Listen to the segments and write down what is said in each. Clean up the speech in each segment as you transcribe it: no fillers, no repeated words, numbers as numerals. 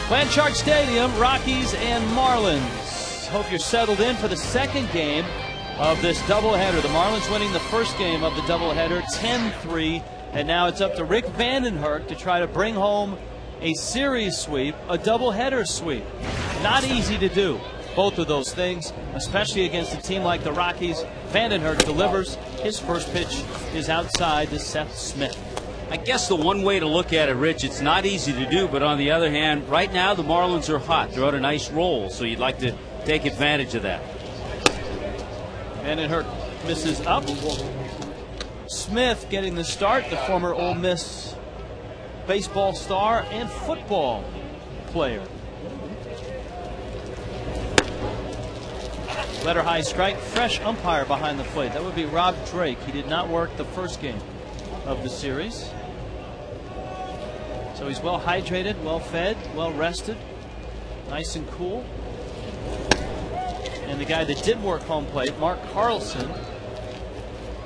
Blanchard Stadium, Rockies and Marlins. Hope you're settled in for the second game of this doubleheader. The Marlins winning the first game of the doubleheader 10-3, and now it's up to Rick Vandenherk to try to bring home a series sweep, a doubleheader sweep. Not easy to do, both of those things, especially against a team like the Rockies. Vandenherk delivers. His first pitch is outside to Seth Smith. I guess the one way to look at it, Rich, it's not easy to do, but on the other hand, right now the Marlins are hot. They're on a nice roll, so you'd like to take advantage of that. Vandenherk misses up. Smith getting the start, the former Ole Miss baseball star and football player. Letter high strike, fresh umpire behind the plate. That would be Rob Drake. He did not work the first game of the series. So he's well hydrated, well fed, well rested, nice and cool. And the guy that did work home plate, Mark Carlson,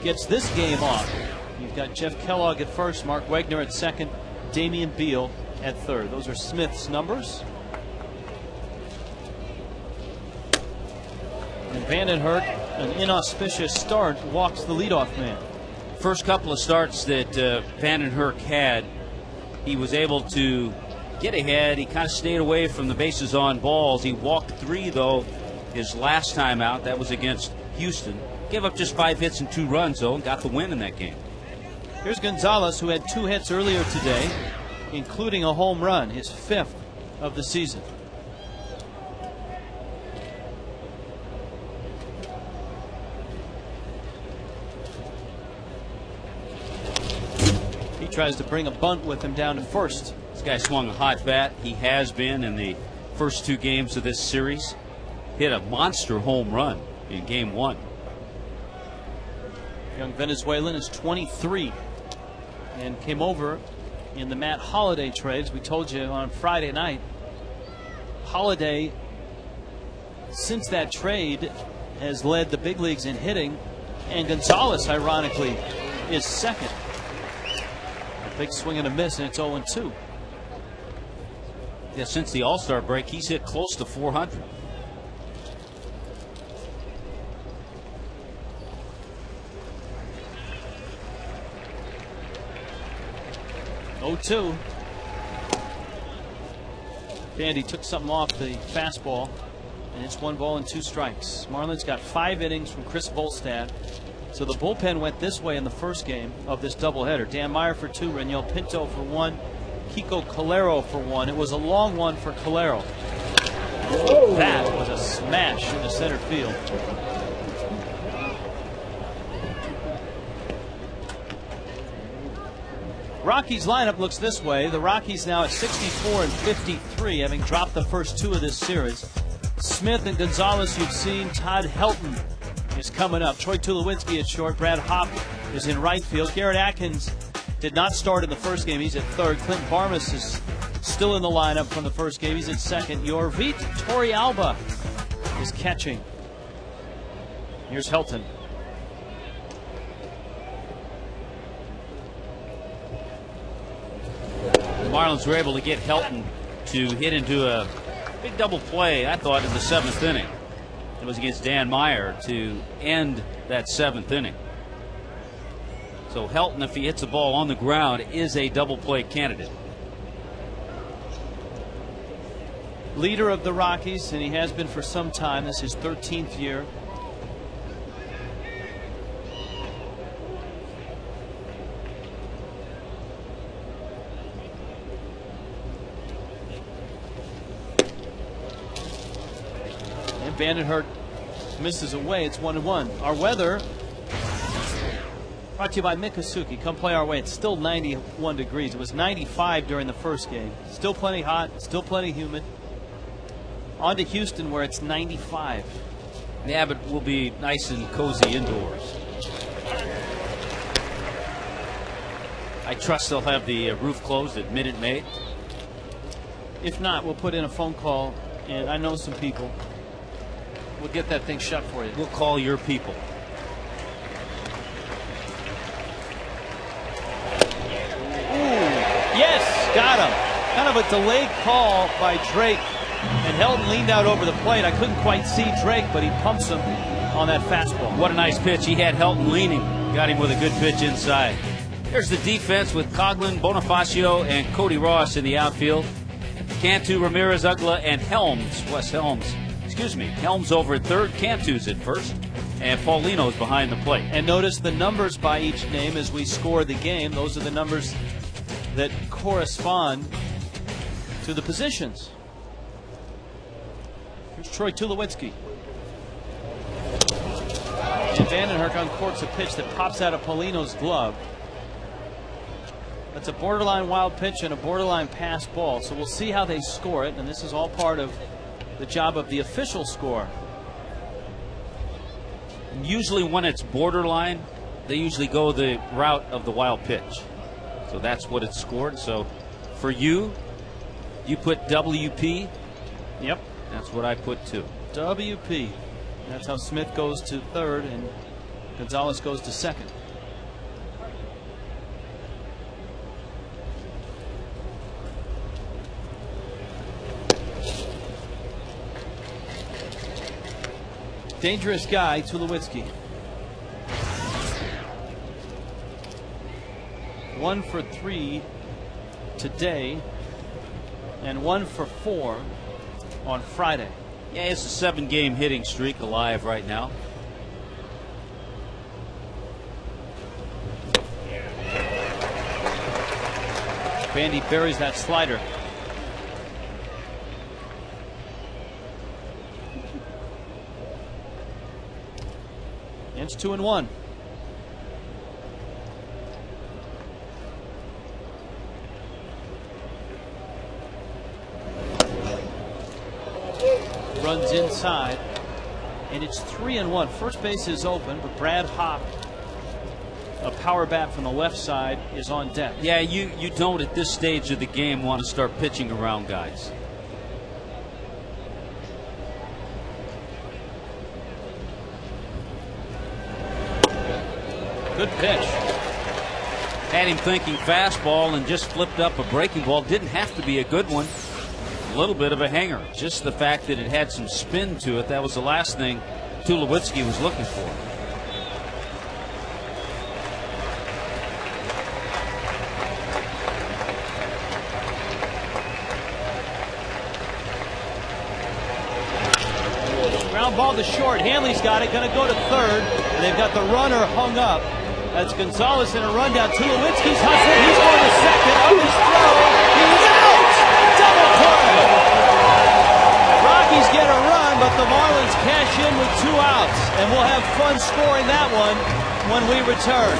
gets this game off. You've got Jeff Kellogg at first, Mark Wegner at second, Damian Beal at third. Those are Smith's numbers. And Vandenherk, an inauspicious start, walks the leadoff man. First couple of starts that Vandenherk had, he was able to get ahead. He kind of stayed away from the bases on balls. He walked 3, though, his last time out. That was against Houston. Gave up just 5 hits and 2 runs, though, and got the win in that game. Here's Gonzalez, who had 2 hits earlier today, including a home run, his 5th of the season. He tries to bring a bunt with him down to first. This guy swung a hot bat. He has been in the first 2 games of this series. Hit a monster home run in game 1. Young Venezuelan is 23 and came over in the Matt Holliday trades. We told you on Friday night. Holliday, since that trade, has led the big leagues in hitting, and Gonzalez, ironically, is second. A big swing and a miss, and it's 0-2. Yeah, since the All-Star break, he's hit close to 400. Oh-2. Bandy took something off the fastball, and it's 1 ball and 2 strikes. Marlins got 5 innings from Chris Volstad. So the bullpen went this way in the first game of this doubleheader. Dan Meyer for 2, Reniel Pinto for 1, Kiko Calero for 1. It was a long one for Calero. That was a smash in the center field. Rockies lineup looks this way. The Rockies now at 64 and 53, having dropped the first 2 of this series. Smith and Gonzalez, you've seen. Todd Helton is coming up. Troy Tulowitzki at short. Brad Hopp is in right field. Garrett Atkins did not start in the first game. He's at third. Clint Barmas is still in the lineup from the first game. He's at second. Yorvit Torrealba is catching. Here's Helton. The Marlins were able to get Helton to hit into a big double play, I thought, in the 7th inning. It was against Dan Meyer to end that 7th inning. So Helton, if he hits the ball on the ground, is a double play candidate. Leader of the Rockies, and he has been for some time. This is his 13th year. Vandenherk misses away. It's 1-1. Our weather brought to you by Mikosuke. Come play our way. It's still 91 degrees. It was 95 during the first game. Still plenty hot, still plenty humid. On to Houston, where it's 95. Yeah, but we'll be nice and cozy indoors. I trust they'll have the roof closed at Minute Maid. If not, we'll put in a phone call, and I know some people. We'll get that thing shut for you. We'll call your people. Ooh, yes, got him. Kind of a delayed call by Drake, and Helton leaned out over the plate. I couldn't quite see Drake, but he pumps him on that fastball. What a nice pitch. He had Helton leaning. Got him with a good pitch inside. There's the defense with Coughlin, Bonifacio, and Cody Ross in the outfield. Cantu, Ramirez, Ugla, and Helms. Helms over at third, Cantu's at first, and Paulino's behind the plate. And notice the numbers by each name as we score the game. Those are the numbers that correspond to the positions. Here's Troy Tulowitzki. And Vandenherk uncorks a pitch that pops out of Paulino's glove. That's a borderline wild pitch and a borderline pass ball. So we'll see how they score it. And this is all part of the job of the official score. Usually when it's borderline, they usually go the route of the wild pitch. So that's what it's scored. So for you put WP. Yep. That's what I put too. WP. That's how Smith goes to third and Gonzalez goes to second. Dangerous guy, Tulowitzki. 1 for 3 today and 1 for 4 on Friday. Yeah, it's a 7-game hitting streak alive right now. Bandy buries that slider. It's 2-1. Runs inside, and it's 3-1. First base is open, but Brad Hop, a power bat from the left side, is on deck. Yeah, you don't at this stage of the game want to start pitching around guys. Good pitch. Had him thinking fastball and just flipped up a breaking ball. Didn't have to be a good one. A little bit of a hanger. Just the fact that it had some spin to it, that was the last thing Tulowitzki was looking for. Ground ball to short. Hanley's got it. Going to go to third. And they've got the runner hung up. That's Gonzalez in a rundown. Tulowitzki's hustling. He's going to second. Up his throw. He's out. Double play. Rockies get a run, but the Marlins cash in with 2 outs. And we'll have fun scoring that one when we return.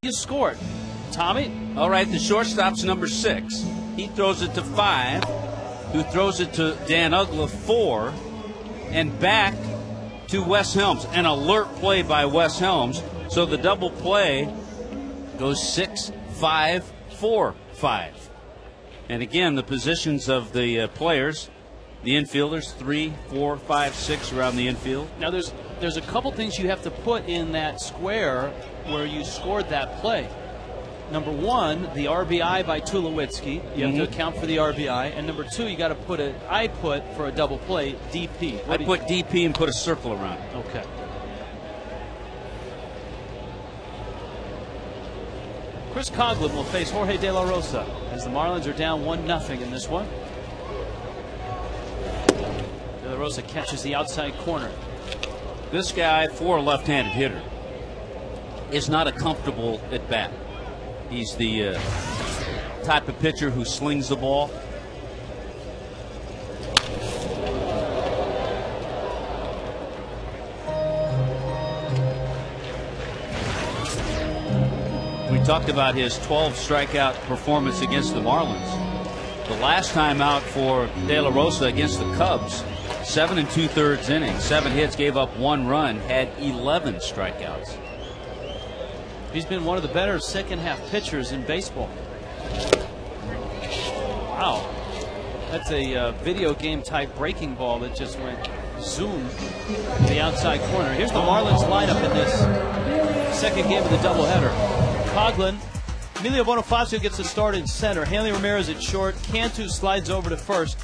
You scored. Tommy? All right, the shortstop's number 6. He throws it to 5, who throws it to Dan Uggla, 4, and back to Wes Helms. An alert play by Wes Helms. So the double play goes 6, 5, 4, 5. And again, the positions of the players, the infielders, 3, 4, 5, 6 around the infield. Now there's a couple things you have to put in that square where you scored that play. Number 1, the RBI by Tulowitzki. You have to account for the RBI. And number 2, you got to put I put for a double play, DP. I put DP and put a circle around it. Okay. Chris Coughlin will face Jorge De La Rosa as the Marlins are down 1-0 in this one. De La Rosa catches the outside corner. This guy, for a left-handed hitter, is not a comfortable at bat. He's the type of pitcher who slings the ball. We talked about his 12 strikeout performance against the Marlins. The last time out for De La Rosa against the Cubs, 7 2/3 innings, 7 hits, gave up 1 run, had 11 strikeouts. He's been one of the better second-half pitchers in baseball. Wow. That's a video game type breaking ball that just went zoom to the outside corner. Here's the Marlins lineup in this second game of the doubleheader. Coughlin, Emilio Bonifacio gets the start in center. Hanley Ramirez at short. Cantu slides over to first.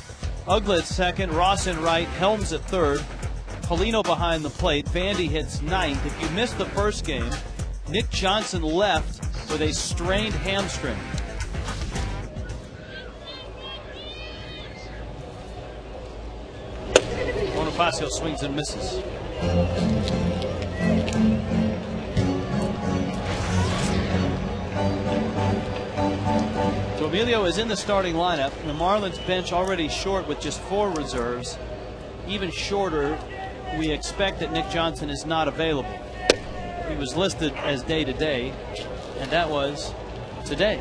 Uggla at second. Ross in right. Helms at third. Polino behind the plate. Vandy hits ninth. If you missed the first game, Nick Johnson left with a strained hamstring. Bonifacio swings and misses. So Emilio is in the starting lineup. The Marlins bench already short with just 4 reserves. Even shorter, we expect that Nick Johnson is not available. He was listed as day-to-day, and that was today.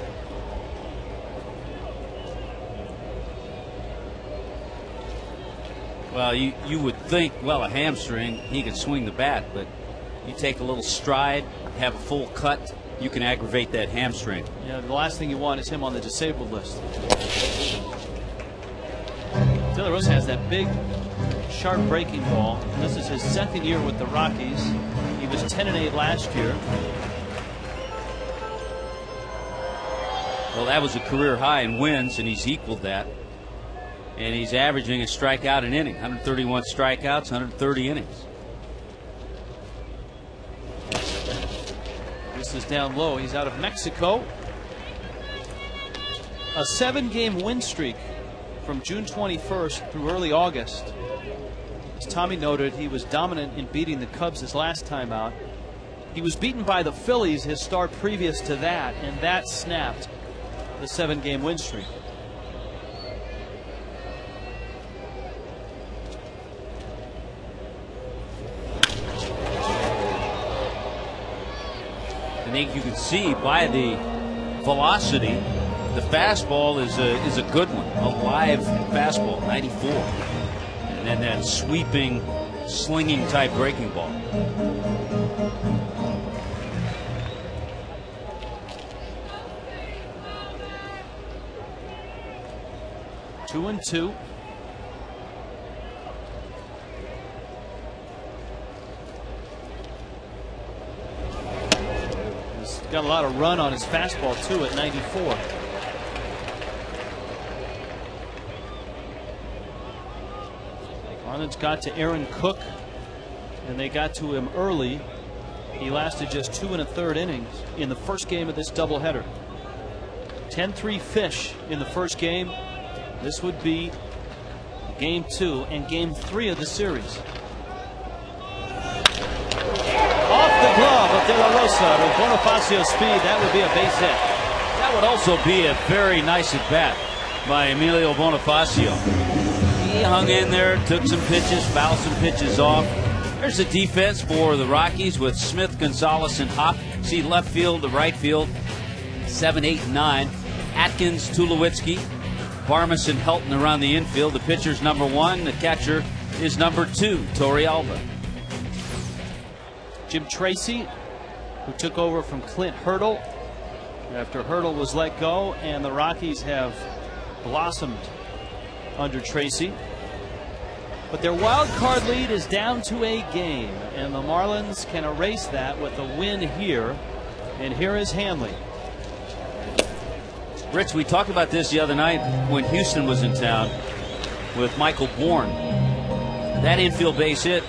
Well, you would think, well, a hamstring, he can swing the bat, but you take a little stride, have a full cut, you can aggravate that hamstring. Yeah, the last thing you want is him on the disabled list. De La Rosa has that big, sharp breaking ball, and this is his second year with the Rockies. He was 10-8 last year. Well, that was a career high in wins, and he's equaled that. And he's averaging a strikeout an inning, 131 strikeouts, 130 innings. This is down low. He's out of Mexico. A 7-game win streak from June 21st through early August. As Tommy noted, he was dominant in beating the Cubs his last time out. He was beaten by the Phillies his start previous to that, and that snapped the 7-game win streak. I think you can see by the velocity, the fastball is a good one, a live fastball, 94. And then that sweeping, slinging type breaking ball. Two and two. He's got a lot of run on his fastball too at 94. Marlins got to Aaron Cook, and they got to him early. He lasted just 2 1/3 innings in the first game of this doubleheader. 10-3 Fish in the first game. This would be game 2 and game 3 of the series. Off the glove of De La Rosa with Bonifacio's speed. That would be a base hit. That would also be a very nice at bat by Emilio Bonifacio. He hung in there, took some pitches, fouled some pitches off. There's the defense for the Rockies with Smith, Gonzalez, and Hop. See left field, the right field, 7, 8, and 9. Atkins, Tulowitzki, Barmas, and Helton around the infield. The pitcher's number 1. The catcher is number 2, Torrealba. Jim Tracy, who took over from Clint Hurdle after Hurdle was let go, and the Rockies have blossomed under Tracy. But their wild card lead is down to a game, and the Marlins can erase that with a win here. And here is Hanley. Rich, we talked about this the other night when Houston was in town with Michael Bourne. That infield base hit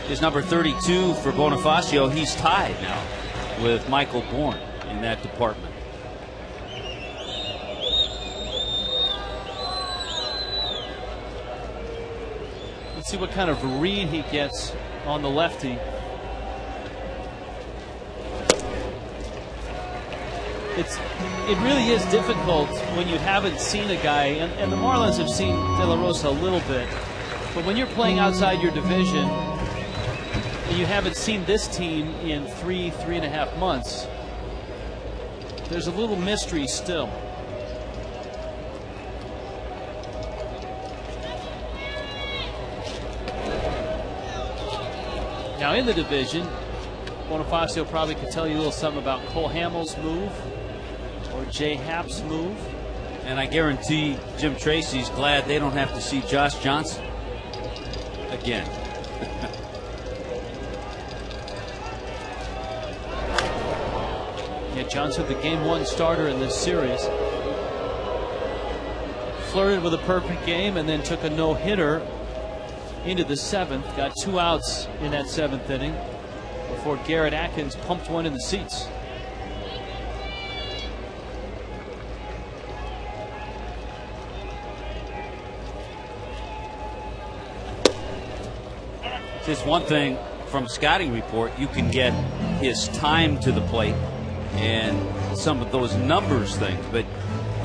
is number 32 for Bonifacio. He's tied now with Michael Bourne in that department. Let's see what kind of read he gets on the lefty. It really is difficult when you haven't seen a guy, and the Marlins have seen De La Rosa a little bit, but when you're playing outside your division and you haven't seen this team in 3.5 months, there's a little mystery still. Now in the division, Bonifacio probably could tell you a little something about Cole Hamels' move or Jay Happ's move. And I guarantee Jim Tracy's glad they don't have to see Josh Johnson again. Yeah, Johnson, the game 1 starter in this series, flirted with a perfect game and then took a no-hitter into the 7th. Got 2 outs in that 7th inning before Garrett Atkins pumped one in the seats. Just one thing from scouting report, you can get his time to the plate and some of those numbers things, but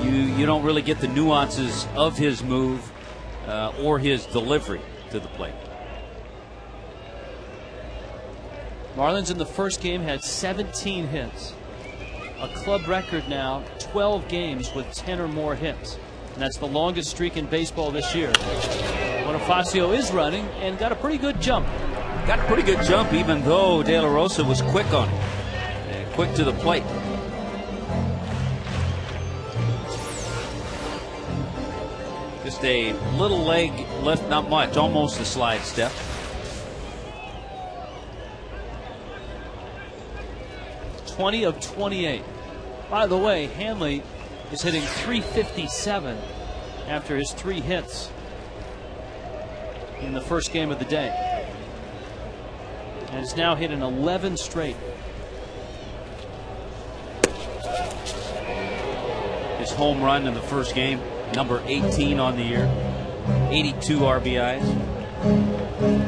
you don't really get the nuances of his move or his delivery to the plate. Marlins in the first game had 17 hits. A club record now, 12 games with 10 or more hits. And that's the longest streak in baseball this year. Bonifacio is running and got a pretty good jump. Got a pretty good jump, even though De La Rosa was quick on him. Quick to the plate. Just a little leg lift, not much, almost a slide step. '20 of 28. By the way, Hanley is hitting .357 after his 3 hits in the first game of the day, and has now hit an 11 straight. His home run in the first game, number 18 on the year, 82 RBIs.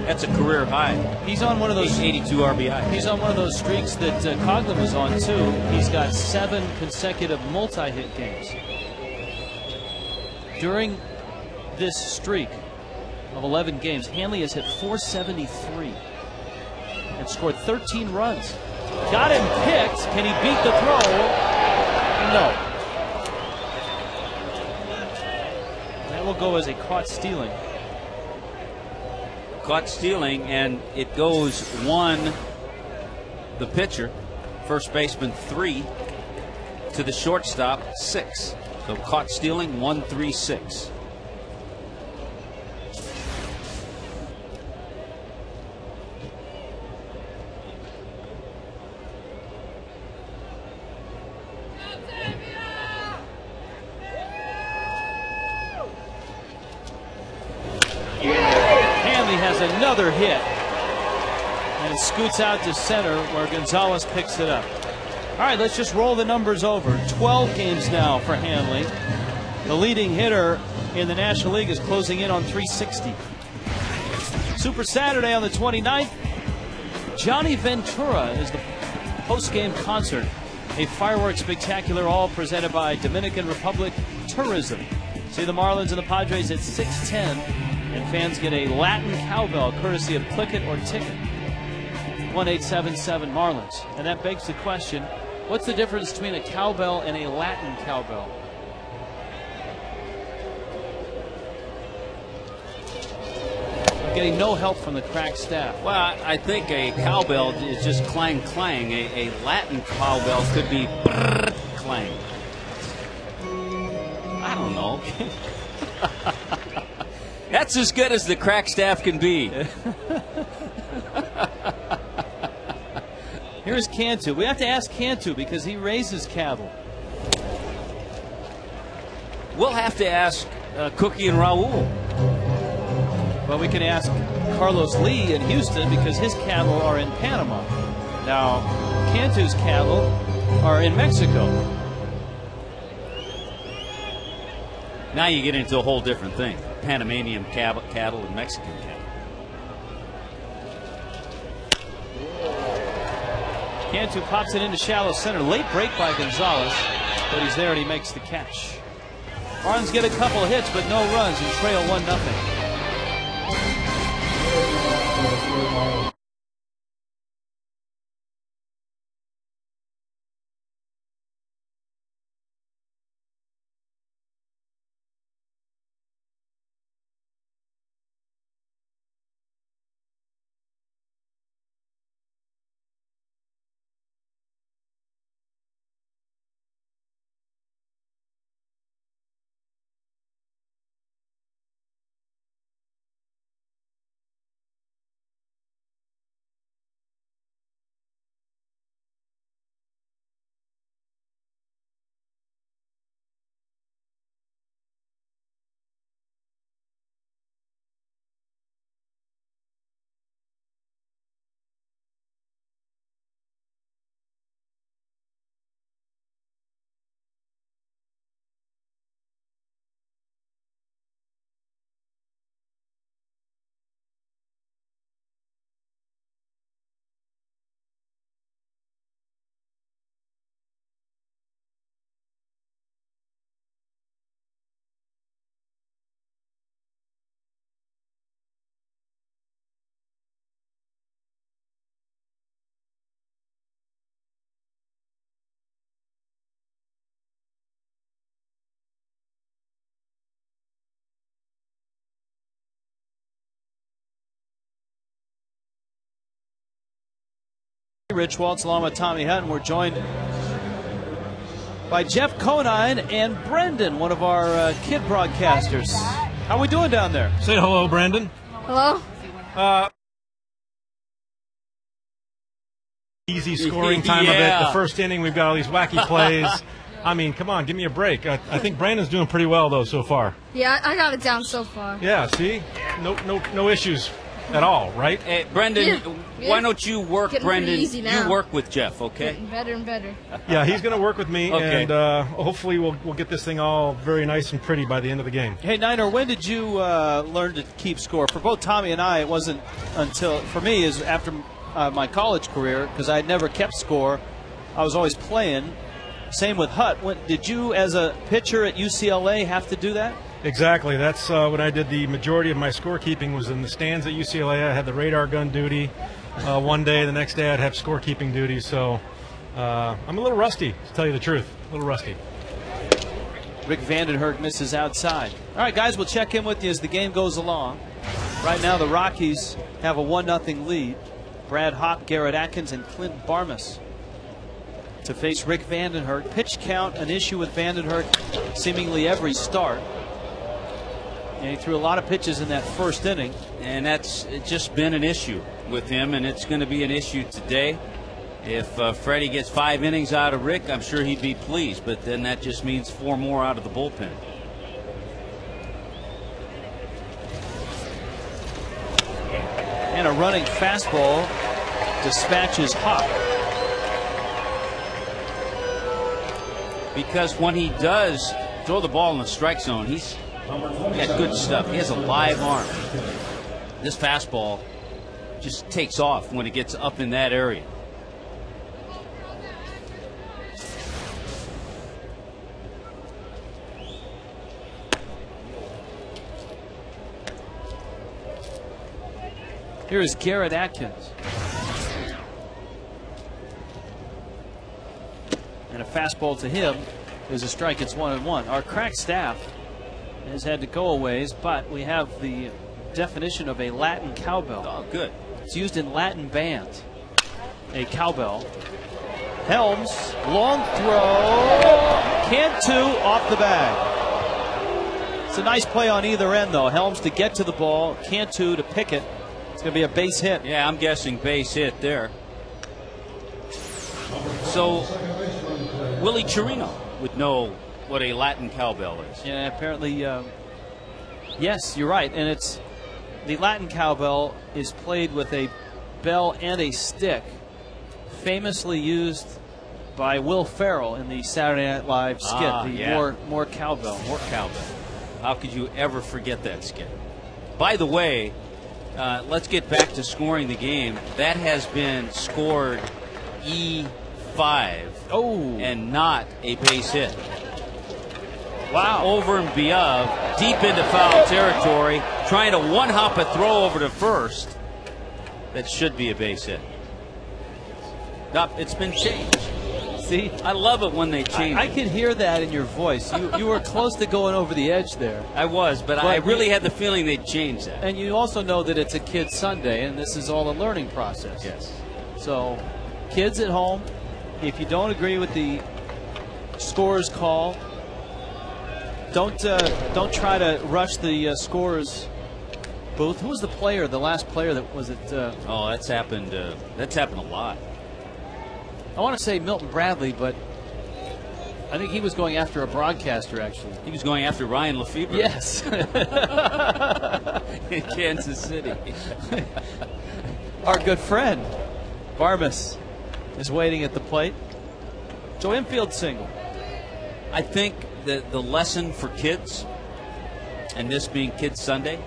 That's a career high. He's on one of those 82 RBIs. He's on one of those streaks that Coughlin was on too. He's got 7 consecutive multi-hit games. During this streak of 11 games, Hanley has hit .473 and scored 13 runs. Got him picked. Can he beat the throw? No. That will go as a caught stealing. Caught stealing, and it goes 1, the pitcher, first baseman 3, to the shortstop 6. So caught stealing 1-3-6. Another hit, and it scoots out to center where Gonzalez picks it up. All right, let's just roll the numbers over. 12 games now for Hanley. The leading hitter in the National League is closing in on .360. Super Saturday on the 29th. Johnny Ventura is the post-game concert. A fireworks spectacular, all presented by Dominican Republic Tourism. See the Marlins and the Padres at 6:10. And fans get a Latin cowbell courtesy of Click It or Ticket. 1877 Marlins. And that begs the question, what's the difference between a cowbell and a Latin cowbell? I'm getting no help from the crack staff. Well, I think a cowbell is just clang clang. A Latin cowbell could be brrr, clang. I don't know. That's as good as the crack staff can be. Here's Cantu. We have to ask Cantu because he raises cattle. We'll have to ask Cookie and Raul. Well, we can ask Carlos Lee in Houston because his cattle are in Panama. Now, Cantu's cattle are in Mexico. Now you get into a whole different thing. Panamanian cattle and Mexican cattle. Cantu pops it into shallow center. Late break by Gonzalez, but he's there and he makes the catch. Marlins get a couple of hits, but no runs and trail 1-0. Rich Waltz along with Tommy Hutton. We're joined by Jeff Conine and Brendan, one of our kid broadcasters. How are we doing down there? Say hello, Brendan. Hello. Easy scoring time of it. The first inning, we've got all these wacky plays. I mean, come on, give me a break. I think Brandon's doing pretty well, though, so far. Yeah, I got it down so far. Yeah, see? No issues at all, right? Hey, Brendan, why don't you work, Getting Brendan? pretty easy now. You work with Jeff, okay? Getting better and better. Yeah, he's going to work with me, Okay. and hopefully we'll get this thing all very nice and pretty by the end of the game. Hey, Niner, when did you learn to keep score? For both Tommy and I, it wasn't until, for me, is after my college career, because I had never kept score. I was always playing. Same with Hut. Did you, as a pitcher at UCLA, have to do that? Exactly. That's when I did the majority of my scorekeeping was in the stands at UCLA. I had the radar gun duty one day. The next day I'd have scorekeeping duty. So I'm a little rusty, to tell you the truth. A little rusty. Rick Vandenherk misses outside. All right, guys, we'll check in with you as the game goes along. Right now the Rockies have a 1-0 lead. Brad Hopp, Garrett Atkins, and Clint Barmas to face Rick Vandenherk. Pitch count, an issue with Vandenherk seemingly every start. And he threw a lot of pitches in that first inning. And that's just been an issue with him, and it's going to be an issue today. If Freddie gets 5 innings out of Rick, I'm sure he'd be pleased, but then that just means 4 more out of the bullpen. And a running fastball dispatches Hop. Because when he does throw the ball in the strike zone, he's got good stuff. He has a live arm. This fastball just takes off when it gets up in that area. Here is Garrett Atkins. fastball to him is a strike. It's 1-1. Our crack staff has had to go a ways, but we have the definition of a Latin cowbell. Oh, good. It's used in Latin bands. A cowbell. Helms, long throw. Cantu off the bag. It's a nice play on either end, though. Helms to get to the ball, Cantu to pick it. It's going to be a base hit. Yeah, I'm guessing base hit there. So, Willie Chirino would know what a Latin cowbell is. Yeah, apparently, yes, you're right. And it's the Latin cowbell is played with a bell and a stick, famously used by Will Ferrell in the Saturday Night Live skit. More cowbell. More cowbell. How could you ever forget that skit? By the way, let's get back to scoring the game. That has been scored E5. Oh. And not a base hit. Wow. Over and beyond, deep into foul territory, trying to one-hop a throw over to first. That should be a base hit. Nope, it's been changed. See, I love it when they change. I can hear that in your voice. You were close to going over the edge there. I was, but I really had the feeling they'd change that. And you also know that it's a kid's Sunday, and this is all a learning process. Yes. So, kids at home, if you don't agree with the scorer's call, don't try to rush the scorer's booth. Who was the player? The last player that was it? Oh, that's happened. That's happened a lot. I want to say Milton Bradley, but I think he was going after a broadcaster, actually. He was going after Ryan Lefebvre. Yes. In Kansas City. Our good friend, Barmas, is waiting at the plate. So infield single. I think that the lesson for kids, and this being Kids Sunday,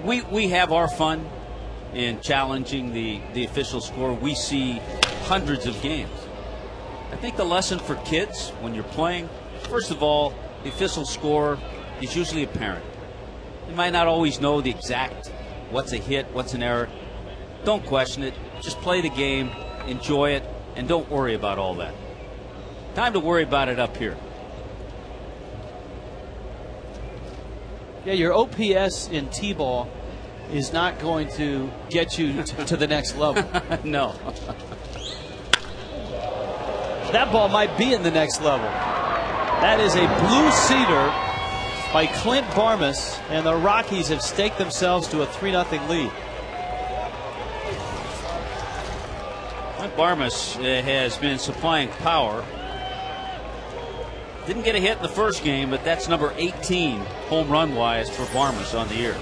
we have our fun in challenging the official score. We see hundreds of games. I think the lesson for kids when you're playing, first of all, the official score is usually apparent. You might not always know the exact what's a hit, what's an error. Don't question it. Just play the game, enjoy it, and don't worry about all that. Time to worry about it up here. Yeah, your OPS in T-ball is not going to get you to the next level. No. That ball might be in the next level. That is a blue cedar by Clint Barmas, and the Rockies have staked themselves to a 3-0 lead. Clint Barmas has been supplying power. Didn't get a hit in the first game, but that's number 18 home run wise for Barmas on the year.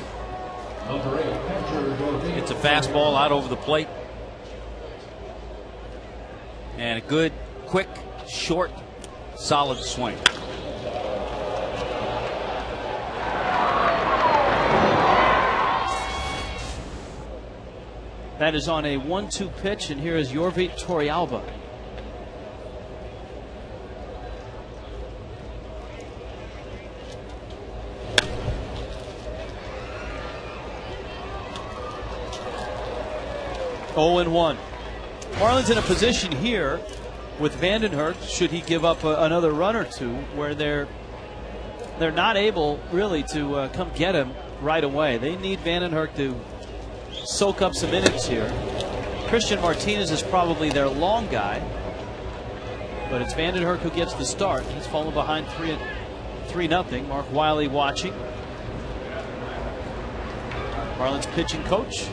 It's a fastball out over the plate. And a good, quick, short, solid swing. That is on a 1-2 pitch, and here is Yorvit Torrealba. Oh and 1. Marlins in a position here with Vandenhurst, should he give up another run or two, where they're not able really to come get him right away. They need Vandenhurst to soak up some innings here. Christian Martinez is probably their long guy, but it's Vandenhurst who gets the start. He's fallen behind 3-0. Mark Wiley watching. Marlins pitching coach.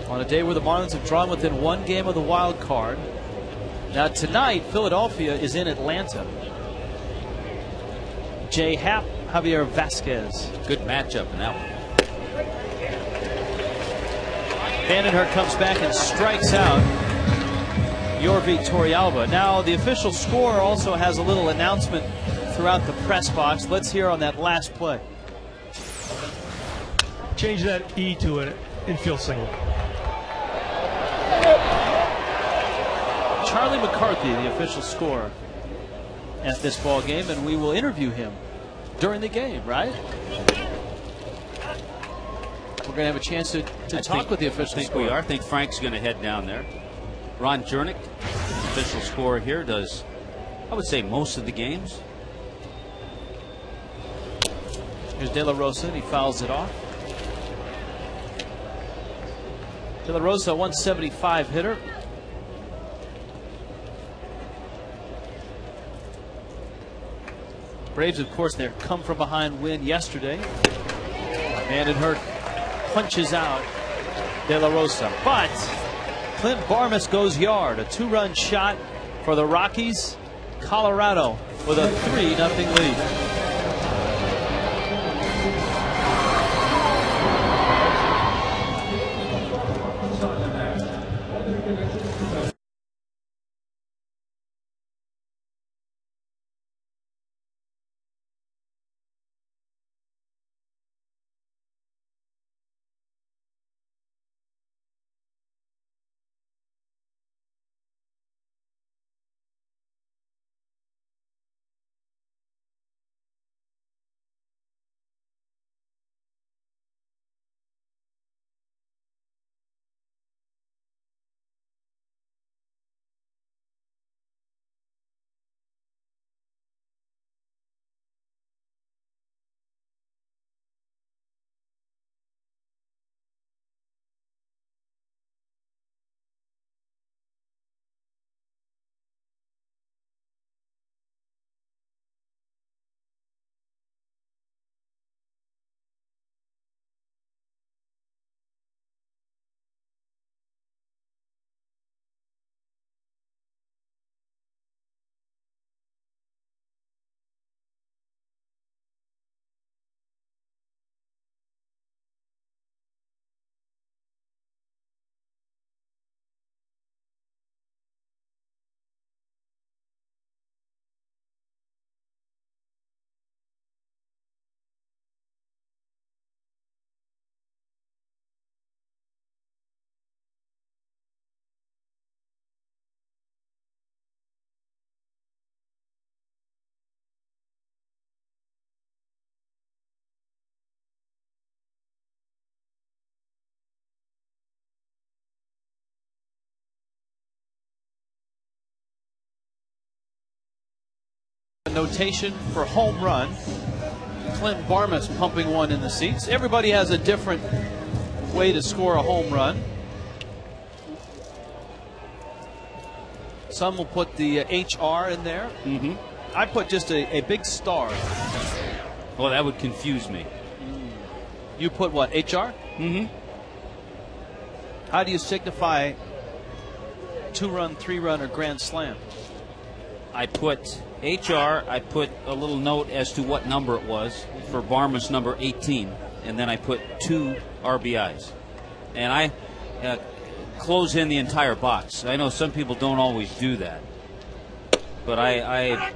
On a day where the Marlins have drawn within one game of the wild card. Now tonight, Philadelphia is in Atlanta. Jay Happ, Javier Vasquez. Good matchup in that one. Vandenhurst comes back and strikes out Yorvit Torrealba. Now the official score also has a little announcement throughout the press box. Let's hear on that last play. Change that E to an infield single. Charlie McCarthy, the official scorer at this ball game, and we will interview him during the game, right? We're going to have a chance to talk with the official I think scorer. we are. I think Frank's going to head down there. Ron Jernick, official scorer here, does, I would say, most of the games. Here's De La Rosa, and he fouls it off. De La Rosa, 175 hitter. Braves, of course, their come-from-behind win yesterday. Vanden Hurk punches out De La Rosa. But Clint Barmas goes yard. A 2-run shot for the Rockies. Colorado with a 3-0 lead. Notation for home run. Clint Barmas pumping one in the seats. Everybody has a different way to score a home run. Some will put the HR in there. I put just a big star. Well, that would confuse me. You put what, HR? How do you signify 2-run, 3-run, or grand slam? I put HR, I put a little note as to what number it was for Barmas number 18, and then I put 2 RBIs. And I close in the entire box. I know some people don't always do that, but I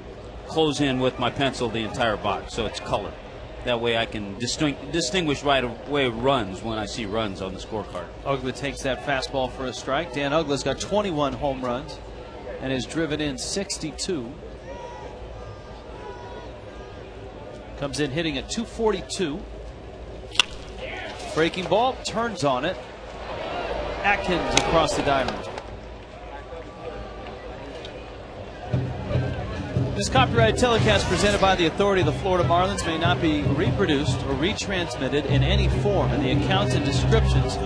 close in with my pencil the entire box so it's colored. That way I can distinguish right away runs when I see runs on the scorecard. Uggla takes that fastball for a strike. Dan Uggla's got 21 home runs and has driven in 62. Comes in hitting at 242. Breaking ball, turns on it. Atkins across the diamond. This copyrighted telecast presented by the authority of the Florida Marlins may not be reproduced or retransmitted in any form, and the accounts and descriptions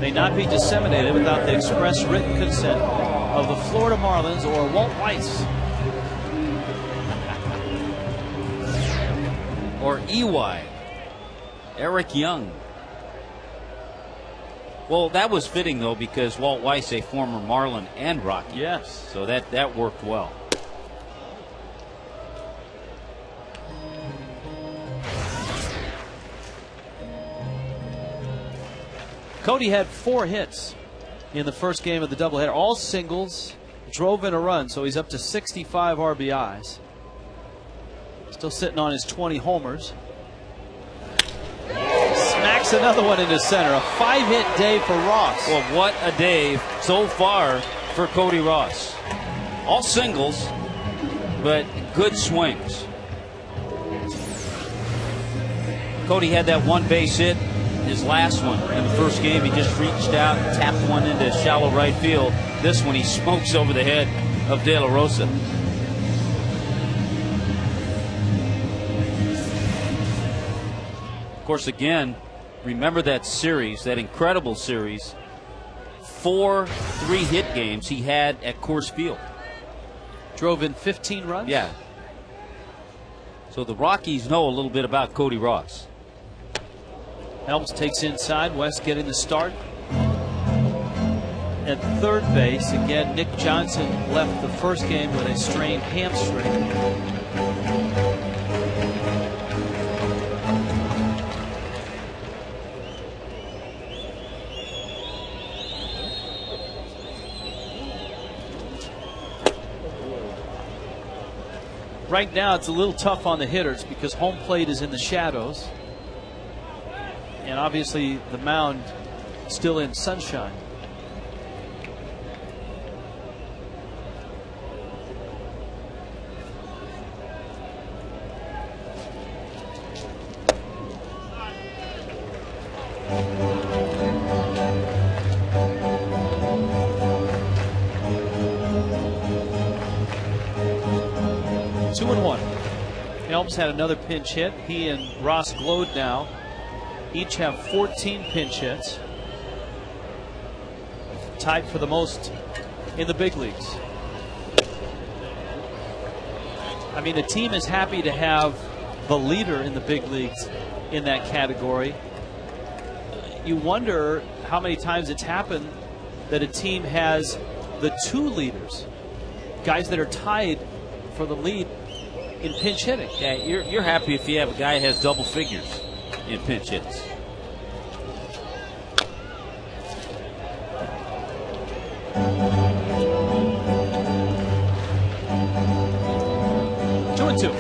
may not be disseminated without the express written consent of the Florida Marlins or Walt Weiss. Or EY. Eric Young. Well, that was fitting, though, because Walt Weiss, a former Marlin and Rocky. Yes. So that worked well. Cody had 4 hits in the first game of the doubleheader. All singles, drove in a run, so he's up to 65 RBIs. Still sitting on his 20 homers. Smacks another one into center. A 5-hit day for Ross. Well, what a day so far for Cody Ross. All singles, but good swings. Cody had that 1 base hit His last one in the first game, he just reached out and tapped one into shallow right field. This one, he smokes over the head of De La Rosa. Of course, again, remember that series, that incredible series. 4 3-hit games he had at Coors Field. Drove in 15 runs? Yeah. So the Rockies know a little bit about Cody Ross. Helms takes inside. West getting the start. At third base, again, Nick Johnson left the first game with a strained hamstring. Right now, it's a little tough on the hitters because home plate is in the shadows. And obviously, the mound still in sunshine. Helms had another pinch hit. He and Ross Glode now each have 14 pinch hits, tied for the most in the big leagues. I mean, the team is happy to have the leader in the big leagues in that category. You wonder how many times it's happened that a team has the 2 leaders, guys that are tied for the lead in pinch hitting. Yeah, you're happy if you have a guy that has double figures in pinch hits. Two and two.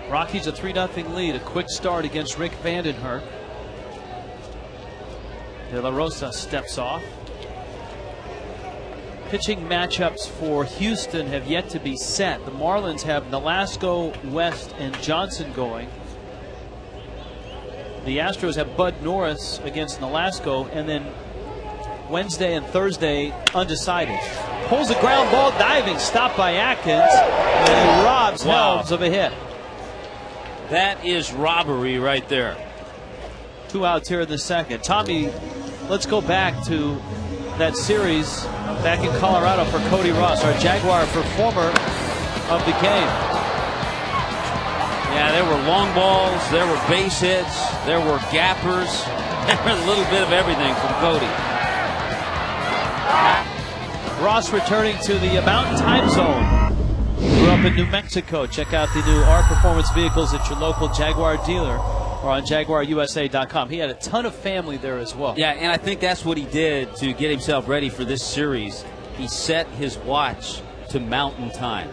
Rockies a 3-0 lead. A quick start against Rick Vandenherk. De La Rosa steps off. Pitching matchups for Houston have yet to be set. The Marlins have Nolasco, West, and Johnson going. The Astros have Bud Norris against Nolasco, and then Wednesday and Thursday undecided. Pulls a ground ball, diving, stopped by Atkins, and he robs Helms of a hit. That is robbery right there. 2 outs here in the second. Tommy, let's go back to that series back in Colorado for Cody Ross, our Jaguar performer of the game. Yeah, there were long balls, there were base hits, there were gappers, there was a little bit of everything from Cody. Ross returning to the Mountain Time Zone. Grew up in New Mexico. Check out the new R Performance vehicles at your local Jaguar dealer or on JaguarUSA.com. He had a ton of family there as well. Yeah, and I think that's what he did to get himself ready for this series. He set his watch to Mountain Time.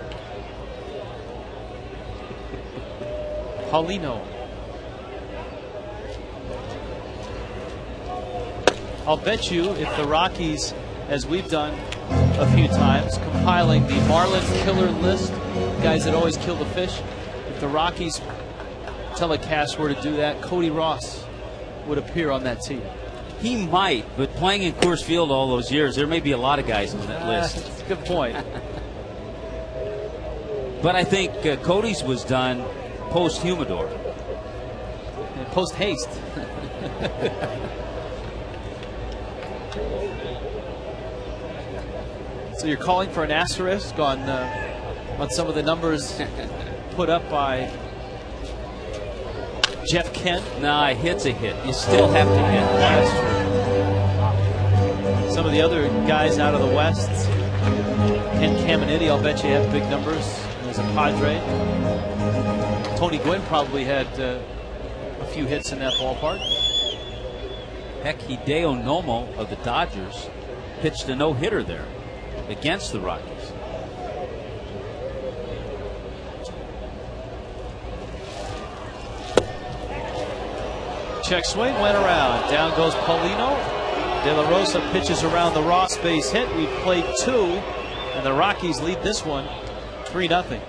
Paulino. I'll bet you if the Rockies, as we've done a few times, compiling the Marlins killer list, guys that always kill the fish, if the Rockies telecast were to do that, Cody Ross would appear on that team. He might, but playing in Coors Field all those years, there may be a lot of guys on that list. That's a good point. But I think Cody's was done post-Humidor. And post-haste. So you're calling for an asterisk on some of the numbers put up by Jeff Kent? Nah, a hit's a hit. You still have to hit. That's true. Some of the other guys out of the West, Ken Caminiti, I'll bet you have big numbers as a Padre. Tony Gwynn probably had a few hits in that ballpark. Heck, Hideo Nomo of the Dodgers pitched a no-hitter there against the Rockies. Check swing, went around. Down goes Paulino. De La Rosa pitches around the Ross base hit. We've played 2, and the Rockies lead this one 3-0.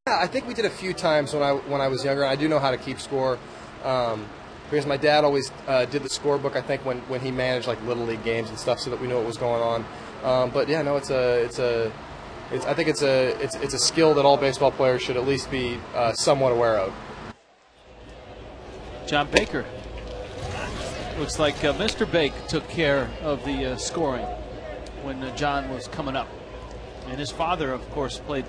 Yeah, I think we did a few times when I was younger. I do know how to keep score because my dad always did the scorebook. I think when he managed like little league games and stuff, so that we knew what was going on. But yeah, no, I think it's a skill that all baseball players should at least be somewhat aware of. John Baker. Looks like Mr. Bake took care of the scoring when John was coming up, and his father, of course, played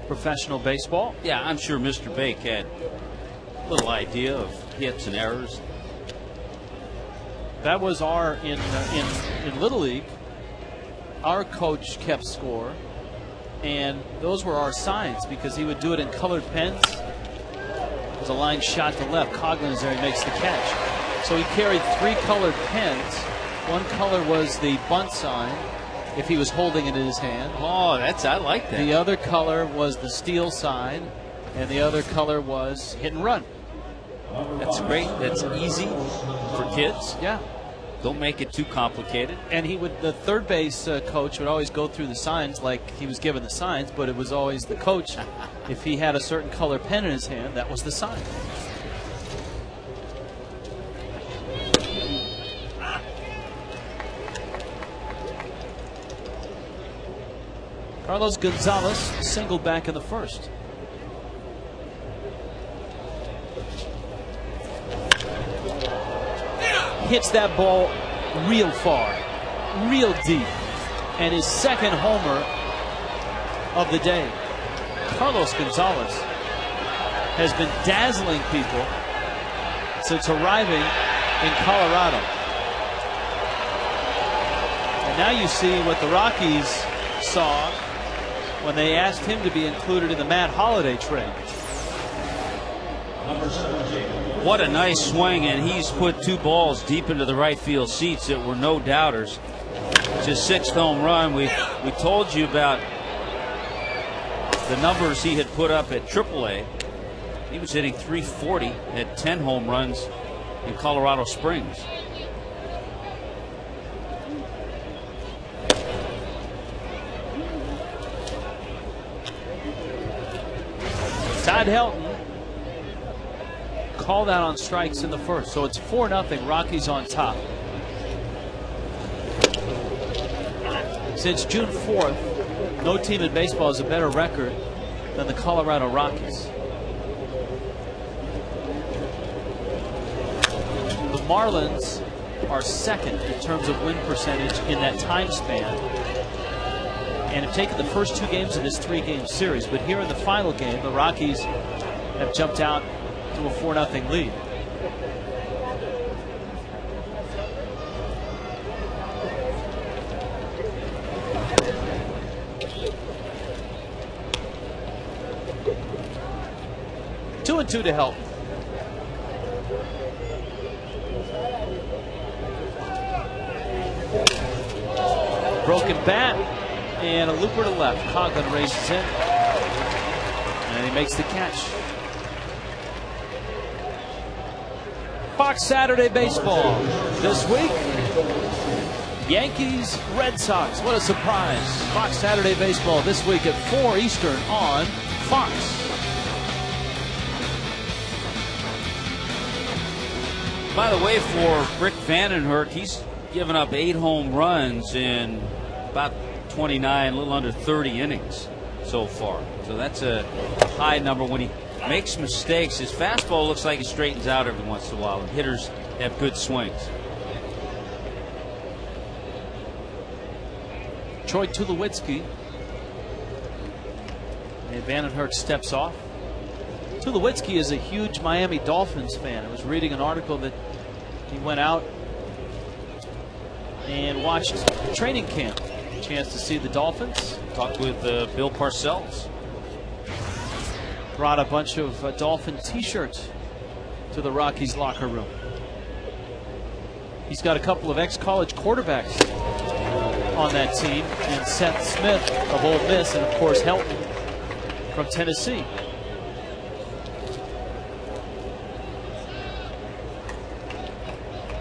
professional baseball. Yeah, I'm sure Mr. Bake had a little idea of hits and errors. That was our in Little League. Our coach kept score, and those were our signs because he would do it in colored pens. There's a line shot to left. Coughlin is there. He makes the catch. So he carried 3 colored pens. One color was the bunt sign, if he was holding it in his hand. Oh, I like that. The other color was the steal sign, and the other color was hit and run. That's great. That's easy for kids. Yeah. Don't make it too complicated. And the third base coach would always go through the signs like he was given the signs, but it was always the coach. If he had a certain color pen in his hand, that was the sign. Carlos Gonzalez singled back in the first. Hits that ball real far, real deep, and his second homer of the day. Carlos Gonzalez has been dazzling people since arriving in Colorado. And now you see what the Rockies saw when they asked him to be included in the Matt Holliday trade. What a nice swing, and he's put 2 balls deep into the right field seats that were no doubters. It's his 6th home run. We told you about the numbers he had put up at AAA. He was hitting .340 at 10 home runs in Colorado Springs. Todd Helton called out on strikes in the first, so it's 4-0. Rockies on top. Since June 4th, no team in baseball has a better record than the Colorado Rockies. The Marlins are second in terms of win percentage in that time span. and have taken the first 2 games of this 3-game series. But here in the final game, the Rockies have jumped out to a 4-0 lead. Two and two to help. Broken bat and a looper to left. Coughlin races in and he makes the catch. Fox Saturday Baseball this week. Yankees, Red Sox. What a surprise. Fox Saturday Baseball this week at 4 Eastern on Fox. By the way, for Rick Vandenherk, he's given up 8 home runs in about 29, a little under 30 innings so far. So that's a high number. When he makes mistakes, his fastball looks like he straightens out every once in a while, and hitters have good swings. Troy Tulowitzki. And Vandenherk steps off. Tulowitzki is a huge Miami Dolphins fan. I was reading an article that he went out and watched training camp. Chance to see the Dolphins. Talked with Bill Parcells. Brought a bunch of Dolphin t-shirts to the Rockies locker room. He's got a couple of ex-college quarterbacks on that team, and Seth Smith of Ole Miss, and of course Helton from Tennessee.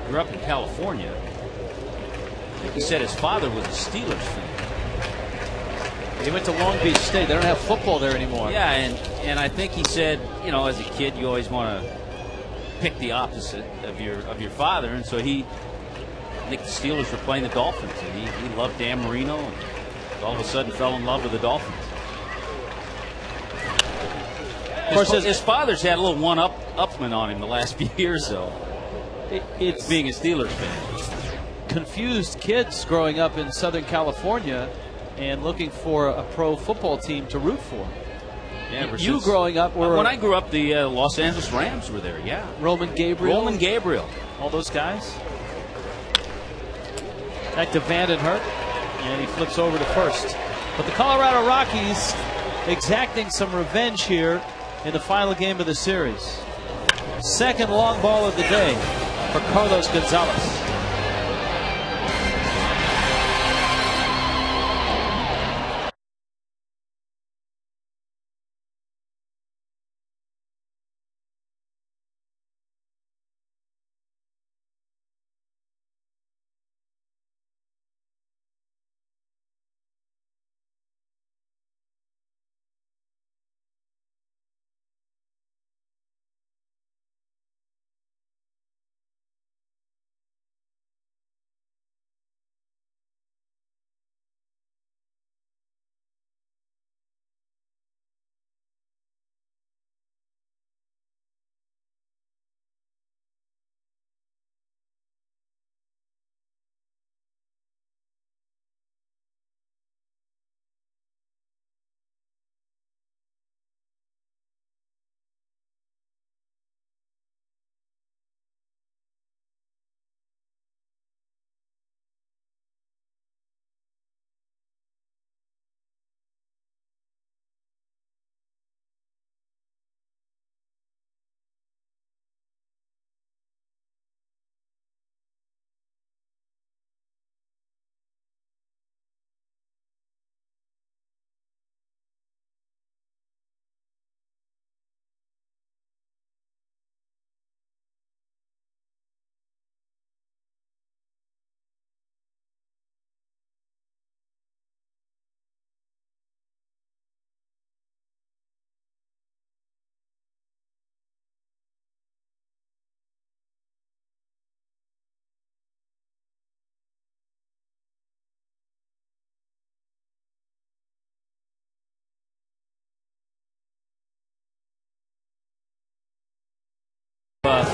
Grew up in California. I think he said his father was a Steelers fan. He went to Long Beach State. They don't have football there anymore. Yeah, and I think he said, you know, as a kid, you always want to pick the opposite of your father, and so I think the Steelers were playing the Dolphins, and he loved Dan Marino, and all of a sudden fell in love with the Dolphins. Of course, his father's had a little one-upman on him the last few years, though. It's being a Steelers fan. Confused kids growing up in Southern California and looking for a pro football team to root for. Yeah, you growing up were... When I grew up, the Los Angeles Rams were there, yeah. Roman Gabriel. All those guys. Back to Vandenherk, and he flips over to first. But the Colorado Rockies exacting some revenge here in the final game of the series. Second long ball of the day for Carlos Gonzalez.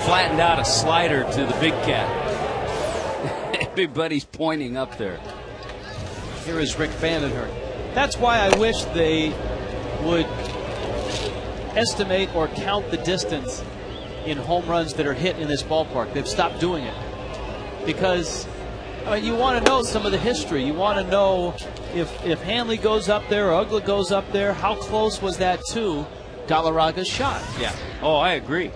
Flattened out a slider to the big cat. Everybody's pointing up there. Here is Rick Vandenherk. That's why I wish they would estimate or count the distance in home runs that are hit in this ballpark. They've stopped doing it because you want to know some of the history. You want to know if Hanley goes up there or Ugla goes up there, how close was that to Galarraga's shot? Yeah. Oh, I agree.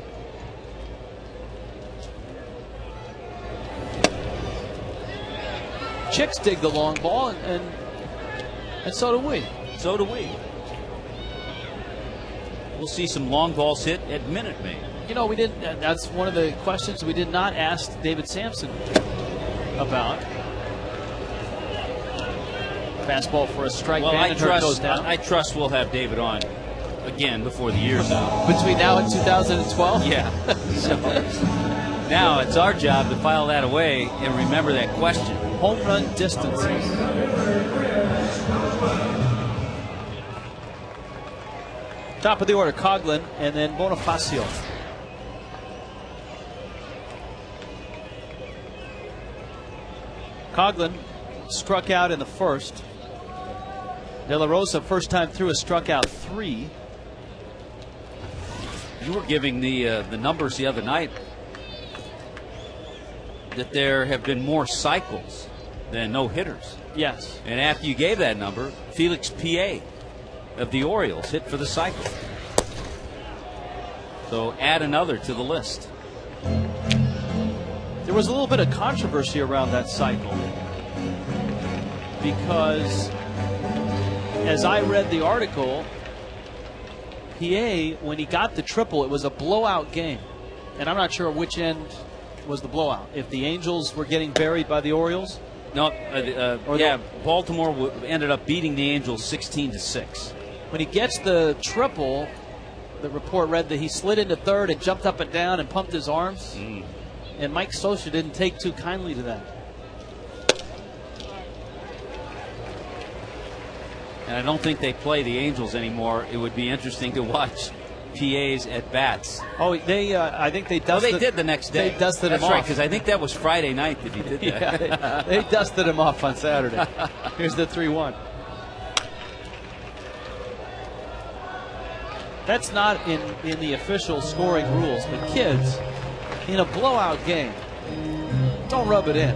Chicks dig the long ball, and so do we. So do we. We'll see some long balls hit at Minute Maid. You know, we didn't. That's one of the questions we did not ask David Sampson about. Fastball for a strike. Well, goes down. I trust we'll have David on again before the year's out. Between now and 2012? Yeah. So now it's our job to file that away and remember that question. Home run distances. Top of the order, Coughlin, and then Bonifacio. Coughlin struck out in the first. De La Rosa, first time through, has struck out 3. You were giving the numbers the other night that there have been more cycles than no hitters. Yes. And after you gave that number, Felix P.A. of the Orioles hit for the cycle. So add another to the list. There was a little bit of controversy around that cycle because, as I read the article, PA, when he got the triple, it was a blowout game. And I'm not sure which end was the blowout. If the Angels were getting buried by the Orioles? No, Baltimore ended up beating the Angels 16-6. When he gets the triple, the report read that he slid into third and jumped up and down and pumped his arms. And Mike Scioscia didn't take too kindly to that. And I don't think they play the Angels anymore. It would be interesting to watch PA's at bats. Oh, I think they dusted. Oh, they did the next day. They dusted That's him off. right, because I think that was Friday night that he did that. Yeah, they dusted him off on Saturday. Here's the 3-1. That's not in the official scoring rules, but kids, in a blowout game, don't rub it in.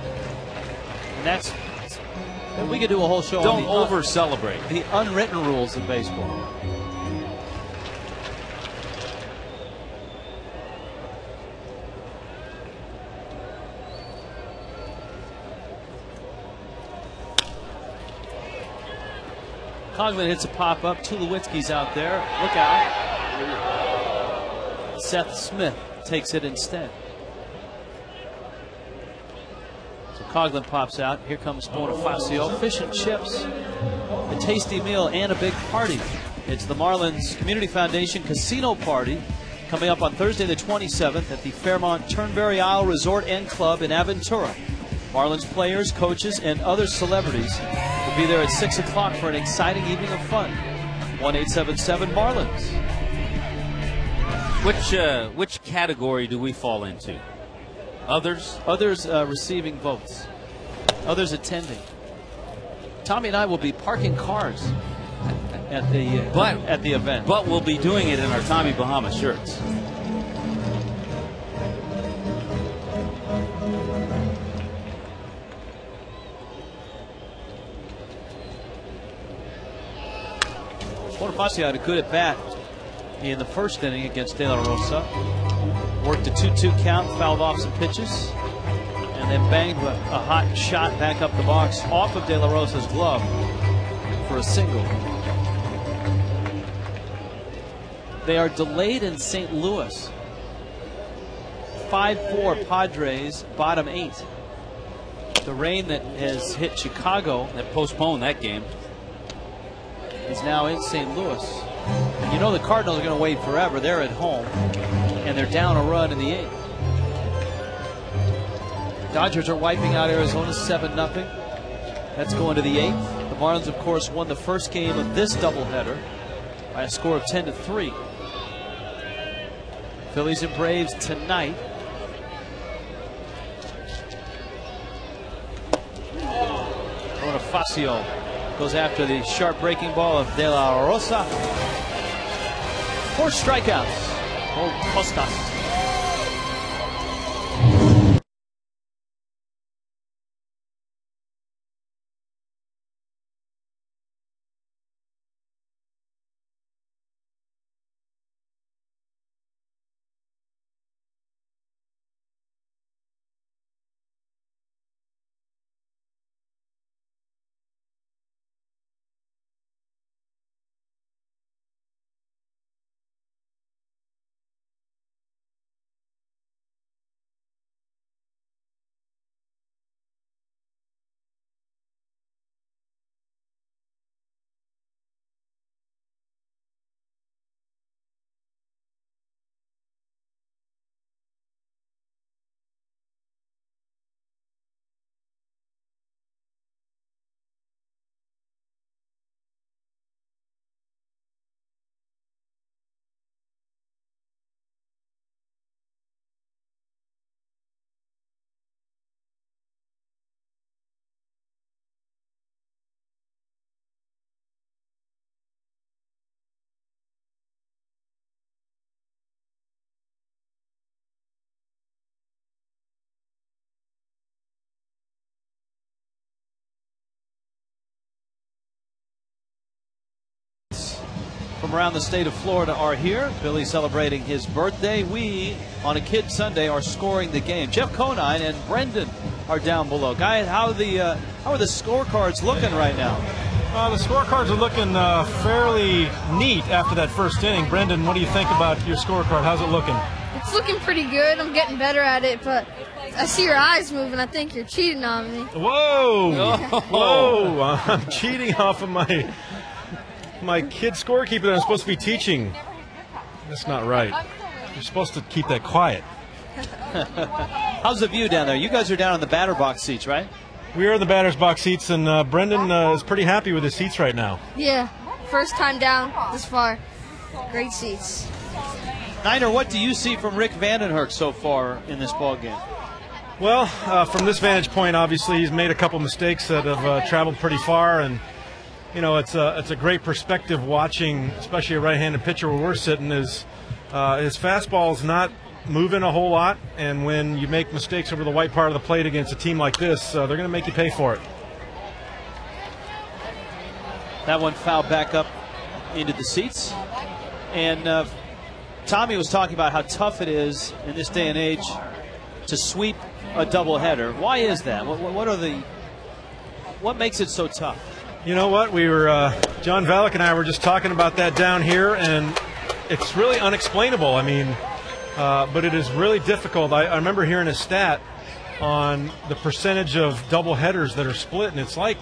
And we could do a whole show don't on over celebrate the unwritten rules of baseball. Coughlin hits a pop-up. Tulowitzki's out there. Look out. Seth Smith takes it instead. So Coughlin pops out. Here comes Bonifacio. Fish and chips, a tasty meal, and a big party. It's the Marlins Community Foundation Casino Party coming up on Thursday the 27th at the Fairmont Turnberry Isle Resort and Club in Aventura. Marlins players, coaches, and other celebrities will be there at 6 o'clock for an exciting evening of fun. 1-877-MARLINS. Which category do we fall into? Others? Others receiving votes. Others attending. Tommy and I will be parking cars at the event. But we'll be doing it in our Tommy Bahama shirts. Bonifacio had a good at bat in the first inning against De La Rosa. Worked a 2-2 count, fouled off some pitches, and then banged a hot shot back up the box off of De La Rosa's glove for a single. They are delayed in St. Louis. 5-4 Padres, bottom 8. The rain that has hit Chicago, that postponed that game, is now in St. Louis. And you know the Cardinals are going to wait forever. They're at home, and they're down a run in the 8th. Dodgers are wiping out Arizona 7-0. That's going to the 8th. The Marlins, of course, won the first game of this doubleheader by a score of 10-3. Phillies and Braves tonight. Bonifacio Goes after the sharp breaking ball of De La Rosa. 4 strikeouts. Old Costas. From around the state of Florida are here. Billy celebrating his birthday. We, on a Kid Sunday, are scoring the game. Jeff Conine and Brendan are down below. Guys, how are the scorecards looking right now? The scorecards are looking fairly neat after that first inning. Brendan, what do you think about your scorecard? How's it looking? It's looking pretty good. I'm getting better at it, but I see your eyes moving. I think you're cheating on me. Whoa! Whoa! I'm cheating off of my kid scorekeeper that I'm supposed to be teaching. That's not right. You're supposed to keep that quiet. How's the view down there? You guys are down in the batter box seats, right? We are in the batter's box seats, and Brendan is pretty happy with his seats right now. Yeah, first time down this far. Great seats. Niner, what do you see from Rick Vandenherk so far in this ball game? Well, from this vantage point, obviously he's made a couple mistakes that have traveled pretty far, and you know it's a great perspective watching, especially a right-handed pitcher where we're sitting. His fastball's not moving a whole lot, and when you make mistakes over the white part of the plate against a team like this, they're going to make you pay for it. That one fouled back up into the seats, and Tommy was talking about how tough it is in this day and age to sweep a doubleheader. Why is that? What makes it so tough? You know what? We were John Valek and I were just talking about that down here, and it's really unexplainable. I mean, but it is really difficult. I remember hearing a stat on the percentage of doubleheaders that are split, and it's like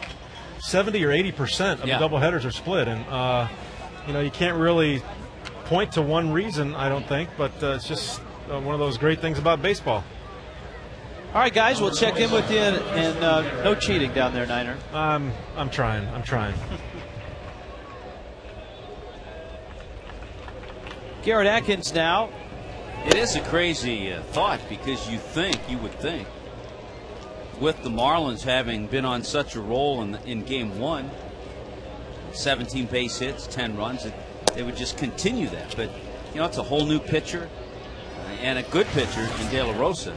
70 or 80% of the doubleheaders are split, and you know, you can't really point to one reason, I don't think, but it's just one of those great things about baseball. All right, guys, we'll check in with you, and no cheating down there, Niner. I'm trying. Garrett Atkins now. It is a crazy thought, because you would think, with the Marlins having been on such a roll in Game 1, 17 base hits, 10 runs, they would just continue that. But, you know, it's a whole new pitcher and a good pitcher in De La Rosa.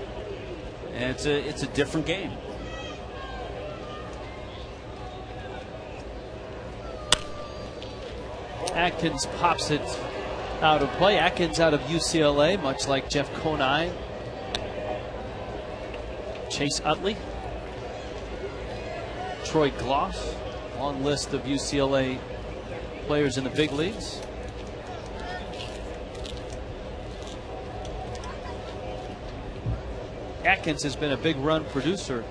And it's a different game. Atkins pops it out of play. Atkins out of UCLA, much like Jeff Conine. Chase Utley. Troy Gloss. Long list of UCLA players in the big leagues. Atkins has been a big run producer,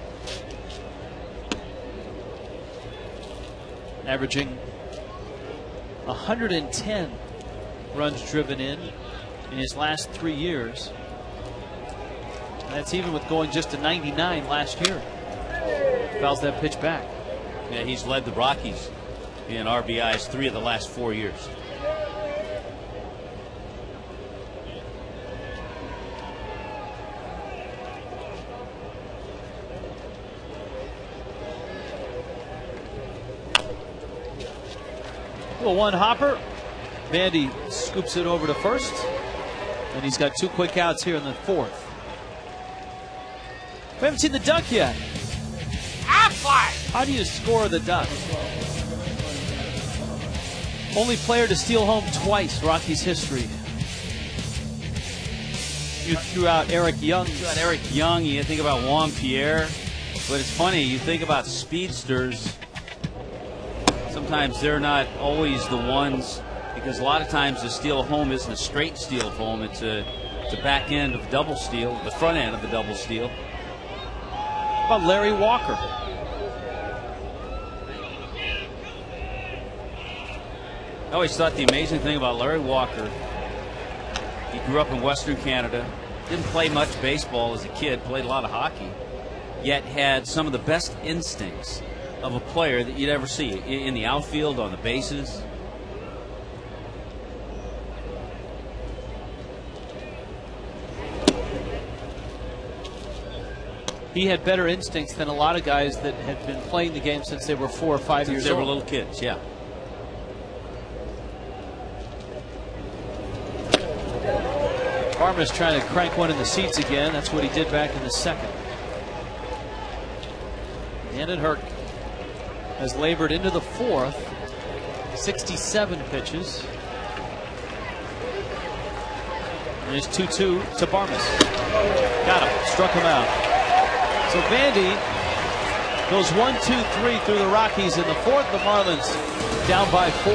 averaging 110 runs driven in his last 3 years. That's even with going just to 99 last year. Fouls that pitch back. Yeah, he's led the Rockies in RBIs 3 of the last 4 years. Well, one hopper. Vandy scoops it over to first. And he's got 2 quick outs here in the 4th. We haven't seen the duck yet. How do you score the duck? Only player to steal home twice, Rockies history. You threw out Eric Young. You think about Juan Pierre. But it's funny, you think about speedsters. Sometimes they're not always the ones, because a lot of times the steal home isn't a straight steal home. It's a back end of double steal, the front end of the double steal. How about Larry Walker? I always thought the amazing thing about Larry Walker, he grew up in Western Canada, didn't play much baseball as a kid, played a lot of hockey, yet had some of the best instincts of a player that you'd ever see in the outfield, on the bases. He had better instincts than a lot of guys that had been playing the game since they were 4 or 5 years old. They were little kids, yeah. Farmer's trying to crank one in the seats again. That's what he did back in the 2nd. Brandon Herc has labored into the 4th. 67 pitches. And there's 2-2 to Barmes. Got him. Struck him out. So Vandy goes 1-2-3 through the Rockies in the 4th. The Marlins down by 4.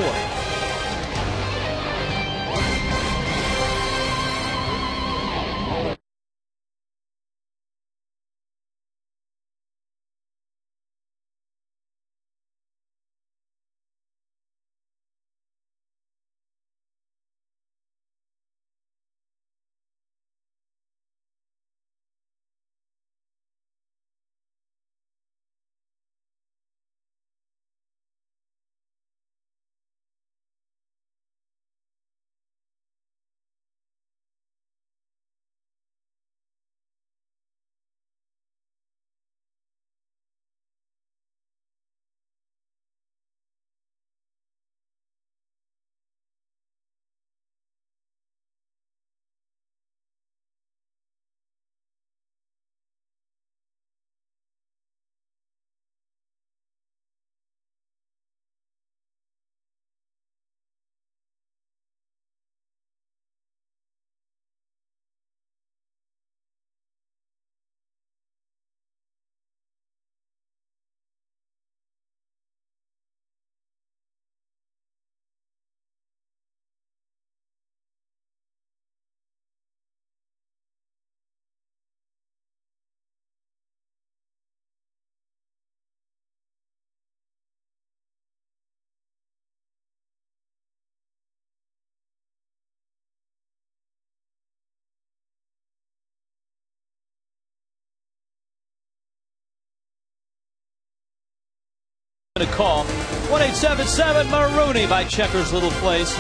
A call 1-877 Marooney by Checkers Little Place.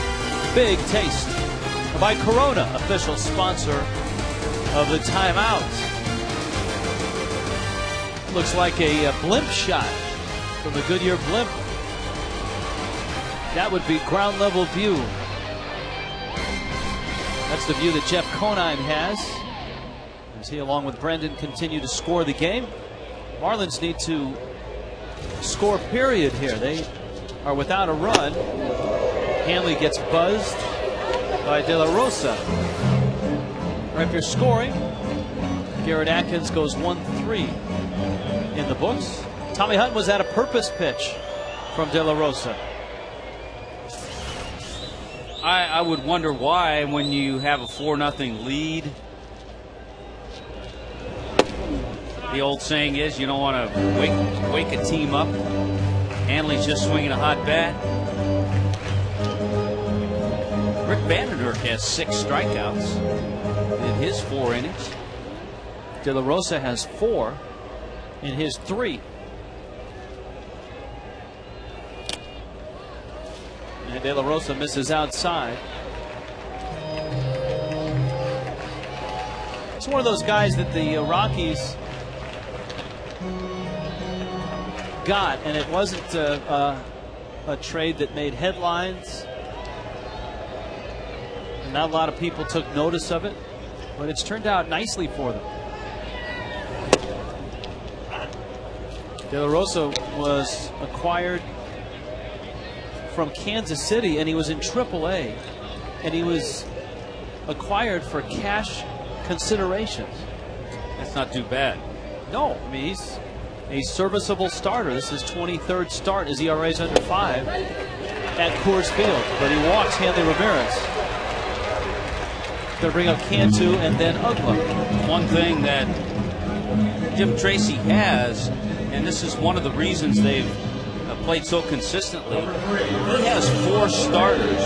Big Taste by Corona, official sponsor of the timeout. Looks like a blimp shot from the Goodyear blimp. That would be ground level view. That's the view that Jeff Conine has as he, along with Brendan, continue to score the game. Marlins need to score period here. They are without a run. Hanley gets buzzed by De La Rosa. Right, if you're scoring, Garrett Atkins goes 1-3 in the books. Tommy Hunt was at a purpose pitch from De La Rosa. I would wonder why, when you have a 4-0 lead. The old saying is, you don't want to wake a team up. Hanley's just swinging a hot bat. Rick Vandenberg has 6 strikeouts in his 4 innings. De La Rosa has 4 in his 3. And De La Rosa misses outside. It's one of those guys that the Rockies got, and it wasn't a trade that made headlines. And not a lot of people took notice of it, but it's turned out nicely for them. De La Rosa was acquired from Kansas City, and he was in AAA, and he was acquired for cash considerations. That's not too bad. No, I mean, he's a serviceable starter. This is his 23rd start. His ERA is under 5 at Coors Field, but he walks Hanley Ramirez. Going to bring up Cantu and then Ugla. One thing that Jim Tracy has, and this is one of the reasons they've played so consistently, he has 4 starters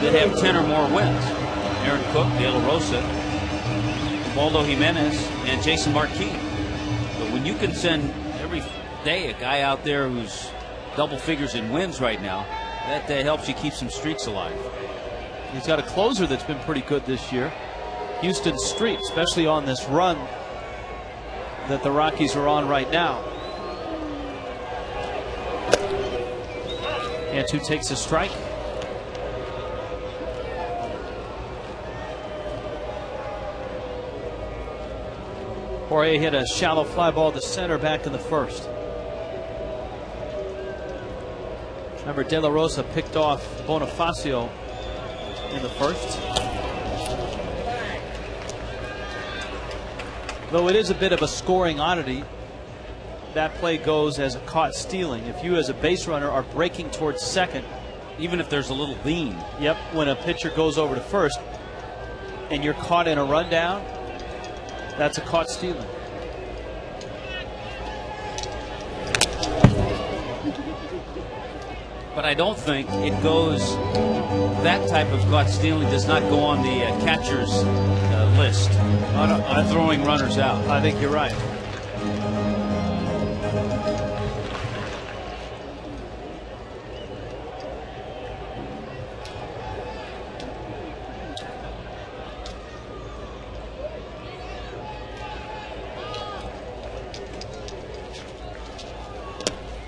that have 10 or more wins. Aaron Cook, De La Rosa, Waldo Jimenez, and Jason Marquis. But when you can send every day a guy out there who's double figures in wins right now, that helps you keep some streaks alive. He's got a closer that's been pretty good this year. Houston Street, especially on this run that the Rockies are on right now. Cantu takes a strike. Jorge hit a shallow fly ball to center back in the first. Remember, De La Rosa picked off Bonifacio in the first. Though it is a bit of a scoring oddity, that play goes as a caught stealing. If you as a base runner are breaking towards second, even if there's a little lean. Yep, when a pitcher goes over to first and you're caught in a rundown, that's a caught stealing. But I don't think it goes, that type of caught stealing does not go on the catcher's list on throwing runners out. I think you're right.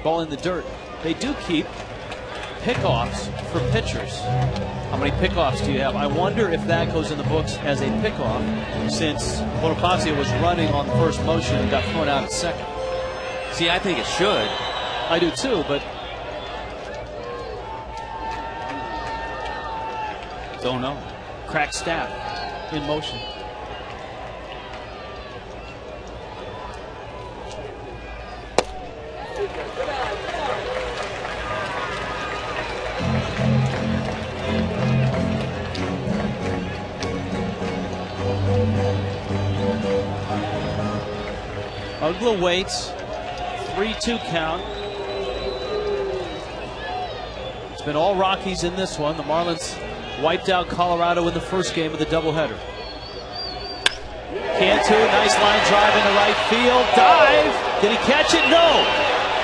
Ball in the dirt. They do keep pickoffs for pitchers. How many pickoffs do you have? I wonder if that goes in the books as a pickoff, since Bonifacio was running on the first motion and got thrown out at second. See, I think it should. I do too, but don't know. Crack staff in motion. Ugla waits. 3-2 count. It's been all Rockies in this one. The Marlins wiped out Colorado in the first game of the doubleheader. Cantu, nice line drive into right field. Dive. Did he catch it? No.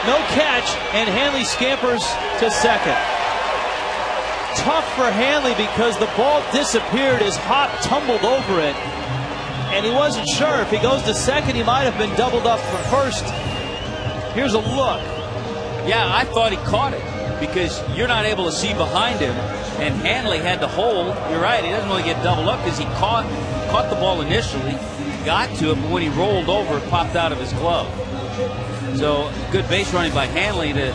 No catch. And Hanley scampers to second. Tough for Hanley because the ball disappeared as Hop tumbled over it. And he wasn't sure if he goes to second, he might have been doubled up for first. Here's a look. Yeah, I thought he caught it because you're not able to see behind him. And Hanley had to hold. You're right, he doesn't really get doubled up because he caught the ball initially, got to it, but when he rolled over, it popped out of his glove. So good base running by Hanley to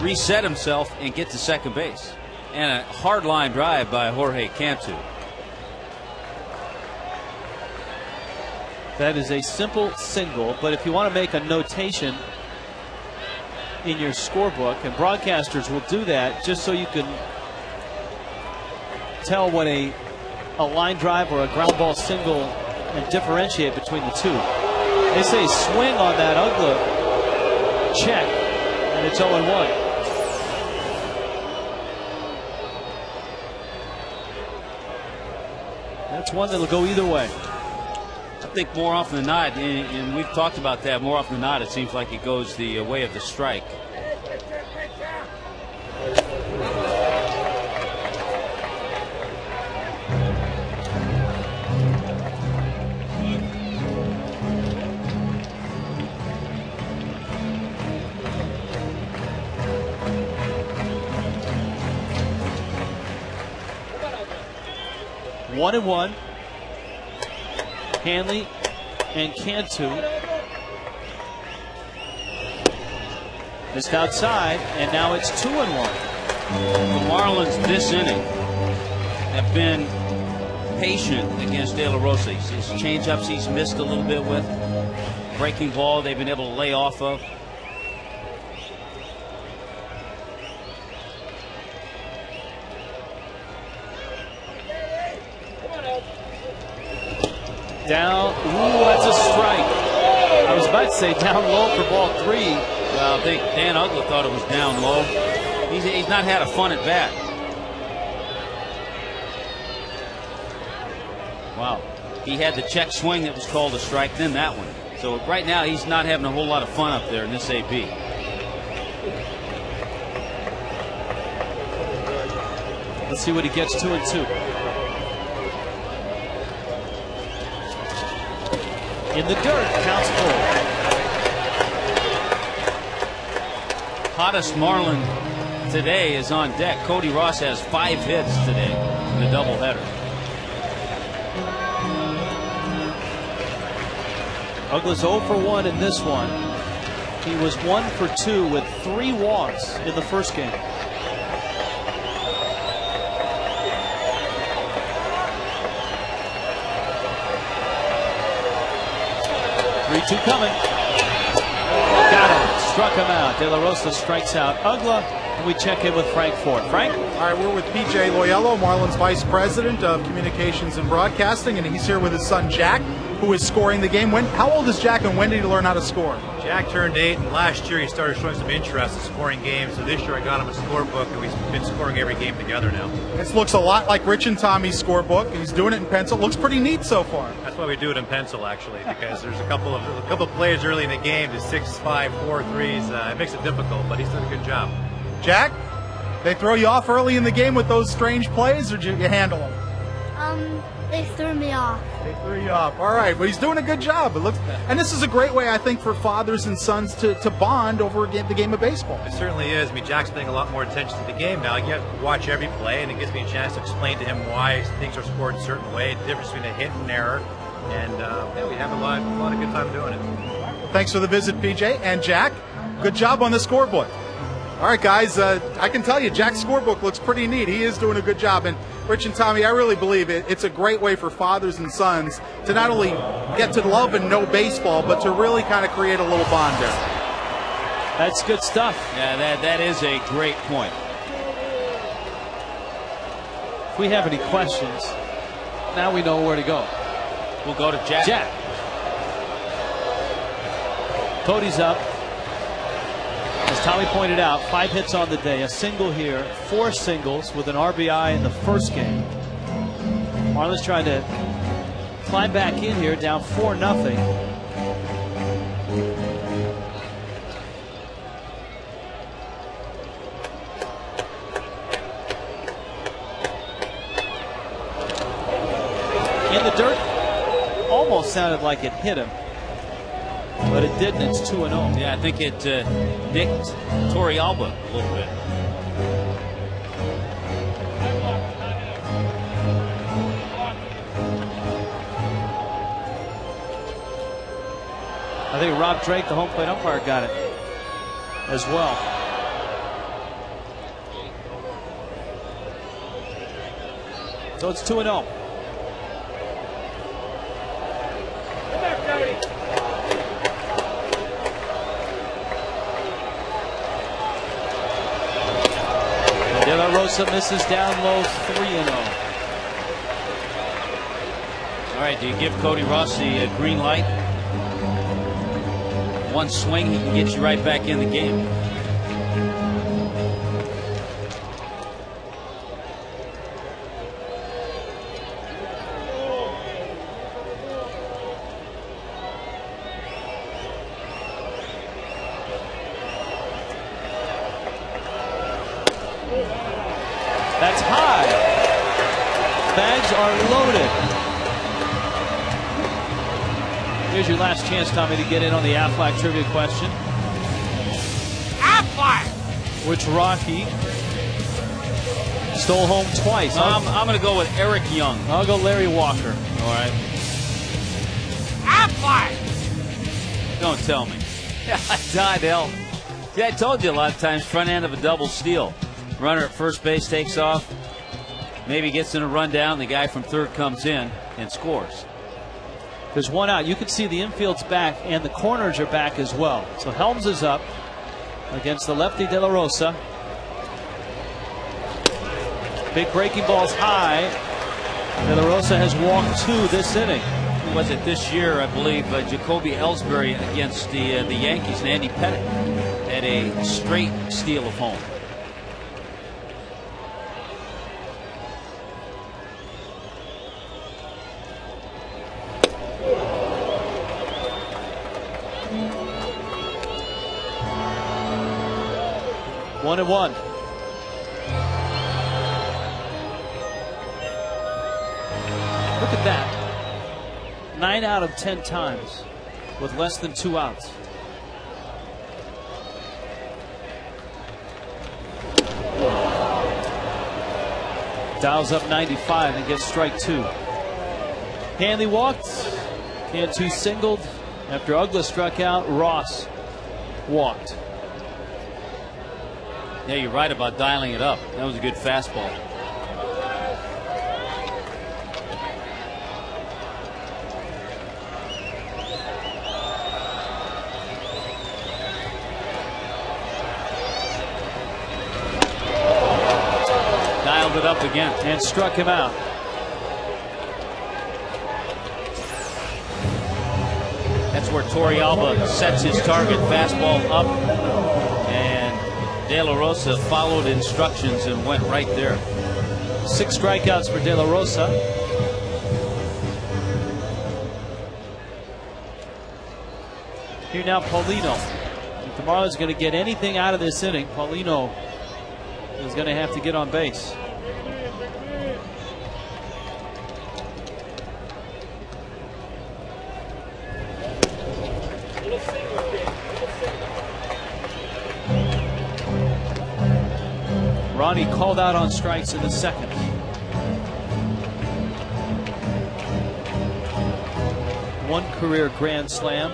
reset himself and get to second base. And a hard line drive by Jorge Cantu. That is a simple single, but if you want to make a notation in your scorebook, and broadcasters will do that just so you can tell what a line drive or a ground ball single and differentiate between the two. They say swing on that Ugla, check, and it's 0-1. That's one that'll go either way. I think more often than not, and we've talked about that, more often than not, it seems like it goes the way of the strike. 1-1. Hanley and Cantu. Missed outside, and now it's 2-1. The Marlins this inning have been patient against De La Rosa. His changeups he's missed a little bit with. Breaking ball they've been able to lay off of. Down. Ooh, that's a strike. I was about to say down low for ball 3. Well, I think Dan Ugla thought it was down low. He's not had a fun at bat. Wow. He had the check swing that was called a strike, then that one. So right now he's not having a whole lot of fun up there in this AB. Let's see what he gets. 2-2. In the dirt, counts 4. Hottest Marlin today is on deck. Cody Ross has 5 hits today in the doubleheader. Ugla's 0 for 1 in this one. He was 1 for 2 with 3 walks in the first game. Two coming. Got him. Struck him out. De La Rosa strikes out Ugla. And we check in with Frank Ford. Frank? All right, we're with PJ Loyello, Marlins Vice President of Communications and Broadcasting, and he's here with his son Jack, who is scoring the game. How old is Jack, and when did he learn how to score? Jack turned 8, and last year he started showing some interest in scoring games. So this year I got him a scorebook, and we've been scoring every game together now. This looks a lot like Rich and Tommy's scorebook. He's doing it in pencil. It looks pretty neat so far. That's why we do it in pencil, actually, because there's a couple of plays early in the game, the 6, 5, 4 threes. It makes it difficult, but he's done a good job. Jack, they throw you off early in the game with those strange plays, or did you handle them? They threw me off. They threw you off. All right, but he's doing a good job. It looks, and this is a great way, I think, for fathers and sons to bond over the game of baseball. It certainly is. I mean, Jack's paying a lot more attention to the game now. You have to watch every play, and it gives me a chance to explain to him why things are scored a certain way, the difference between a hit and error, and we have a lot of good time doing it. Well, thanks for the visit, PJ. And Jack, good job on the scorebook. All right, guys, I can tell you, Jack's scorebook looks pretty neat. He is doing a good job. And Rich and Tommy, I really believe it's a great way for fathers and sons to not only get to love and know baseball, but to really kind of create a little bond there. That's good stuff. Yeah, that is a great point. If we have any questions, now we know where to go. We'll go to Jack. Jack. Cody's up. As Tommy pointed out, 5 hits on the day, a single here, 4 singles with an RBI in the first game. Marlins trying to climb back in here, down 4-0. In the dirt, almost sounded like it hit him. But it didn't. It's 2-0. Yeah, I think it nicked Torrealba a little bit. I think Rob Drake, the home plate umpire, got it as well. So it's 2-0. De La Rosa misses down low, 3-0. All right, do you give Cody Ross the green light? One swing, he can get you right back in the game. That's high. Bags are loaded. Here's your last chance, Tommy, to get in on the Aflac trivia question. Aflac! Which Rocky Stole home twice. I'm going to go with Eric Young. I'll go Larry Walker. All right. Don't tell me. Todd Helton. Yeah, I told you a lot of times, front end of a double steal. Runner at first base takes off, maybe gets in a run down. The guy from third comes in and scores. There's one out. You can see the infield's back and the corners are back as well. So Helms is up against the lefty De La Rosa. Big breaking ball's high. De La Rosa has walked 2 this inning. Was it this year, I believe, Jacoby Ellsbury against the Yankees, and Andy Pettitte had a straight steal of home. One and one. Look at that. 9 out of 10 times with less than 2 outs. Dials up 95 and gets strike 2. Hanley walked. Cantu singled. After Uggla struck out, Ross walked. Yeah, you're right about dialing it up. That was a good fastball. Dialed it up again. And struck him out. That's where Torrealba sets his target, fastball up, and De La Rosa followed instructions and went right there. 6 strikeouts for De La Rosa. Here now Paulino. If the Marlins are going to get anything out of this inning, Paulino is going to have to get on base. Ronnie called out on strikes in the second. One career grand slam.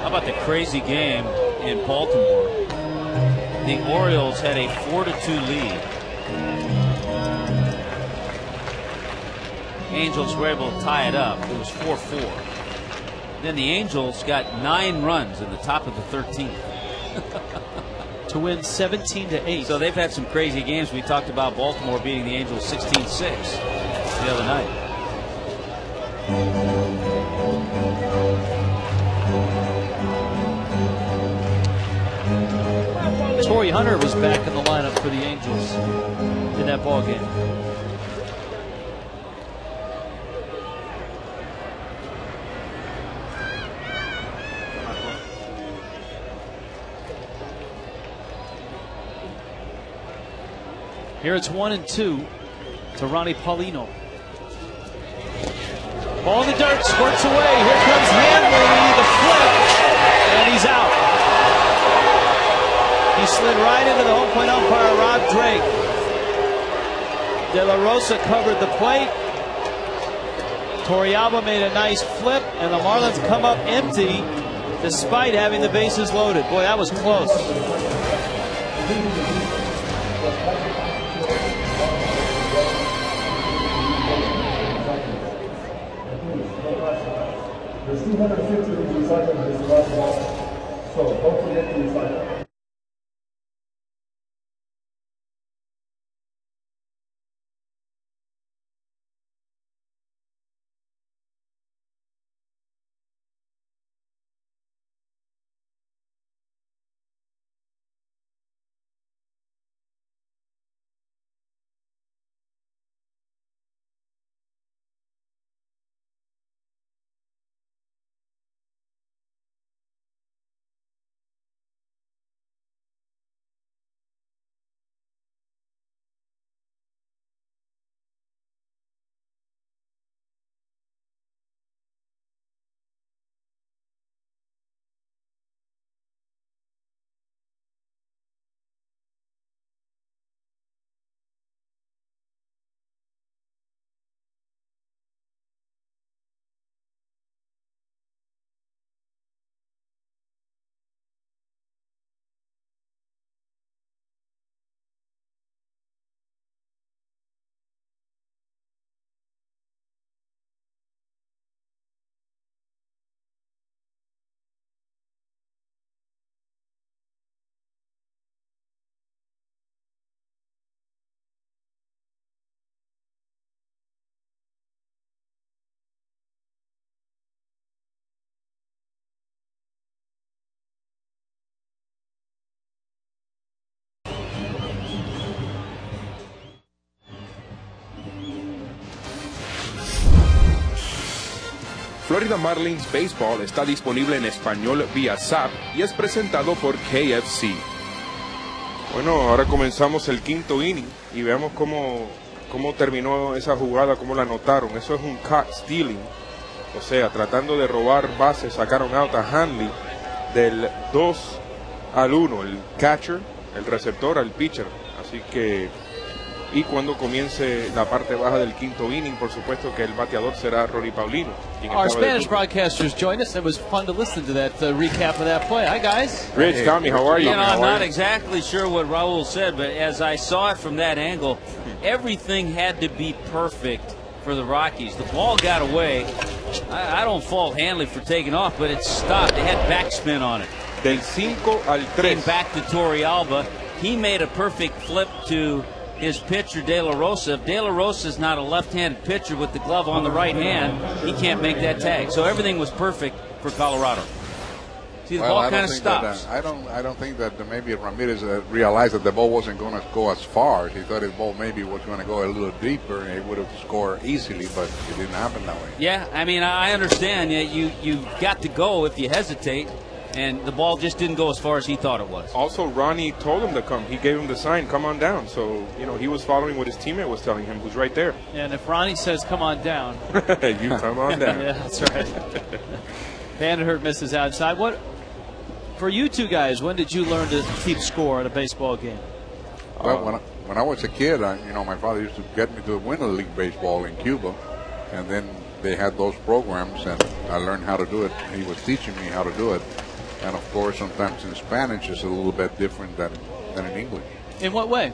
How about the crazy game in Baltimore? The Orioles had a 4-2 lead. Angels were able to tie it up. It was 4-4. Then the Angels got 9 runs in the top of the 13th. To win 17-8. So they've had some crazy games. We talked about Baltimore beating the Angels 16-6 the other night. Torrey Hunter was back in the lineup for the Angels in that ball game. Here it's 1-2 to Ronnie Paulino. Ball in the dirt, squirts away. Here comes Hanley, the flip, and he's out. He slid right into the home plate umpire, Rob Drake. De La Rosa covered the plate. Torrealba made a nice flip, and the Marlins come up empty despite having the bases loaded. Boy, that was close. There's 250 of these recycling bins, so hopefully get the recycling. Florida Marlins Baseball está disponible en español vía Zap y es presentado por KFC. Bueno, ahora comenzamos el quinto inning y veamos cómo terminó esa jugada, cómo la anotaron. Eso es un caught stealing, o sea, tratando de robar bases. Sacaron out a Hanley del 2-1, el catcher, el receptor al pitcher. Así que, y cuando comience la parte baja del quinto inning, por supuesto que el bateador será Rory Paulino. Our Spanish broadcasters joined us. It was fun to listen to that recap of that play. Hi, guys. Rich, Tommy, how are you? You know, I'm not exactly sure what Raul said, but as I saw it from that angle, everything had to be perfect for the Rockies. The ball got away. I don't fault Hanley for taking off, but it stopped. It had backspin on it. Del 5 al 3. Came back to Torrealba. He made a perfect flip to his pitcher, De La Rosa. If De La Rosa is not a left-handed pitcher with the glove on the right hand, he can't make that tag. So everything was perfect for Colorado. See, the ball kind of stops. I don't think that maybe Ramirez realized that the ball wasn't going to go as far. He thought the ball maybe was going to go a little deeper and he would have scored easily, but it didn't happen that way. Yeah, I mean, I understand. You got to go if you hesitate. And the ball just didn't go as far as he thought it was. Also, Ronnie told him to come. He gave him the sign, come on down. So, you know, he was following what his teammate was telling him, who's right there. And if Ronnie says, come on down. You come on down. Yeah, that's right. Vandenhert misses outside. What, for you two guys, when did you learn to keep score in a baseball game? Well, when I was a kid, my father used to get me to Winter League baseball in Cuba. And then they had those programs, and I learned how to do it. He was teaching me how to do it. And of course, sometimes in Spanish it's a little bit different than in English. In what way?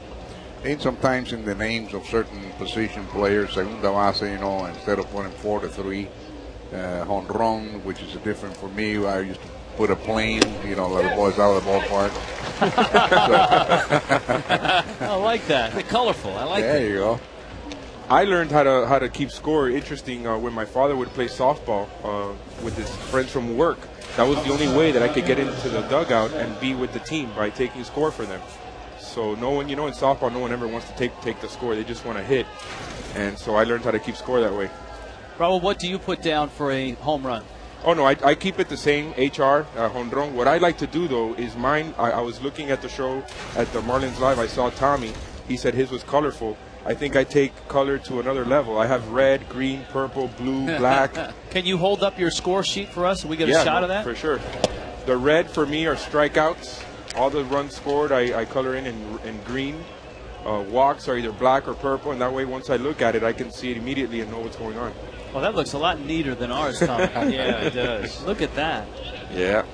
And sometimes in the names of certain position players, segunda base, instead of putting 4-3, jonrón, which is different for me. I used to put a plane, let the boys out of the ballpark. I like that. They're colorful. I like that. There you go. I learned how to keep score. Interesting, when my father would play softball with his friends from work. That was the only way that I could get into the dugout and be with the team, by taking score for them. So no one, in softball, no one ever wants to take the score. They just want to hit. And so I learned how to keep score that way. Raul, what do you put down for a home run? Oh, no, I keep it the same, HR, jonrón. What I like to do, though, is mine. I was looking at the show at the Marlins Live. I saw Tommy. He said his was colorful. I think I take color to another level. I have red, green, purple, blue, black. Can you hold up your score sheet for us so we get a shot of that? For sure. The red for me are strikeouts. All the runs scored I color in green. Walks are either black or purple, and that way once I look at it, I can see it immediately and know what's going on. Well, that looks a lot neater than ours, Tom. Yeah, it does. Look at that. Yeah.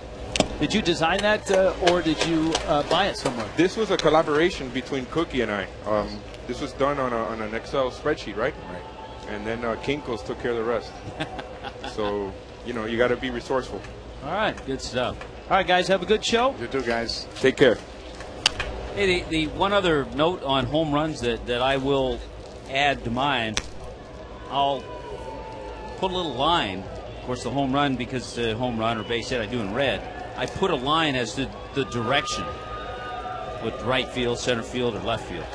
Did you design that, or did you buy it somewhere? This was a collaboration between Cookie and I. This was done on an Excel spreadsheet, right? Right. And then Kinkles took care of the rest. So, you got to be resourceful. All right, good stuff. All right, guys, have a good show. You too, guys. Take care. Hey, the one other note on home runs that I will add to mine, I'll put a little line. Of course, the home run, because home run or base hit I do in red. I put a line as to the direction with right field, center field, or left field.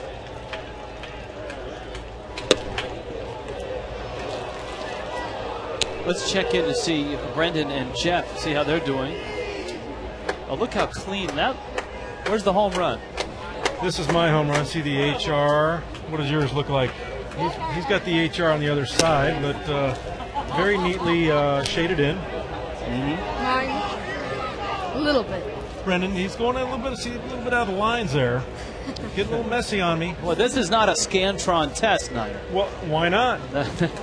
Let's check in to see Brendan and Jeff, see how they're doing. Oh, look how clean that. Where's the home run? This is my home run. See the HR. What does yours look like? He's got the HR on the other side, but very neatly shaded in. Mine, a little bit. Brendan, he's going a little bit out of the lines there. Getting a little messy on me. Well, this is not a Scantron test, Niner. Well, why not?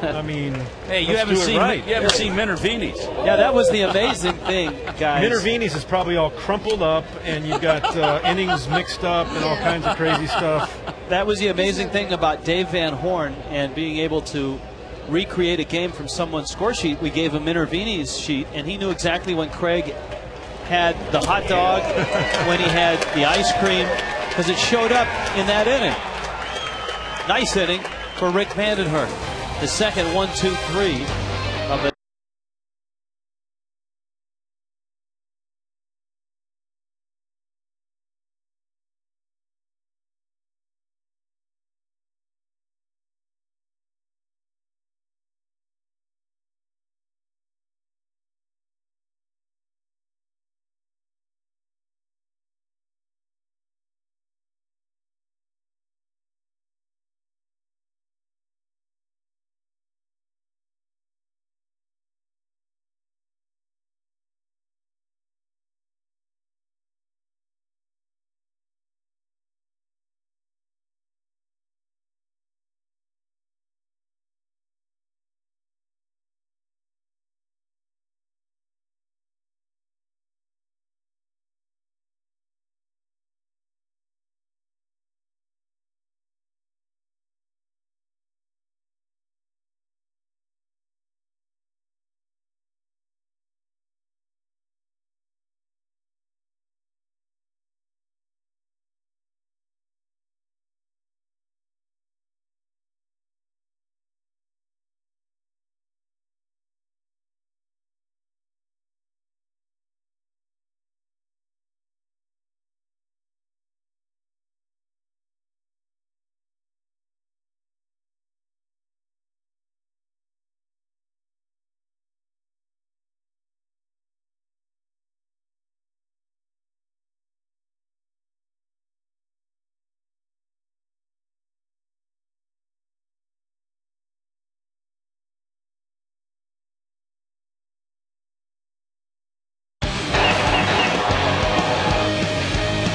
I mean, hey, you haven't seen Minervini's. Yeah, that was the amazing thing, guys. Minervini's is probably all crumpled up, and you've got innings mixed up and all kinds of crazy stuff. That was the amazing thing about Dave Van Horn and being able to recreate a game from someone's score sheet. We gave him Minervini's sheet, and he knew exactly when Craig had the hot dog, when he had the ice cream, because it showed up in that inning. Nice inning for Rick Vandenhert. The second 1-2-3 of the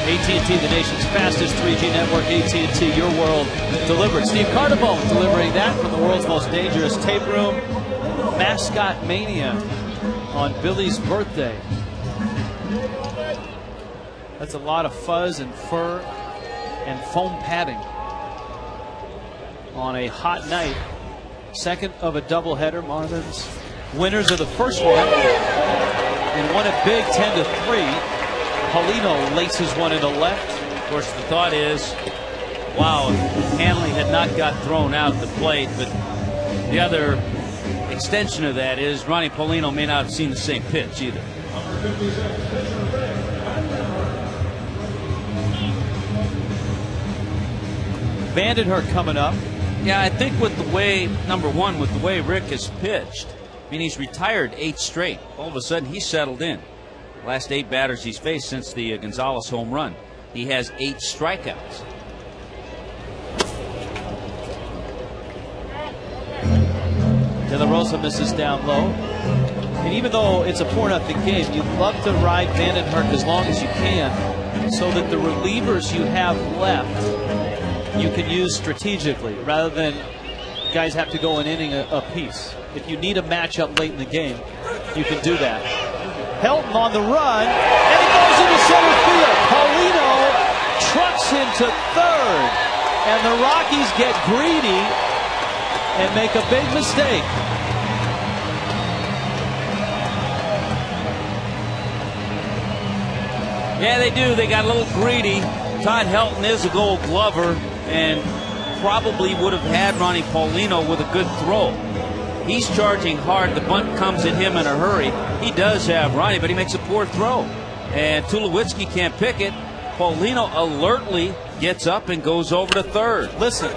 AT&T, the nation's fastest 3G network. AT&T, your world delivered. Steve Cardamone delivering that from the world's most dangerous tape room. Mascot Mania on Billy's birthday. That's a lot of fuzz and fur and foam padding on a hot night. Second of a doubleheader. Marlins winners of the first one and won it big 10-3. Paulino laces one into left. Of course, the thought is, wow, if Hanley had not got thrown out the plate, but the other extension of that is Ronnie Paulino may not have seen the same pitch either. Vandenhurst coming up. Yeah, I think with the way, number one, with the way Rick has pitched, I mean, he's retired 8 straight. All of a sudden, he's settled in. Last 8 batters he's faced since the Gonzalez home run. He has 8 strikeouts. De La Rosa misses down low. And even though it's a 4-0 game, you'd love to ride Vandenhurst as long as you can so that the relievers you have left you can use strategically rather than guys have to go an inning apiece. If you need a matchup late in the game, you can do that. Helton on the run, and it goes into center field. Paulino trucks him to third, and the Rockies get greedy and make a big mistake. Yeah, they do. They got a little greedy. Todd Helton is a Gold Glover and probably would have had Ronnie Paulino with a good throw. He's charging hard. The bunt comes at him in a hurry. He does have Ronnie, but he makes a poor throw. And Tulowitzki can't pick it. Paulino alertly gets up and goes over to third. Listen,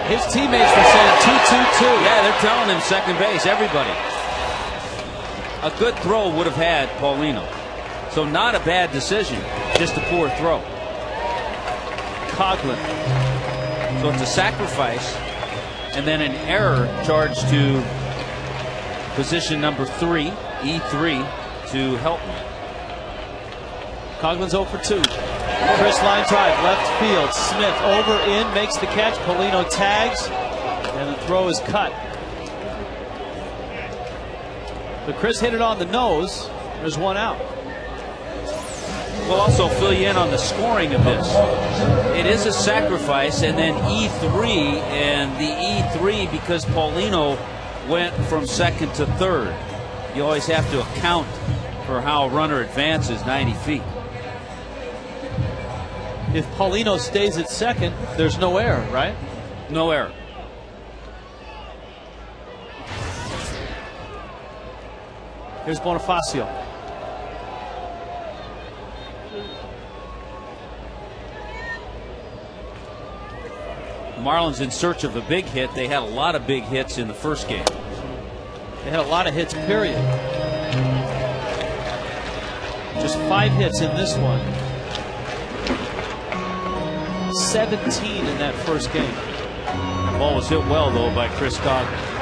his teammates were saying 2-2-2. Yeah, they're telling him second base, everybody. A good throw would have had Paulino. So not a bad decision, just a poor throw. Coughlin. So it's a sacrifice and then an error charged to position number 3, E3, to Helton. Coughlin's 0 for 2. Chris line drive, left field. Smith over in, makes the catch. Paulino tags, and the throw is cut. But Chris hit it on the nose. There's one out. We'll also fill you in on the scoring of this. It is a sacrifice, and then E3, and the E3 because Paulino went from second to third. You always have to account for how a runner advances 90 feet. If Paulino stays at second, there's no error, right? No error. Here's Bonifacio. Marlins in search of a big hit. They had a lot of big hits in the first game. They had a lot of hits, period. Just 5 hits in this one. 17 in that first game. The ball was hit well, though, by Chris Coughlin.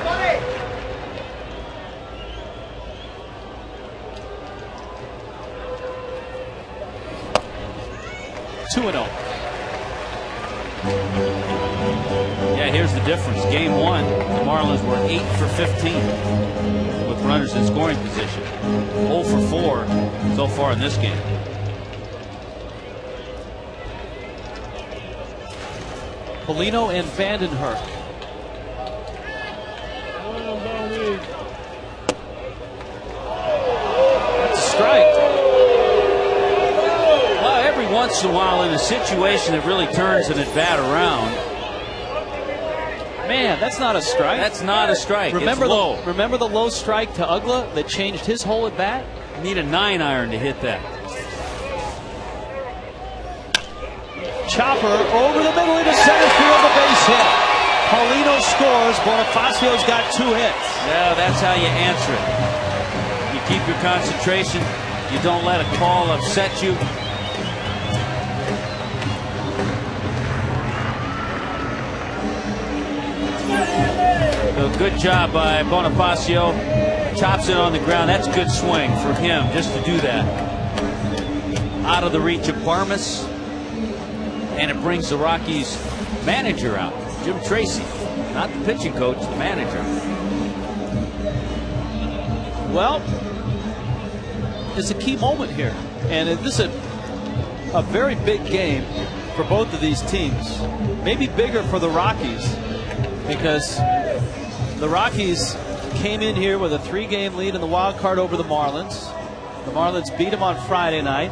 Yeah, here's the difference. Game 1, the Marlins were 8 for 15 with runners in scoring position. 0 for 4 so far in this game. Paulino and Vandenhurst. That's a strike. Well, every once in a while in a situation that really turns an at-bat around. Man, that's not a strike. That's not a strike. Remember it's low. Remember the low strike to Ugla that changed his whole at bat? You need a 9-iron to hit that. Chopper over the middle into center field, the base hit. Paulino scores. Bonifacio's got 2 hits. Yeah, that's how you answer it. You keep your concentration. You don't let a call upset you. So good job by Bonifacio. Chops it on the ground. That's a good swing for him just to do that. out of the reach of Parmas, and it brings the Rockies manager out, Jim Tracy, not the pitching coach, the manager. Well, it's a key moment here, and this is a very big game for both of these teams. Maybe bigger for the Rockies, because the Rockies came in here with a 3-game lead in the wild card over the Marlins. The Marlins beat them on Friday night,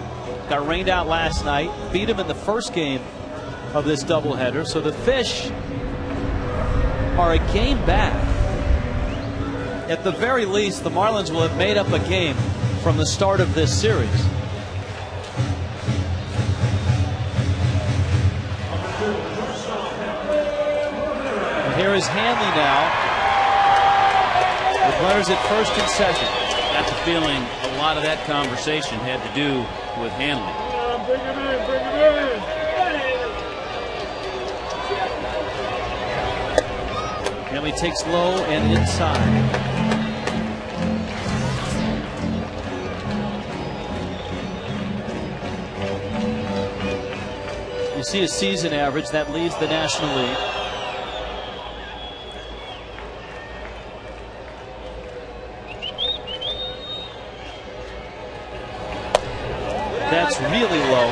got rained out last night, beat them in the first game of this doubleheader. So the Fish are a game back. At the very least, the Marlins will have made up a game from the start of this series. And here is Hanley now, with runners at first and second. Got the feeling a lot of that conversation had to do with Hanley. Bring him in, Hanley takes low and inside. You see a season average that leads the National League. That's really low.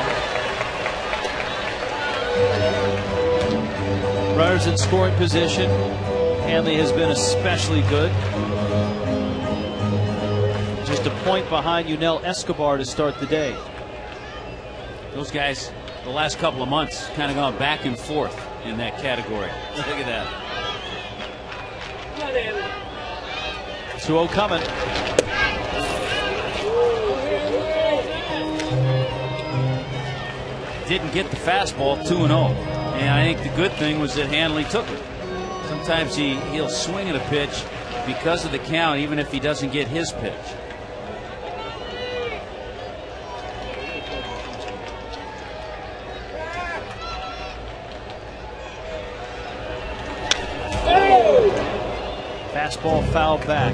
Runners in scoring position. Hanley has been especially good. Just a point behind Yunel Escobar to start the day. Those guys, the last couple of months, kind of gone back and forth in that category. Look at that. 2-0 coming. Didn't get the fastball, 2-0. And I think the good thing was that Hanley took it. Sometimes he'll swing at a pitch because of the count, even if he doesn't get his pitch. Fastball fouled back.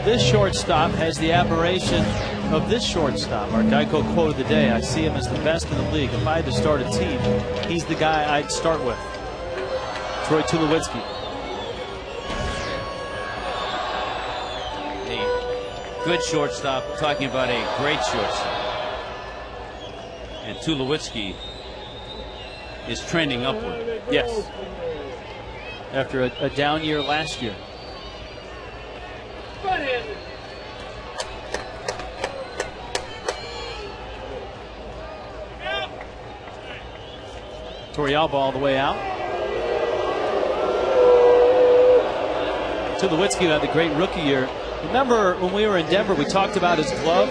This shortstop has the aberration of this shortstop. Our Geico quote of the day: I see him as the best in the league. If I had to start a team, he's the guy I'd start with. Troy Tulowitzki. A good shortstop, talking about a great shortstop. And Tulowitzki is trending upward. Yes. After a down year last year. Torrealba all the way out. Tulowitzki had the great rookie year. Remember when we were in Denver, we talked about his glove?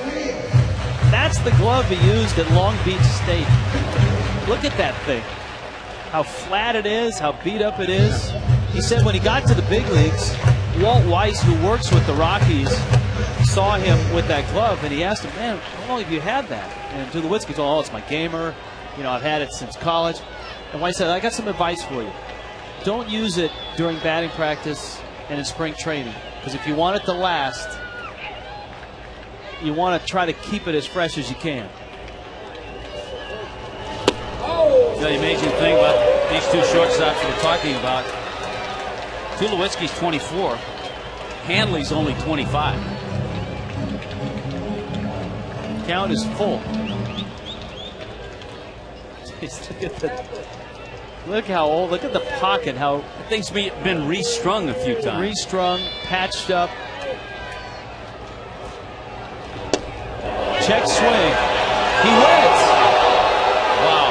That's the glove he used at Long Beach State. Look at that thing. How flat it is, how beat up it is. He said when he got to the big leagues, Walt Weiss, who works with the Rockies, saw him with that glove, and he asked him, man, how long have you had that? And Tulowitzki told him, oh, it's my gamer. You know, I've had it since college. And Weiss said, I got some advice for you. Don't use it during batting practice and in spring training, because if you want it to last, you want to try to keep it as fresh as you can. The amazing thing about these two shortstops we're talking about, Tulowitzki's 24, Hanley's only 25. Count is full. Look how old. Look at the pocket. How that thing's been restrung a few times. Restrung, patched up. Check swing. He hits. Wow.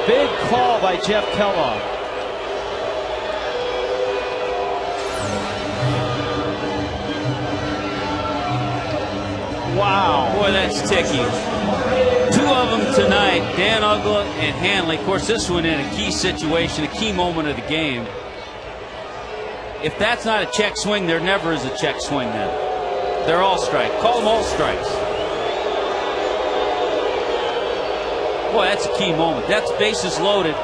Big call by Jeff Kellogg. Wow. Boy, that's ticky. Two of them tonight, Dan Uggla and Hanley. Of course, this one in a key situation, a key moment of the game. If that's not a check swing, there never is a check swing then. They're all strike. Call them all strikes. Boy, that's a key moment. That's bases loaded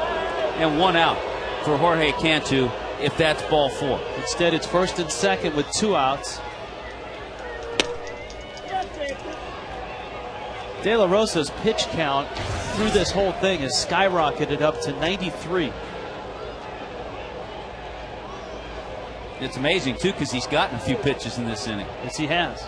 and one out for Jorge Cantu if that's ball four. Instead, it's first and second with 2 outs. De La Rosa's pitch count through this whole thing has skyrocketed up to 93. It's amazing, too, because he's gotten a few pitches in this inning. Yes, he has.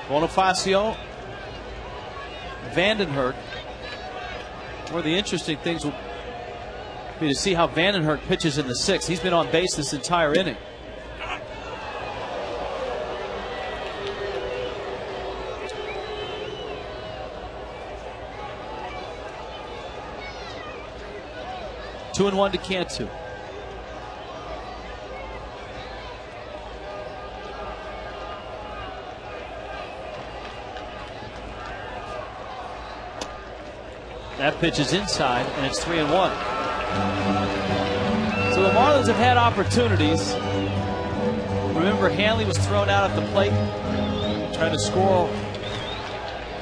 Bonifacio, Vandenhert. One of the interesting things will be to see how Vandenhert pitches in the sixth. He's been on base this entire inning. Two and one to Cantu. That pitch is inside, and it's 3-1. So the Marlins have had opportunities. Remember, Hanley was thrown out at the plate, trying to score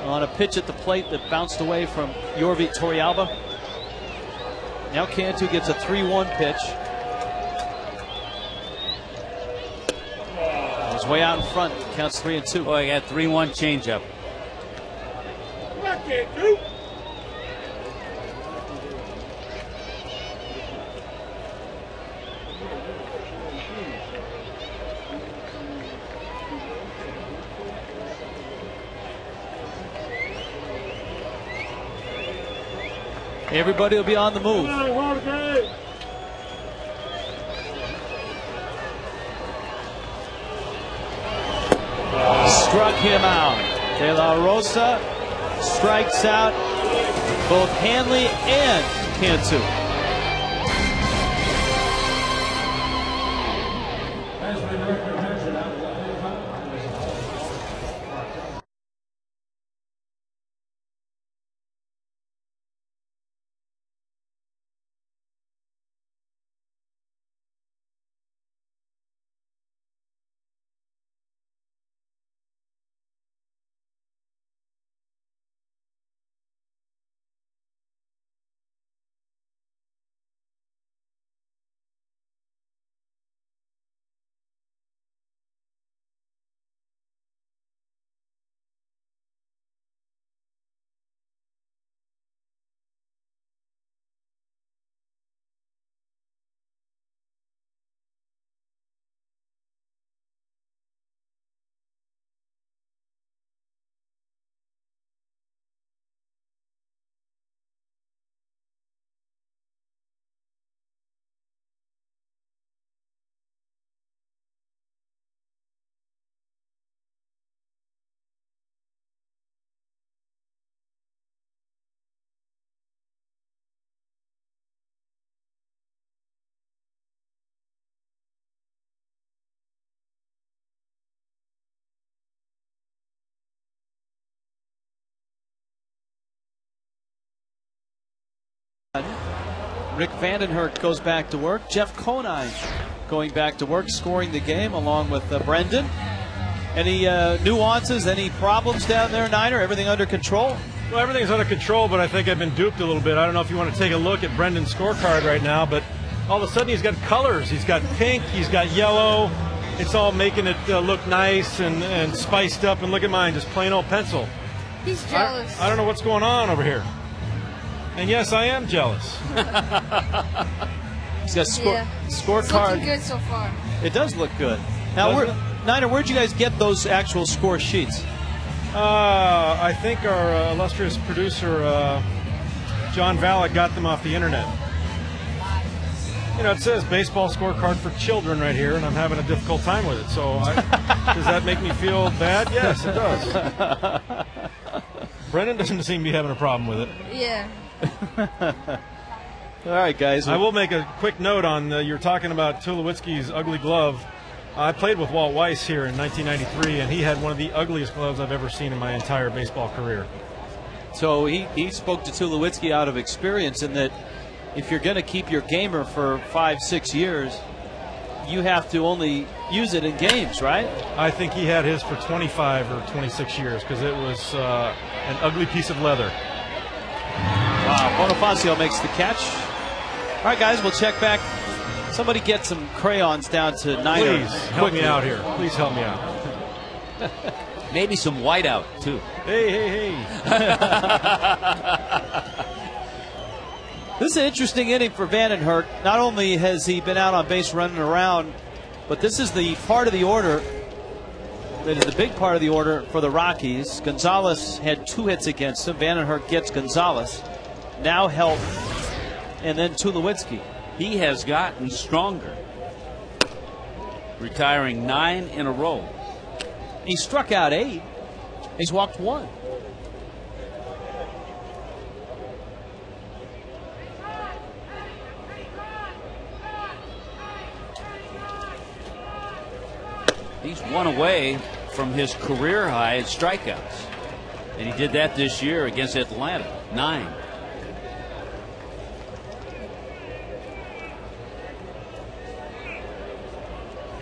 on a pitch at the plate that bounced away from Yorvi Torrealba. Now Cantu gets a 3-1 pitch. He's way out in front. Counts 3-2. Boy, I got 3-1 changeup. Everybody will be on the move. Struck him out. De La Rosa strikes out both Hanley and Cantu. Rick Vandenhert goes back to work. Jeff Conine going back to work, scoring the game along with Brendan. Any nuances, any problems down there, Niner? Everything under control? Well, everything's under control, but I think I've been duped a little bit. I don't know if you want to take a look at Brendan's scorecard right now, but all of a sudden he's got colors. He's got pink, he's got yellow. It's all making it look nice and spiced up. And look at mine, just plain old pencil. He's jealous. I don't know what's going on over here. And yes, I am jealous. He's got scorecard. It's looking good so far. It does look good. Now, Niner, where'd you guys get those actual score sheets? I think our illustrious producer, John Valek, got them off the internet. You know, it says baseball scorecard for children right here, and I'm having a difficult time with it. So does that make me feel bad? Yes, it does. Brendan doesn't seem to be having a problem with it. Yeah. All right, guys. I will make a quick note on you're talking about Tulowitzki's ugly glove. I played with Walt Weiss here in 1993, and he had one of the ugliest gloves I've ever seen in my entire baseball career. So he spoke to Tulowitzki out of experience in that if you're going to keep your gamer for 5-6 years, you have to only use it in games, right? I think he had his for 25 or 26 years because it was an ugly piece of leather. Wow, Bonifacio makes the catch. All right, guys, we'll check back. Somebody get some crayons down to Niner. Please help me out here. Please help me out. Maybe some whiteout, too. Hey. This is an interesting inning for Vandenhert. Not only has he been out on base running around, but this is the part of the order that is the big part of the order for the Rockies. Gonzalez had 2 hits against him. Vandenhert gets Gonzalez. Now Helton, and then Tulowitzki. He has gotten stronger, retiring 9 in a row. He struck out 8. He's walked 1. He's 1 away from his career high in strikeouts. And he did that this year against Atlanta. 9.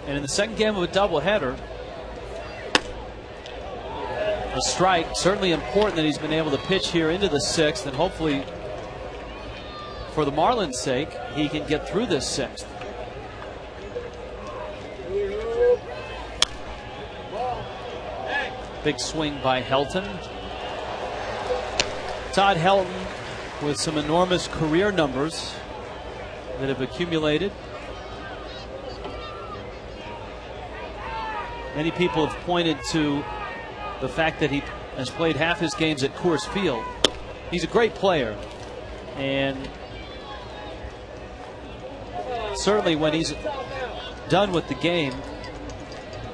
And in the second game of a doubleheader, a strike. Certainly important that he's been able to pitch here into the 6th, and hopefully, for the Marlins' sake, he can get through this 6th. Big swing by Helton. Todd Helton with some enormous career numbers that have accumulated. Many people have pointed to the fact that he has played half his games at Coors Field. He's a great player, and certainly when he's done with the game,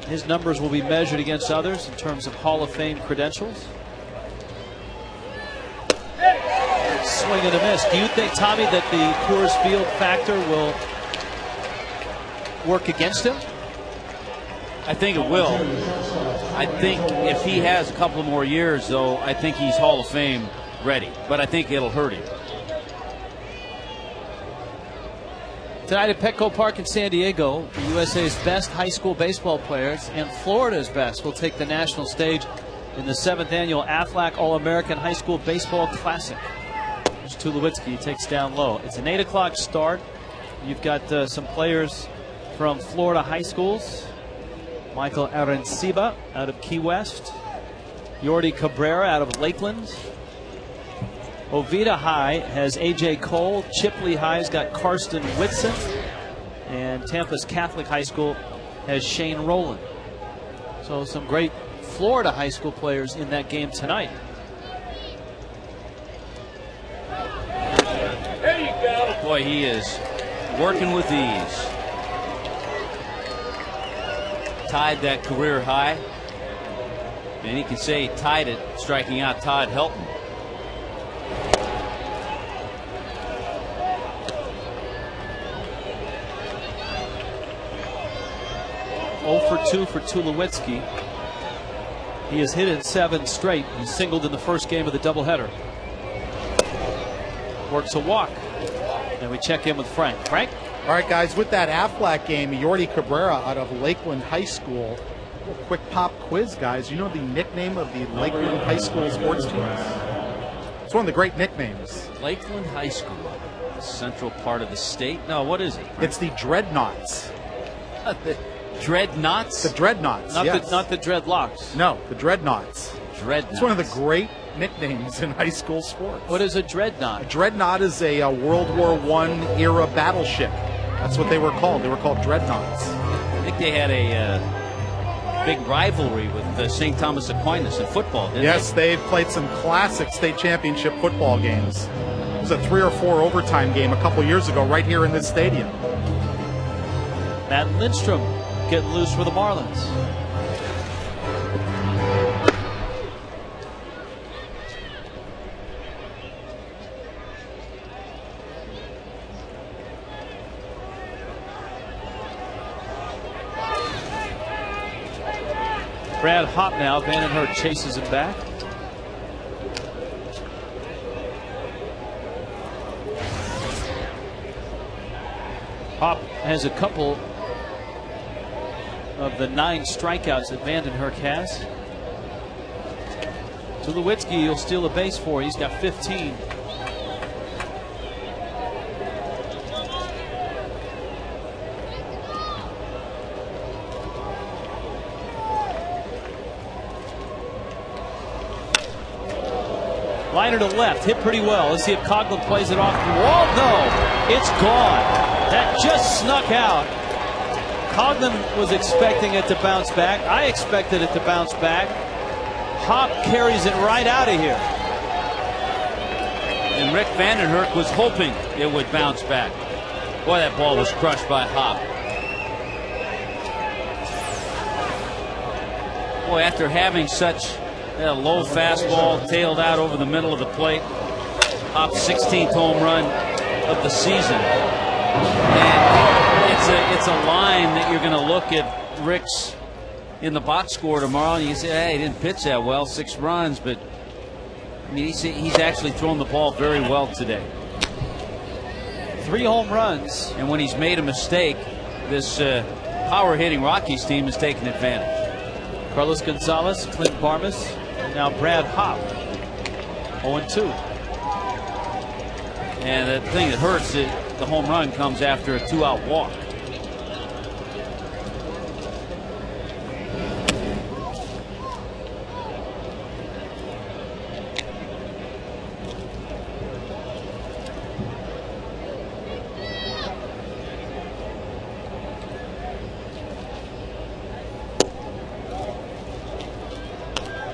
his numbers will be measured against others in terms of Hall of Fame credentials. Swing and a miss. Do you think, Tommy, that the Coors Field factor will work against him? I think it will. I think if he has a couple more years, though, I think he's Hall of Fame ready. But I think it'll hurt him. Tonight at Petco Park in San Diego, the USA's best high school baseball players and Florida's best will take the national stage in the 7th annual Aflac All-American High School Baseball Classic. There's Tulowitzki, takes down low. It's an 8 o'clock start. You've got some players from Florida high schools. Michael Arenciba out of Key West. Yordi Cabrera out of Lakeland. Oviedo High has A.J. Cole. Chipley High's got Karsten Whitson. And Tampa's Catholic High School has Shane Rowland. So some great Florida high school players in that game tonight. There you go. Boy, he is working with ease. Tied that career high. And he can say he tied it, striking out Todd Helton. For 2 for Tulowitzki. He has hit in 7 straight. He singled in the first game of the doubleheader. Works a walk. And we check in with Frank. Frank? All right, guys, with that Aflac game, Yordi Cabrera out of Lakeland High School. A quick pop quiz, guys. You know the nickname of the Lakeland High School sports team? It's one of the great nicknames. Lakeland High School, central part of the state. No, what is it? It's the Dreadnoughts. Dreadnoughts? The Dreadnoughts, yes. Not the Dreadlocks. No, the Dreadnoughts. Dreadnoughts. It's one of the great nicknames in high school sports. What is a dreadnought? A dreadnought is a World War I era battleship. That's what they were called. They were called dreadnoughts. I think they had a big rivalry with St. Thomas Aquinas in football, didn't Yes, they've played some classic state championship football games. It was a 3 or 4 overtime game a couple years ago right here in this stadium. Matt Lindstrom getting loose for the Marlins. Brad Hopp now. Vandenhert chases him back. Hopp has a couple of the 9 strikeouts that Vandenherk has. Tulowitzki will steal a base for. He's got 15. Liner to left, hit pretty well. Let's see if Coughlin plays it off the wall. No, it's gone. That just snuck out. Coughlin was expecting it to bounce back. I expected it to bounce back. Hop carries it right out of here. And Rick Vandenherk was hoping it would bounce back. Boy, that ball was crushed by Hop. Boy, after having such a low fastball tailed out over the middle of the plate, Hop's 16th home run of the season. And it's a line that you're going to look at Rick's in the box score tomorrow, and you say, hey, he didn't pitch that well, 6 runs, but I mean, he's actually thrown the ball very well today. 3 home runs. And when he's made a mistake, this power hitting Rockies team has taken advantage. Carlos Gonzalez, Clint Barmas, and now Brad Hop. 0-2. And the thing that hurts is the home run comes after a 2-out walk.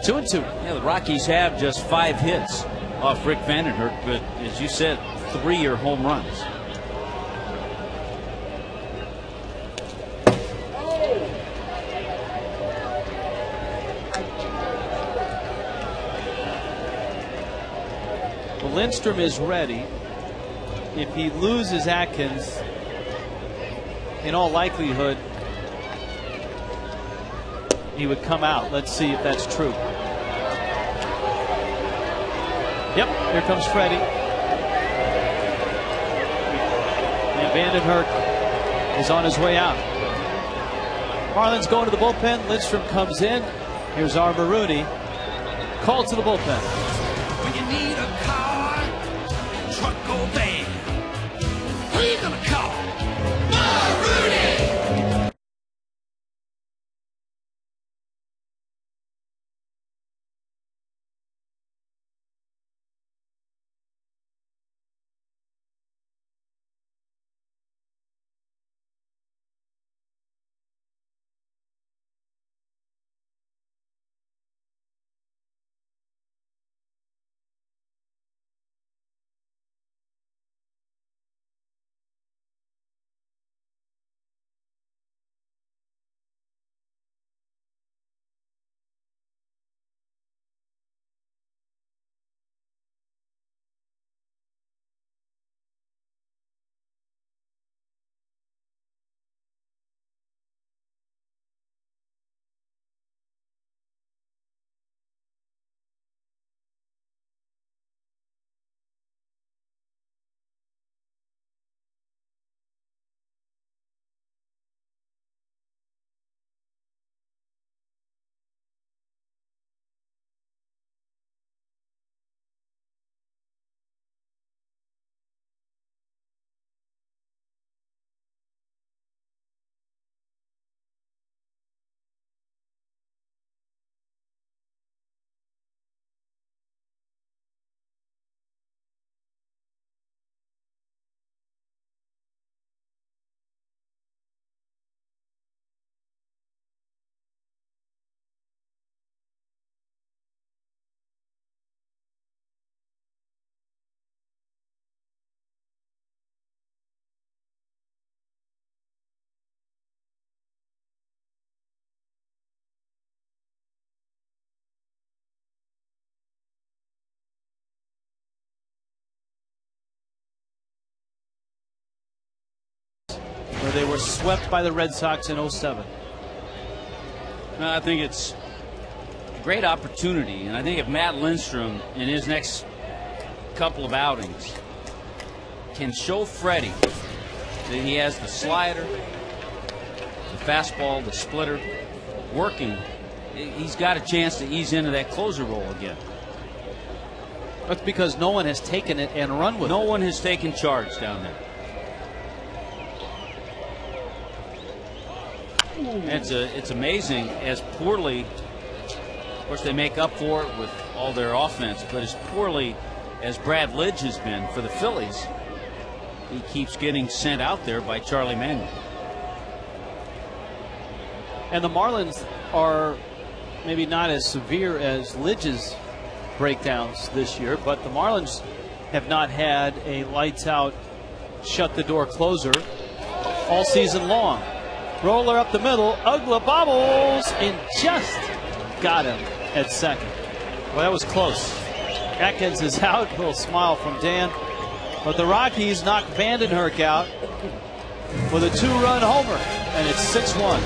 Two and 2. Yeah, the Rockies have just 5 hits off Rick Vandenherk, but as you said, 3 are home runs. Well, Lindstrom is ready. If he loses Atkins, in all likelihood, he would come out. Let's see if that's true. Yep, here comes Freddie. And Vandenherk is on his way out. Marlins going to the bullpen. Lindstrom comes in. Here's our Marooney. Called to the bullpen. When you need a car, truck or van, who you gonna call? Marooney! Where they were swept by the Red Sox in 07. I think it's a great opportunity, and I think if Matt Lindstrom in his next couple of outings can show Freddie that he has the slider, the fastball, the splitter, working, he's got a chance to ease into that closer role again. That's because no one has taken it and run with it. No one has taken charge down there. It's amazing as poorly, of course they make up for it with all their offense, but as poorly as Brad Lidge has been for the Phillies, he keeps getting sent out there by Charlie Manuel. And the Marlins are maybe not as severe as Lidge's breakdowns this year, but the Marlins have not had a lights out, shut the door closer all season long. Roller up the middle, Ugla bobbles and just got him at second. Well, that was close. Atkins is out. A little smile from Dan. But the Rockies knock Vandenherk out with a 2-run homer, and it's 6-1.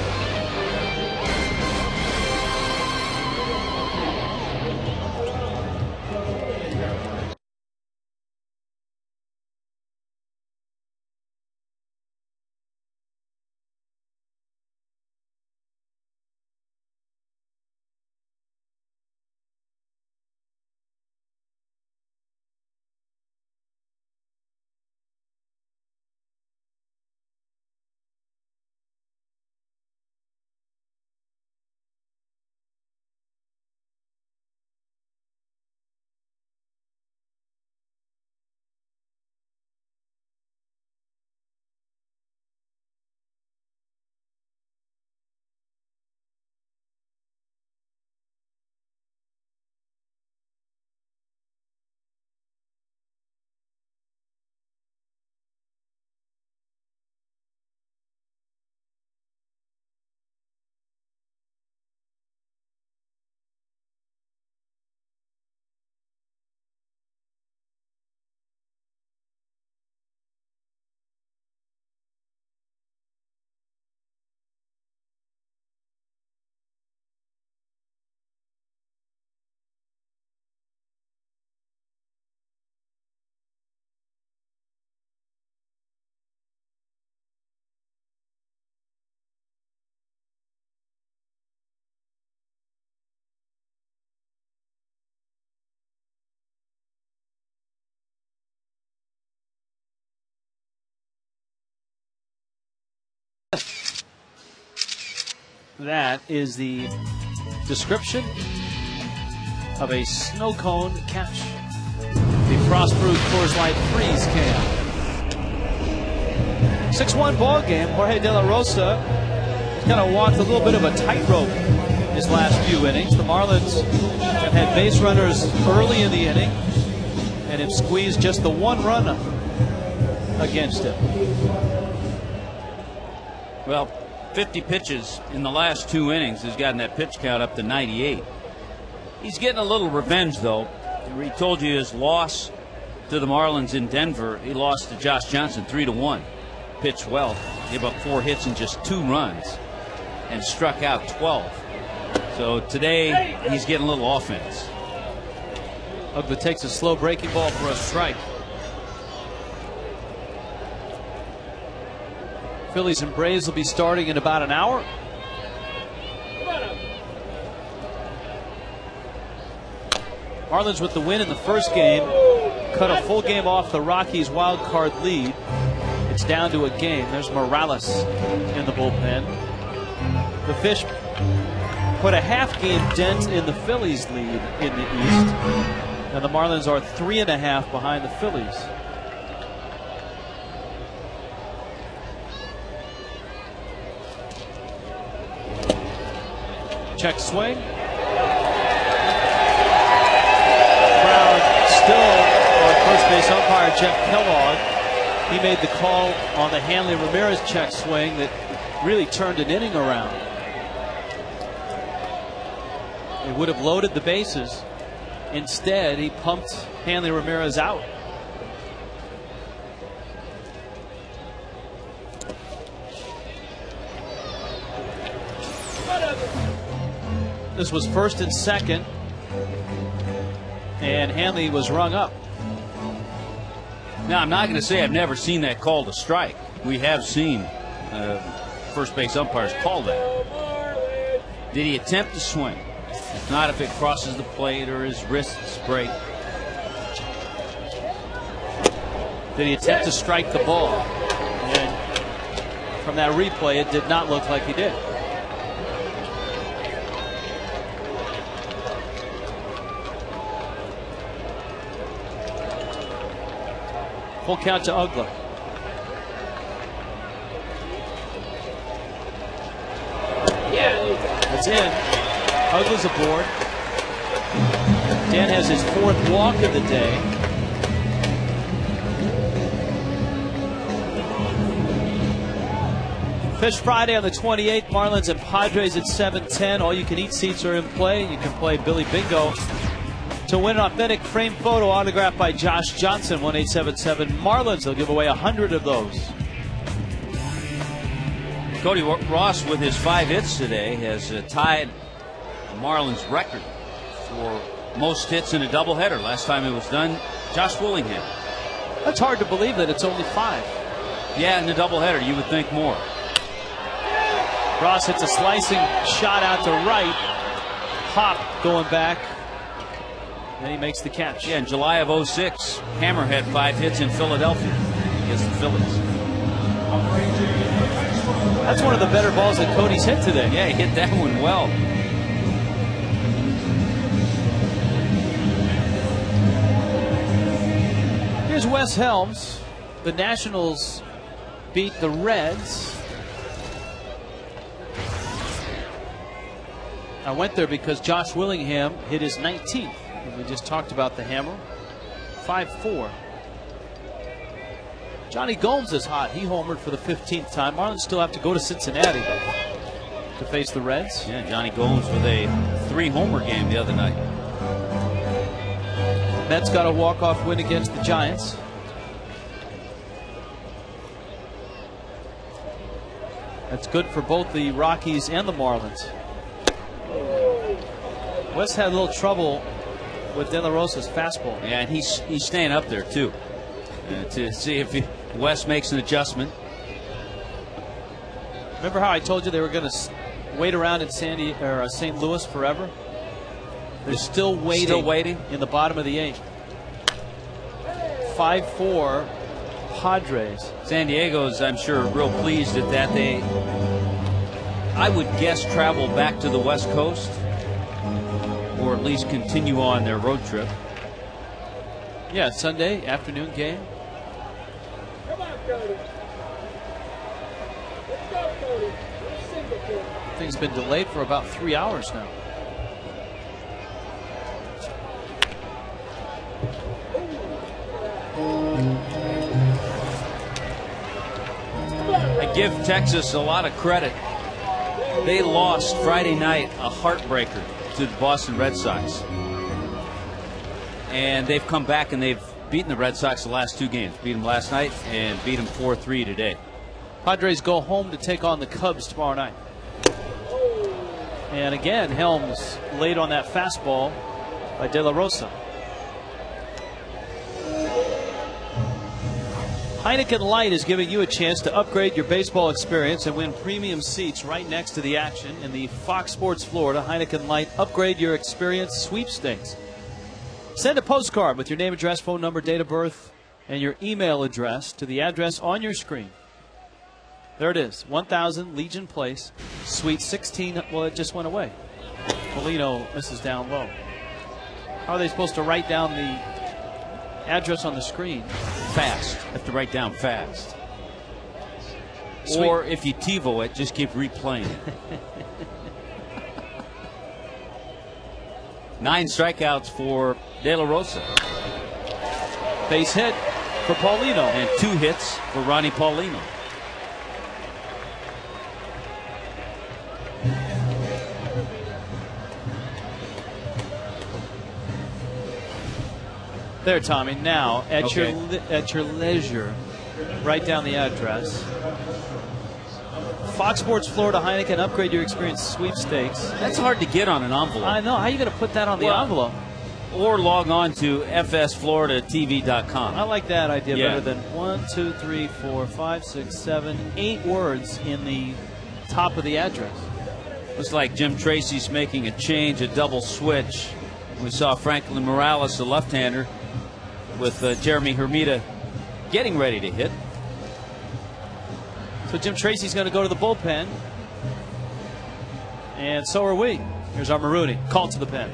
That is the description of a snow cone catch. The Frostproof Coors Light Freeze Can. 6-1 ball game. Jorge De La Rosa kind of walked a little bit of a tightrope his last few innings. The Marlins have had base runners early in the inning and have squeezed just the 1 run against him. Well, 50 pitches in the last 2 innings has gotten that pitch count up to 98. He's getting a little revenge, though. He told you his loss to the Marlins in Denver, he lost to Josh Johnson 3-1. Pitched well, gave up 4 hits and just 2 runs, and struck out 12. So today he's getting a little offense. Ugla takes a slow breaking ball for a strike. Phillies and Braves will be starting in about an hour. Marlins with the win in the first game cut a full game off the Rockies' wild card lead. It's down to a game. There's Morales in the bullpen. The Fish put a half-game dent in the Phillies' lead in the East, and the Marlins are 3.5 behind the Phillies. Check swing. Brown still on first base umpire Jeff Kellogg. He made the call on the Hanley Ramirez check swing that really turned an inning around. They would have loaded the bases. Instead, he pumped Hanley Ramirez out. This was first and second, and Hanley was rung up. Now, I'm not going to say I've never seen that called a strike. We have seen first base umpires call that. Did he attempt to swing? If not, if it crosses the plate or his wrists break. Did he attempt to strike the ball? And from that replay, it did not look like he did. Full count to Ugla. That's in. Ugla's aboard. Dan has his 4th walk of the day. Fish Friday on the 28th. Marlins and Padres at 7:10. All you can eat seats are in play. You can play Billy Bingo to win an authentic framed photo autographed by Josh Johnson. 1-877 Marlins. They'll give away 100 of those. Cody Ross, with his 5 hits today, has tied the Marlins record for most hits in a doubleheader. Last time it was done, Josh Willingham. That's hard to believe that it's only 5. Yeah, in a doubleheader, you would think more. Ross hits a slicing shot out to right. Hop going back. Then he makes the catch. Yeah, in July of 06, Hammer had 5 hits in Philadelphia against the Phillies. That's one of the better balls that Cody's hit today. Yeah, he hit that one well. Here's Wes Helms. The Nationals beat the Reds. I went there because Josh Willingham hit his 19th. And we just talked about the Hammer. 5-4. Johnny Gomes is hot. He homered for the 15th time. Marlins still have to go to Cincinnati to face the Reds. Yeah, Johnny Gomes with a 3-homer game the other night. Mets got a walk-off win against the Giants. That's good for both the Rockies and the Marlins. West had a little trouble with De La Rosa's fastball. Yeah, and he's staying up there too, to see if West makes an adjustment. Remember how I told you they were going to wait around in St. Louis forever? They're still waiting. Still waiting in the bottom of the 8th. 5-4 Padres. San Diego's, I'm sure, real pleased at that. They, I would guess, travel back to the West Coast, or at least continue on their road trip. Yeah, Sunday afternoon game. Come on, Cody. Let's go, Cody. Thing's been delayed for about 3 hours now. I give Texas a lot of credit. They lost Friday night, a heartbreaker, to the Boston Red Sox. And they've come back and they've beaten the Red Sox the last 2 games. Beat them last night and beat them 4-3 today. Padres go home to take on the Cubs tomorrow night. And again, Helms late on that fastball by De La Rosa. Heineken Light is giving you a chance to upgrade your baseball experience and win premium seats right next to the action in the Fox Sports Florida Heineken Light Upgrade Your Experience sweepstakes. Send a postcard with your name, address, phone number, date of birth, and your email address to the address on your screen. There it is, 1000 Legion Place, Suite 16. Well, it just went away. Polino misses down low. How are they supposed to write down the address on the screen? Fast. Have to write down fast. Sweet. Or if you TiVo it, just keep replaying it. 9 strikeouts for De La Rosa. Base hit for Paulino. And 2 hits for Ronnie Paulino. There, Tommy. Now, at your leisure, write down the address. Fox Sports Florida Heineken Upgrade Your Experience sweepstakes. That's hard to get on an envelope. I know. How are you going to put that on the envelope? Or log on to fsfloridatv.com. I like that idea better than 1, 2, 3, 4, 5, 6, 7, 8 words in the top of the address. Looks like Jim Tracy's making a change, a double switch. We saw Franklin Morales, the left-hander, with Jeremy Hermida getting ready to hit. So Jim Tracy's going to go to the bullpen. And so are we. Here's our Marooney. Call to the pen.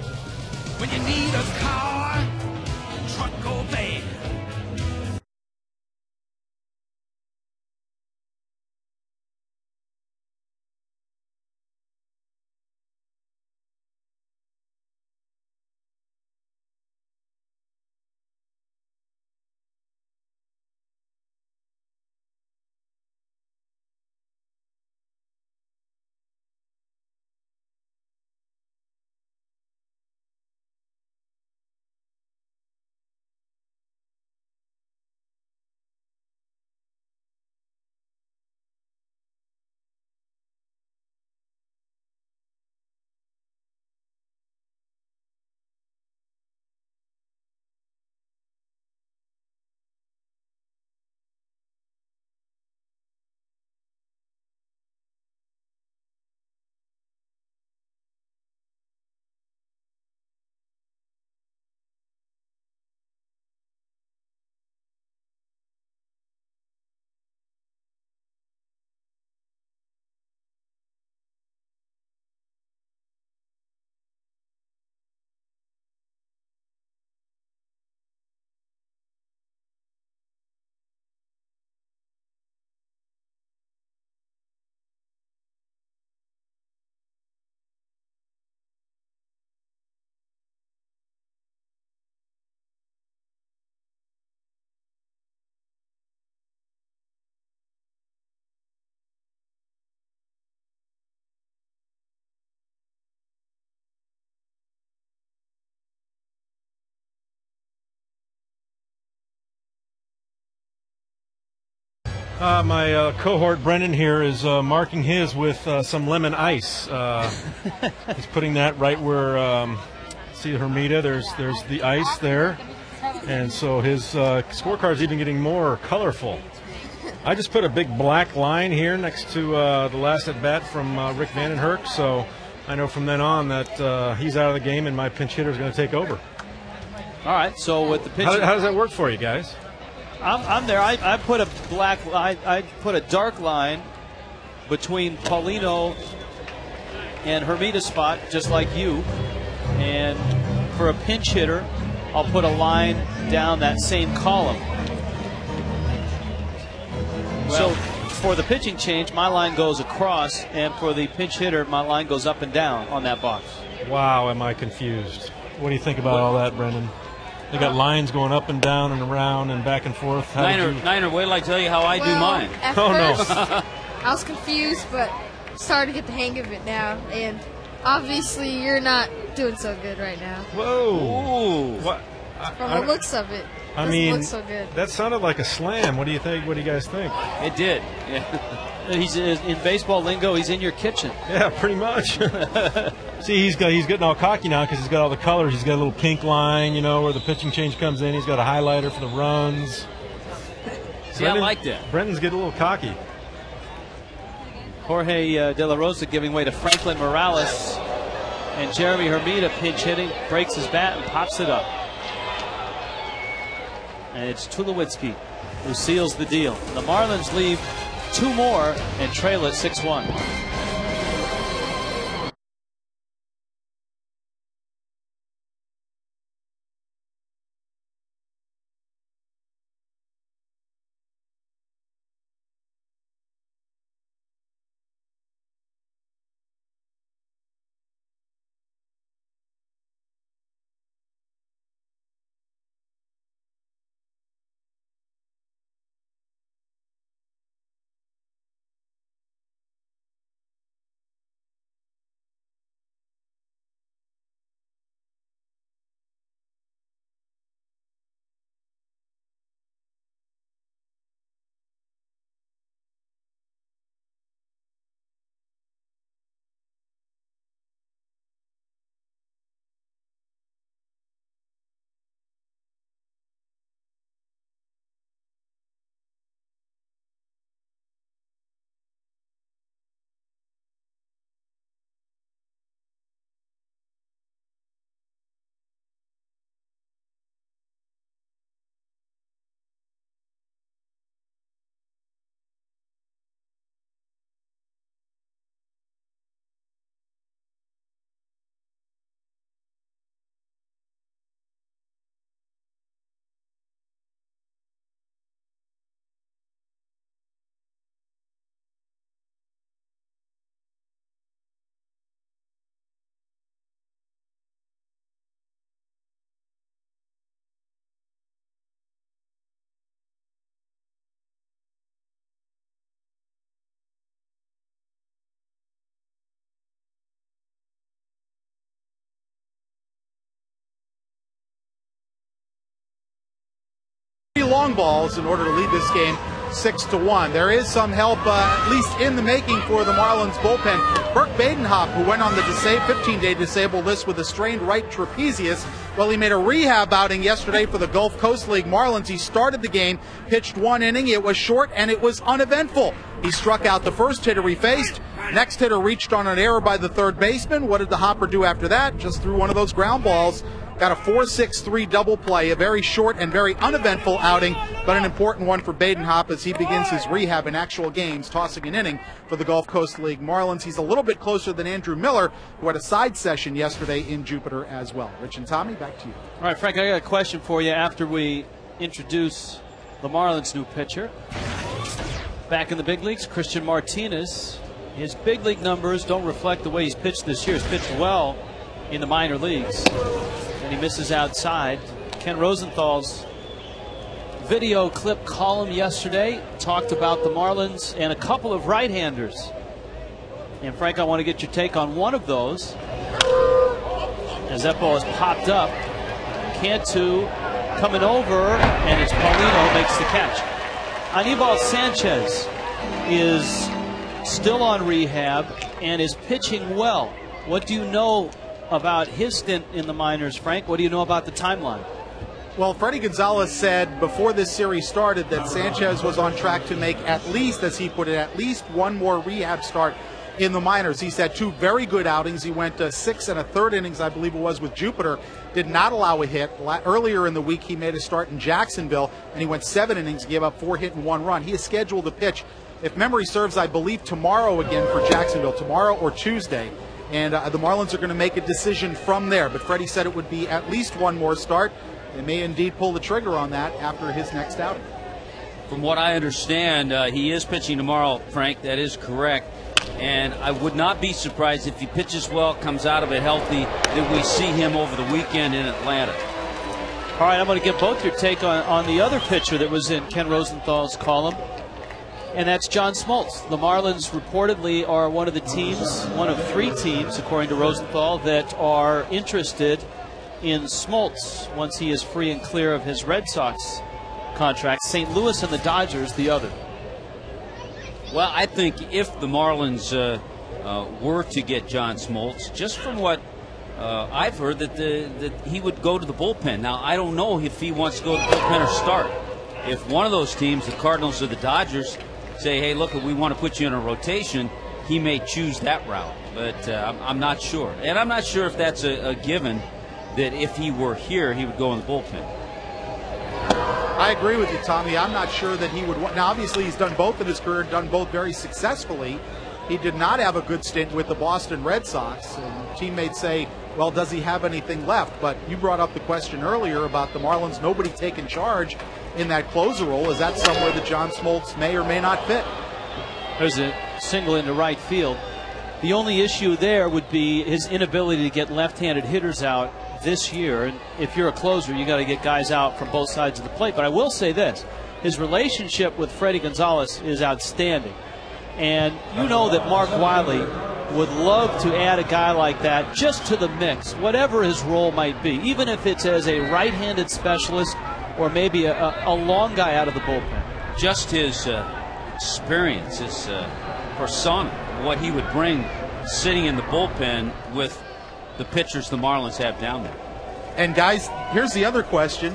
When you need a car, truck or van. My cohort Brendan here is marking his with some lemon ice. He's putting that right where see Hermida. There's the ice there, and so his scorecard's even getting more colorful. I just put a big black line here next to the last at bat from Rick Vandenherk, so I know from then on that he's out of the game and my pinch hitter is going to take over. All right. So with the pitch, how does that work for you guys? I'm there. I put a black. I put a dark line between Paulino and Hermida's spot, just like you. And for a pinch hitter, I'll put a line down that same column. So for the pitching change, my line goes across, and for the pinch hitter, my line goes up and down on that box. Wow, am I confused? What do you think about all that, Brendan? They got lines going up and down and around and back and forth. Niner, wait till I tell you how I do mine. At first, I was confused, but started to get the hang of it now. And obviously, you're not doing so good right now. Whoa! What? From the looks of it, I mean, look so good. That sounded like a slam. What do you think? What do you guys think? It did. Yeah. He's in baseball lingo. He's in your kitchen. Yeah, pretty much. See, he's getting all cocky now because he's got all the colors. He's got a little pink line, you know, where the pitching change comes in. He's got a highlighter for the runs. See, I like that. Brendan's getting a little cocky. Jorge De La Rosa giving way to Franklin Morales, and Jeremy Hermida pinch hitting, breaks his bat and pops it up. And it's Tulowitzki who seals the deal. The Marlins leave 2 more and trail at 6-1. long balls in order to lead this game 6-1. There is some help, at least in the making, for the Marlins bullpen. Burke Badenhop, who went on the 15-day disabled list with a strained right trapezius, well, he made a rehab outing yesterday for the Gulf Coast League Marlins. He started the game, pitched 1 inning. It was short, and it was uneventful. He struck out the first hitter he faced. Next hitter reached on an error by the third baseman. What did the Hopper do after that? Just threw one of those ground balls. Got a 4-6-3 double play, a very short and very uneventful outing, but an important one for Badenhop as he begins his rehab in actual games, tossing an inning for the Gulf Coast League Marlins. He's a little bit closer than Andrew Miller, who had a side session yesterday in Jupiter as well. Rich and Tommy, back to you. All right, Frank, I got a question for you after we introduce the Marlins' new pitcher. Back in the big leagues, Christian Martinez. His big league numbers don't reflect the way he's pitched this year. He's pitched well in the minor leagues, and he misses outside. Ken Rosenthal's video clip column yesterday talked about the Marlins and a couple of right-handers. And Frank, I want to get your take on one of those. As that ball is popped up, Cantu coming over, and it's Paulino makes the catch. Anibal Sanchez is still on rehab and is pitching well. What do you know about his stint in the minors, Frank? What do you know about the timeline? Well, Freddie Gonzalez said before this series started that Sanchez was on track to make at least, as he put it, at least one more rehab start in the minors. He's had 2 very good outings. He went 6 1/3 innings, I believe it was, with Jupiter. Did not allow a hit. Earlier in the week, he made a start in Jacksonville, and he went 7 innings, gave up 4 hit and 1 run. He is scheduled to pitch, if memory serves, I believe tomorrow again for Jacksonville, tomorrow or Tuesday. And the Marlins are going to make a decision from there. But Freddie said it would be at least one more start. They may indeed pull the trigger on that after his next outing. From what I understand, he is pitching tomorrow, Frank. That is correct. And I would not be surprised if he pitches well, comes out of it healthy, that we see him over the weekend in Atlanta. All right, I'm going to get both your take on the other pitcher that was in Ken Rosenthal's column, and that's John Smoltz. The Marlins reportedly are one of the teams, one of 3 teams, according to Rosenthal, that are interested in Smoltz once he is free and clear of his Red Sox contract. St. Louis and the Dodgers, the other. Well, I think if the Marlins were to get John Smoltz, just from what I've heard, that he would go to the bullpen. Now, I don't know if he wants to go to the bullpen or start. If one of those teams, the Cardinals or the Dodgers, say, hey, look, we want to put you in a rotation, he may choose that route. But I'm not sure. And I'm not sure if that's a given, that if he were here, he would go in the bullpen. I agree with you, Tommy. I'm not sure that he would. Now, obviously, he's done both in his career, done both very successfully. He did not have a good stint with the Boston Red Sox. And teammates say, well, does he have anything left? But you brought up the question earlier about the Marlins, nobody taking charge in that closer role. Is that somewhere that John Smoltz may or may not fit? There's a single into right field. The only issue there would be his inability to get left-handed hitters out this year. And if you're a closer, you got to get guys out from both sides of the plate. But I will say this, his relationship with Freddie Gonzalez is outstanding. And you know that Mark Wiley would love to add a guy like that just to the mix, whatever his role might be, even if it's as a right-handed specialist or maybe a long guy out of the bullpen. Just his experience, his persona, what he would bring sitting in the bullpen with the pitchers the Marlins have down there. And guys, here's the other question.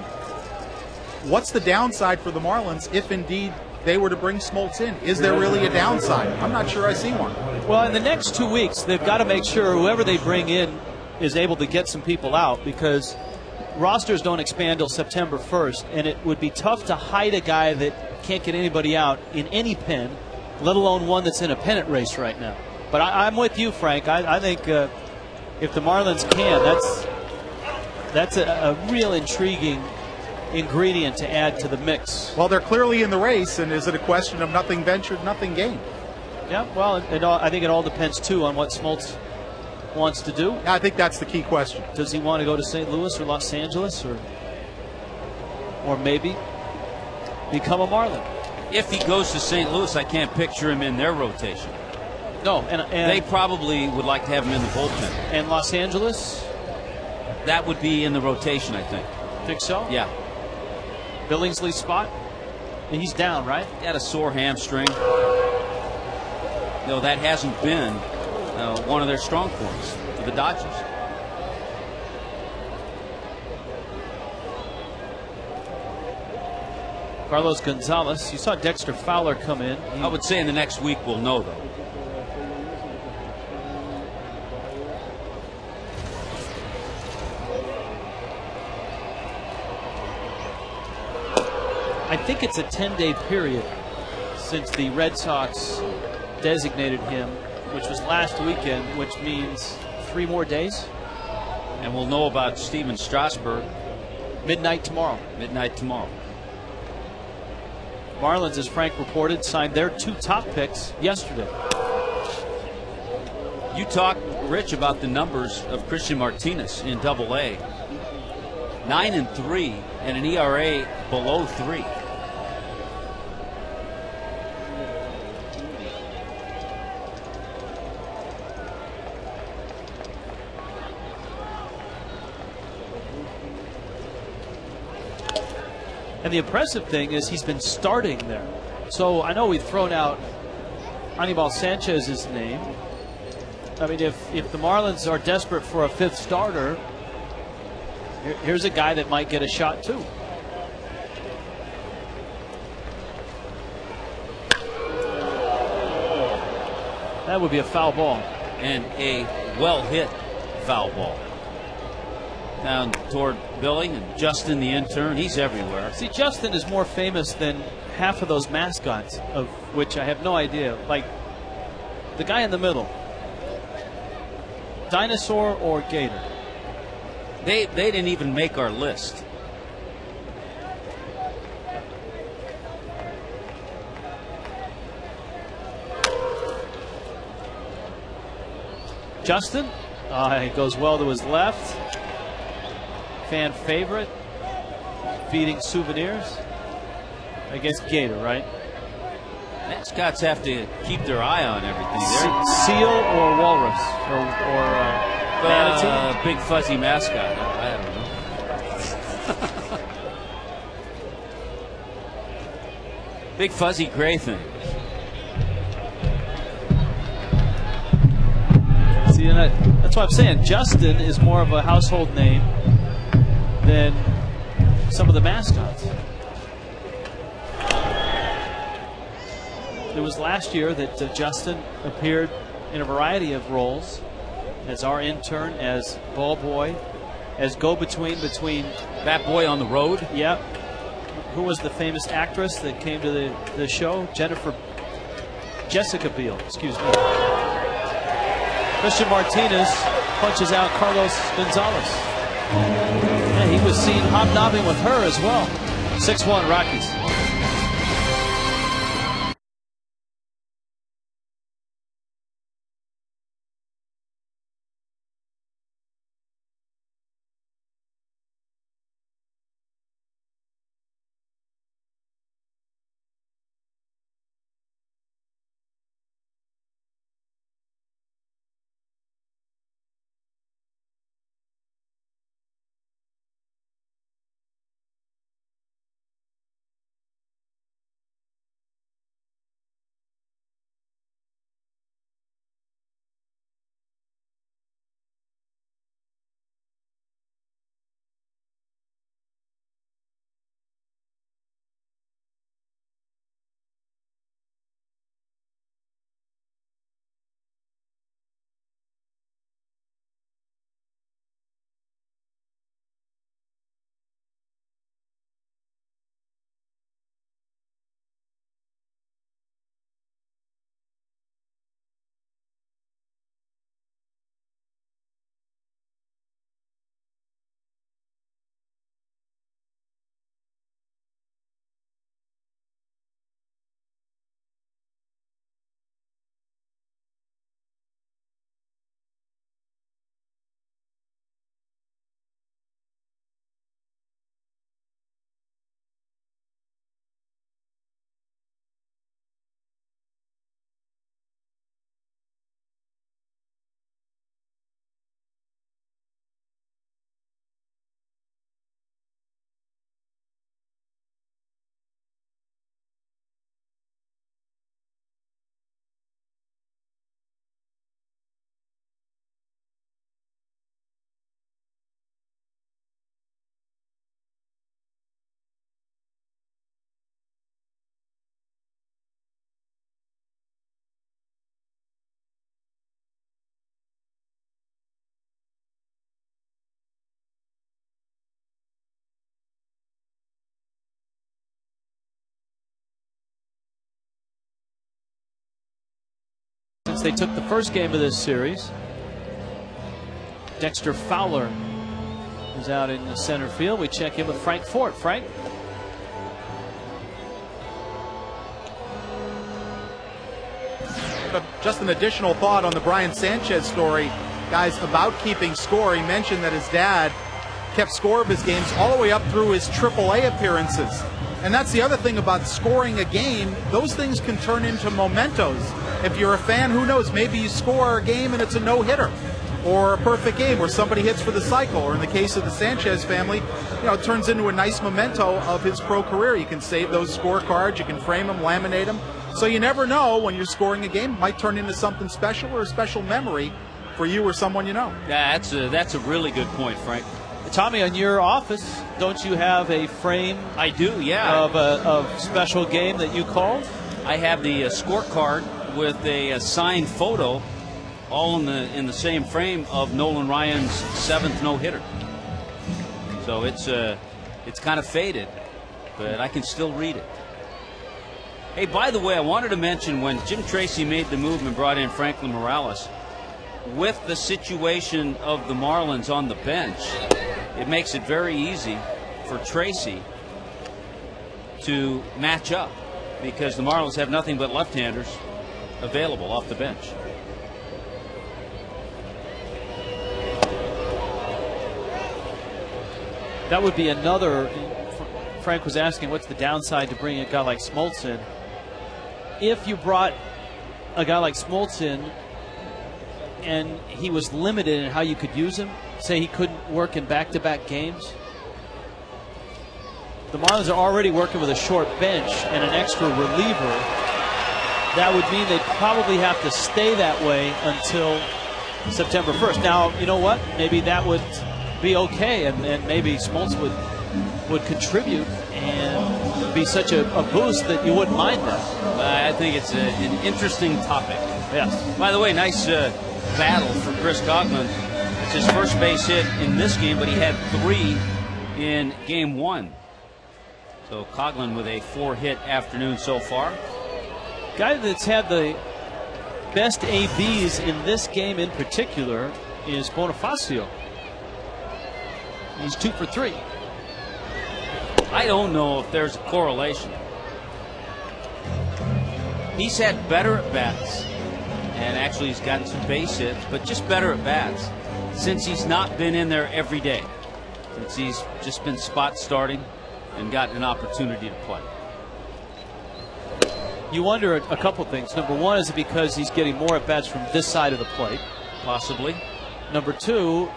What's the downside for the Marlins if indeed they were to bring Smoltz in? Is there really a downside? I'm not sure I see one. Well, in the next 2 weeks, they've got to make sure whoever they bring in is able to get some people out, because rosters don't expand till September 1st, and it would be tough to hide a guy that can't get anybody out in any pen, let alone one that's in a pennant race right now. But I'm with you, Frank. I think if the Marlins can, that's a real intriguing ingredient to add to the mix. Well, they're clearly in the race, and is it a question of nothing ventured, nothing gained? Yeah, well, I think it all depends, too, on what Smoltz wants to do. I think that's the key question. Does he want to go to St. Louis or Los Angeles, or maybe become a Marlin? If he goes to St. Louis, I can't picture him in their rotation. No, and they probably would like to have him in the bullpen. And Los Angeles? That would be in the rotation, I think. Think so? Yeah. Billingsley's spot. And he's down, right? Got a sore hamstring. No, that hasn't been one of their strong points for the Dodgers. Carlos Gonzalez. You saw Dexter Fowler come in. I would say in the next week we'll know, though. I think it's a 10-day period since the Red Sox designated him, which was last weekend, which means 3 more days. And we'll know about Steven Strasburg. Midnight tomorrow. Midnight tomorrow. Marlins, as Frank reported, signed their 2 top picks yesterday. You talked, Rich, about the numbers of Christian Martinez in Double-A. 9-3 and an ERA below 3. And the impressive thing is he's been starting there. So I know we've thrown out Anibal Sanchez's name. I mean, if the Marlins are desperate for a 5th starter, here's a guy that might get a shot too. That would be a foul ball. And a well-hit foul ball. Down toward Billy and Justin, the intern. He's everywhere. See, Justin is more famous than half of those mascots, of which I have no idea. Like the guy in the middle. Dinosaur or Gator? They didn't even make our list. Justin, he goes well to his left. Fan favorite, feeding souvenirs. I guess Gator, right? Mascots have to keep their eye on everything. Seal or walrus or manatee? Big fuzzy mascot. I don't know. Big fuzzy gray thing. See, that's what I'm saying. Justin is more of a household name than some of the mascots. It was last year that Justin appeared in a variety of roles as our intern, as ball boy, as go-between between Bat Boy on the road. Yep. Who was the famous actress that came to the show? Jessica Biel, excuse me. Christian Martinez punches out Carlos Gonzalez. Yeah, he was seen hobnobbing with her as well. 6-1 Rockies. they took the first game of this series. Dexter Fowler is out in the center field. We check in with Frank Fort. Frank? Just an additional thought on the Brian Sanchez story, guys, about keeping score. He mentioned that his dad kept score of his games all the way up through his AAA appearances. And that's the other thing about scoring a game. Those things can turn into mementos. If you're a fan, who knows, maybe you score a game and it's a no-hitter, or a perfect game where somebody hits for the cycle, or in the case of the Sanchez family, it turns into a nice memento of his pro career. You can save those scorecards, you can frame them, laminate them. So you never know when you're scoring a game. It might turn into something special or a special memory for you or someone you know. Yeah, that's a really good point, Frank. Tommy, on your office, don't you have a frame? I do, yeah. Of a special game that you called? I have the scorecard with a signed photo, all in the same frame of Nolan Ryan's 7th no-hitter. So it's kind of faded, but I can still read it. Hey, by the way, I wanted to mention when Jim Tracy made the move and brought in Franklin Morales, with the situation of the Marlins on the bench, it makes it very easy for Tracy to match up because the Marlins have nothing but left-handers available off the bench. That would be another. Frank was asking what's the downside to bringing a guy like Smoltz in. If you brought a guy like Smoltz in and he was limited in how you could use him, say he couldn't work in back-to-back games, the Marlins are already working with a short bench and an extra reliever. That would mean they'd probably have to stay that way until September 1st. Now, you know what? Maybe that would be okay, and maybe Smoltz would contribute and be such a boost that you wouldn't mind that. I think it's an interesting topic. Yes. By the way, nice battle for Chris Coughlin. It's his first base hit in this game, but he had 3 in game 1. So Coughlin with a 4-hit afternoon so far. Guy that's had the best ABs in this game in particular is Bonifacio. He's 2 for 3. I don't know if there's a correlation. He's had better at bats, and actually he's gotten some base hits, but just better at bats since he's not been in there every day. Since he's just been spot starting and gotten an opportunity to play. You wonder a couple things. Number one, is it because he's getting more at bats from this side of the plate? Possibly. Number two,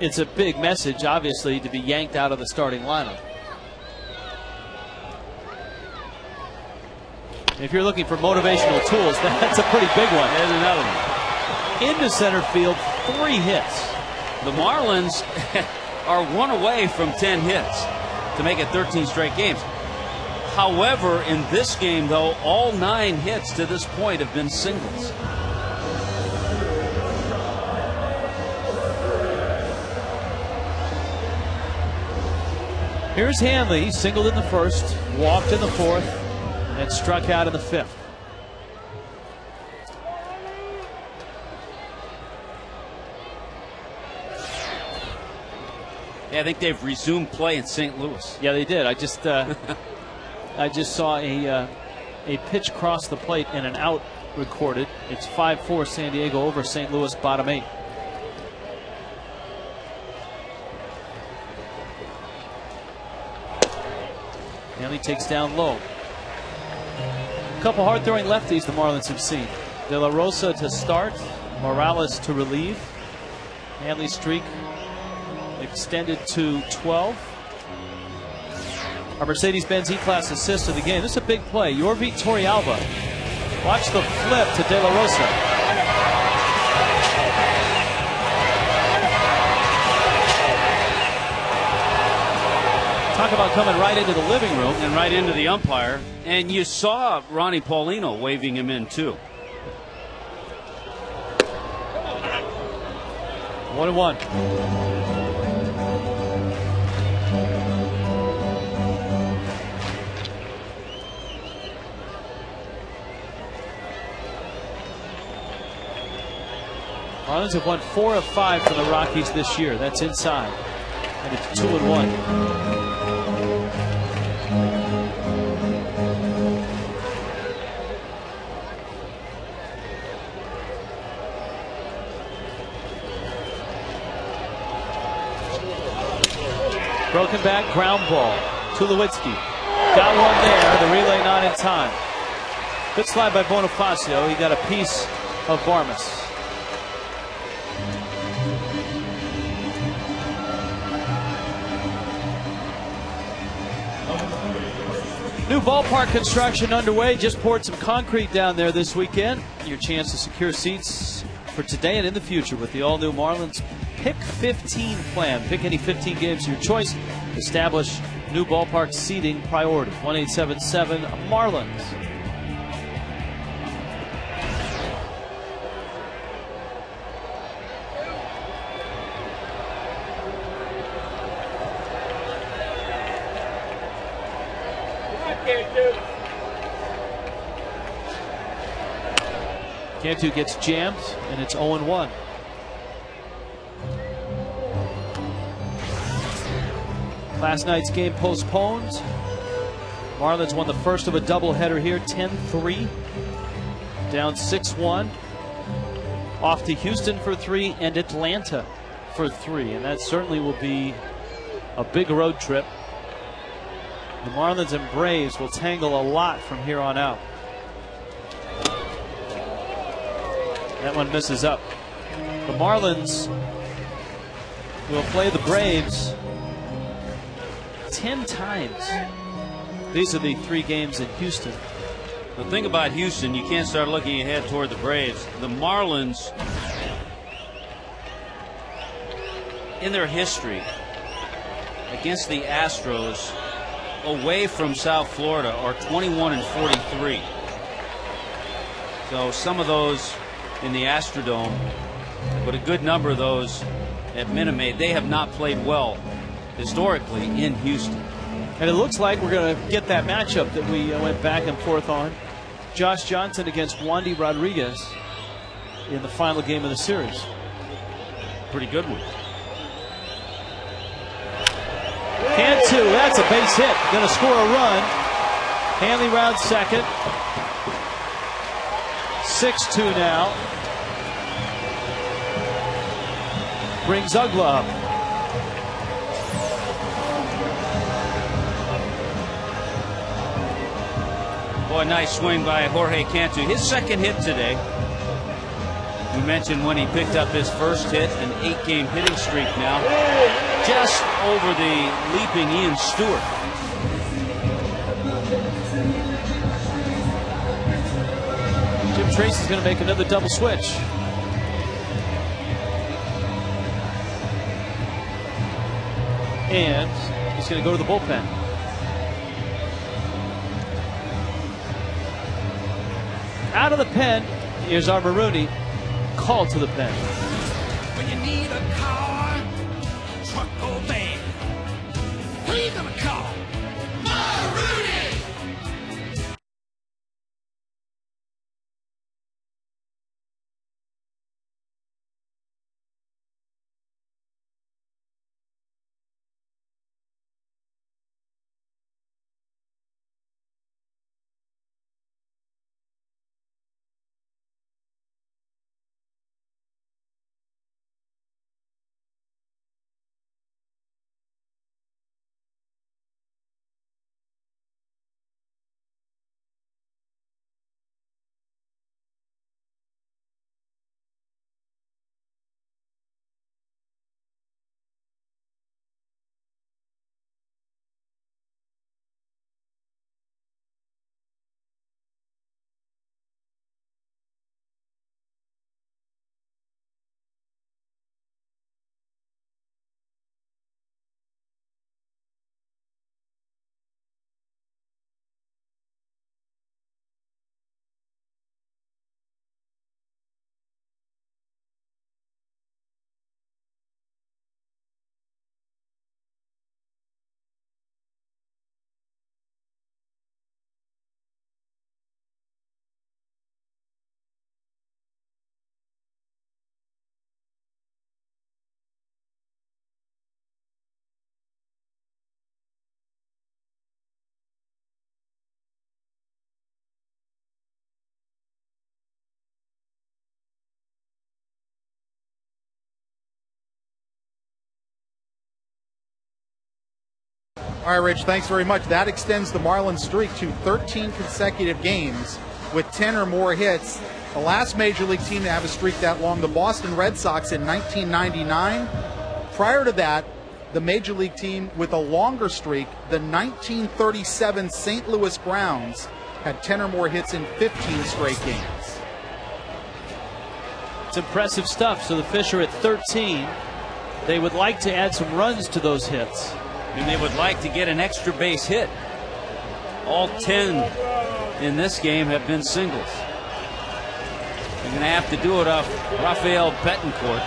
it's a big message, obviously, to be yanked out of the starting lineup. If you're looking for motivational tools, that's a pretty big one. There's another one. Into center field, 3 hits. The Marlins are 1 away from 10 hits to make it 13 straight games. However, in this game, though, all 9 hits to this point have been singles. Here's Hanley. He singled in the first, walked in the fourth, and struck out in the 5th. Yeah, I think they've resumed play in St. Louis. Yeah, they did. I just saw a pitch cross the plate and an out recorded. It's 5-4 San Diego over St. Louis, bottom 8. Hanley takes down low. A couple hard-throwing lefties the Marlins have seen. De La Rosa to start, Morales to relieve. Hanley's streak extended to 12. Our Mercedes-Benz E-Class assist of the game. This is a big play. Yorvi Torrealba. Watch the flip to De La Rosa. Talk about coming right into the living room. And right into the umpire. And you saw Ronnie Paulino waving him in, too. 1-1. Marlins have won 4 of 5 from the Rockies this year. That's inside. And it's 2-1. Broken back, ground ball. Tulowitzki. Got one there. The relay not in time. Good slide by Bonifacio. He got a piece of Barmas. New ballpark construction underway. Just poured some concrete down there this weekend. Your chance to secure seats for today and in the future with the all-new Marlins Pick 15 plan. Pick any 15 games of your choice. Establish new ballpark seating priority. 1877 Marlins. Cantu gets jammed, and it's 0-1. Last night's game postponed. Marlins won the first of a doubleheader here, 10-3. Down 6-1. Off to Houston for 3 and Atlanta for 3. And that certainly will be a big road trip. The Marlins and Braves will tangle a lot from here on out. That one misses up. The Marlins will play the Braves 10 times. These are the 3 games in Houston. The thing about Houston, you can't start looking ahead toward the Braves. The Marlins, in their history against the Astros away from South Florida, are 21-43. So some of those in the Astrodome, but a good number of those at Minute Maid. They have not played well historically in Houston. And it looks like we're going to get that matchup that we went back and forth on. Josh Johnson against Wandy Rodriguez in the final game of the series. Pretty good one. Cantu, that's a base hit. Going to score a run. Hanley rounds second. 6-2 now. Brings Ugla up. Boy, nice swing by Jorge Cantu. His second hit today. We mentioned when he picked up his first hit, an 8-game hitting streak now. Just over the leaping Ian Stewart. Jim Tracy's going to make another double switch. And he's going to go to the bullpen. Out of the pen, here's our Marooney. Called to the pen. When you need a car, truck or van, who you gonna call? All right, Rich, thanks very much. That extends the Marlins streak to 13 consecutive games with 10 or more hits. The last Major League team to have a streak that long, the Boston Red Sox in 1999. Prior to that, the Major League team with a longer streak, the 1937 St. Louis Browns, had 10 or more hits in 15 straight games. It's impressive stuff. So the Fish are at 13. They would like to add some runs to those hits. And they would like to get an extra base hit. All 10 in this game have been singles. They're going to have to do it off Rafael Betancourt.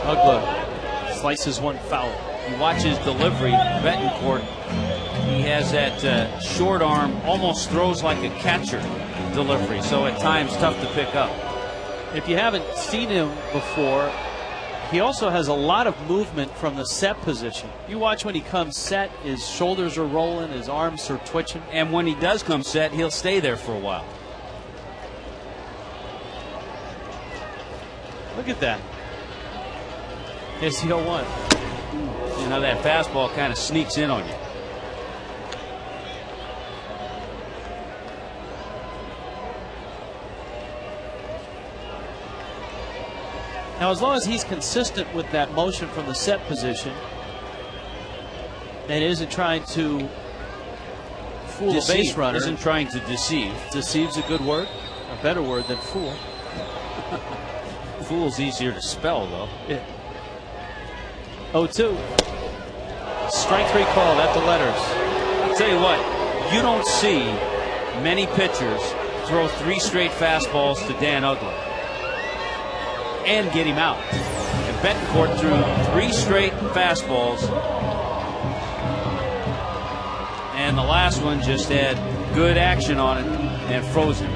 Ugla slices one foul. You watch his delivery, Betancourt. He has that short arm, almost throws like a catcher delivery, so at times tough to pick up. If you haven't seen him before, he also has a lot of movement from the set position. You watch when he comes set, his shoulders are rolling, his arms are twitching. And when he does come set, he'll stay there for a while. Look at that. Here's the 0-1. You know, that fastball kind of sneaks in on you. Now, as long as he's consistent with that motion from the set position and isn't trying to fool a base runner. Isn't trying to deceive. Deceive's a good word, a better word than fool. Fool's easier to spell, though. Yeah. 0-2. Strike 3 call at the letters. I'll tell you what, you don't see many pitchers throw 3 straight fastballs to Dan Ugla and get him out. And Betancourt threw 3 straight fastballs, and the last one just had good action on it and froze him.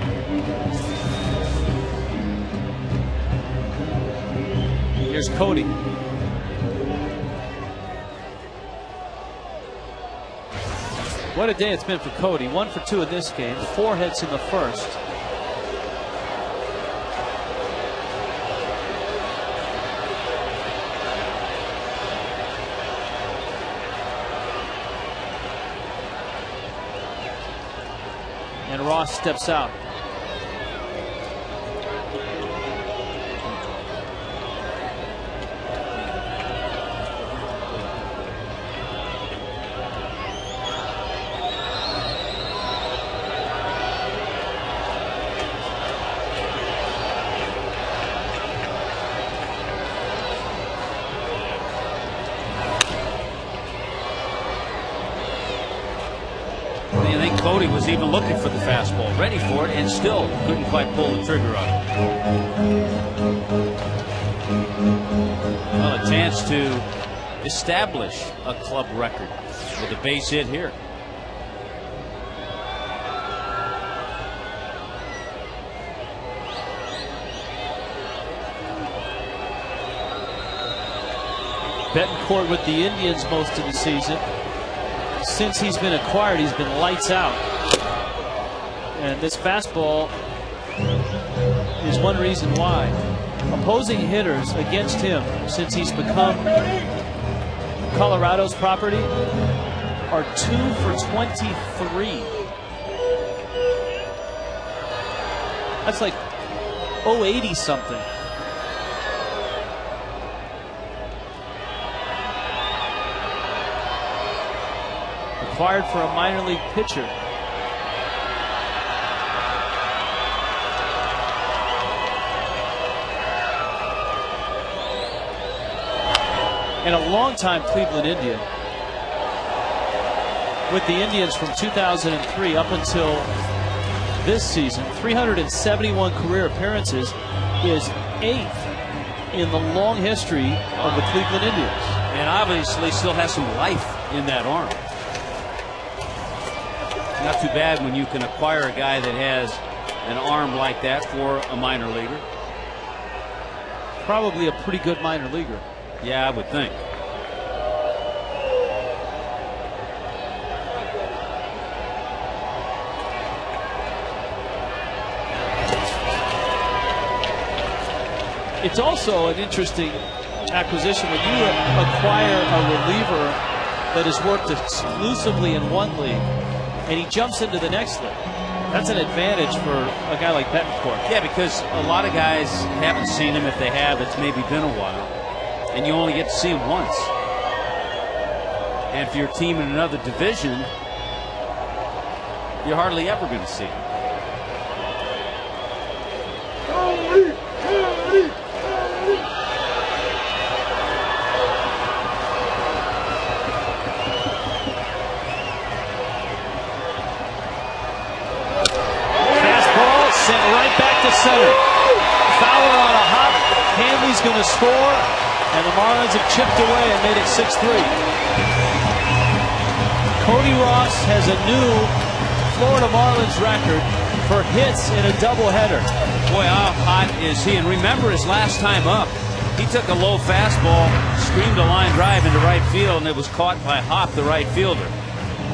Here's Cody. What a day it's been for Cody. 1 for 2 in this game, 4 hits in the first. And Ross steps out. Cody was even looking for the fastball, ready for it, and still couldn't quite pull the trigger on it. Well, a chance to establish a club record with a base hit here. Betancourt with the Indians most of the season. Since he's been acquired, he's been lights out. And this fastball is one reason why. Opposing hitters against him, since he's become Colorado's property, are 2 for 23. That's like 080 something. Acquired for a minor league pitcher. And a longtime Cleveland Indian. With the Indians from 2003 up until this season, 371 career appearances, is 8th in the long history of the Cleveland Indians. And obviously still has some life in that arm. Not too bad when you can acquire a guy that has an arm like that for a minor leaguer. Probably a pretty good minor leaguer. Yeah, I would think. It's also an interesting acquisition when you acquire a reliever that has worked exclusively in one league and he jumps into the next league. That's an advantage for a guy like Betancourt. Yeah, because a lot of guys haven't seen him. If they have, it's maybe been a while. And you only get to see him once. And if you're a team in another division, you're hardly ever going to see him. Sent right back to center. Fowler on a hop. Hanley's going to score, and the Marlins have chipped away and made it 6-3. Cody Ross has a new Florida Marlins record for hits in a doubleheader. Boy, how hot is he? And remember his last time up, he took a low fastball, screamed a line drive into right field, and it was caught by Hop, the right fielder.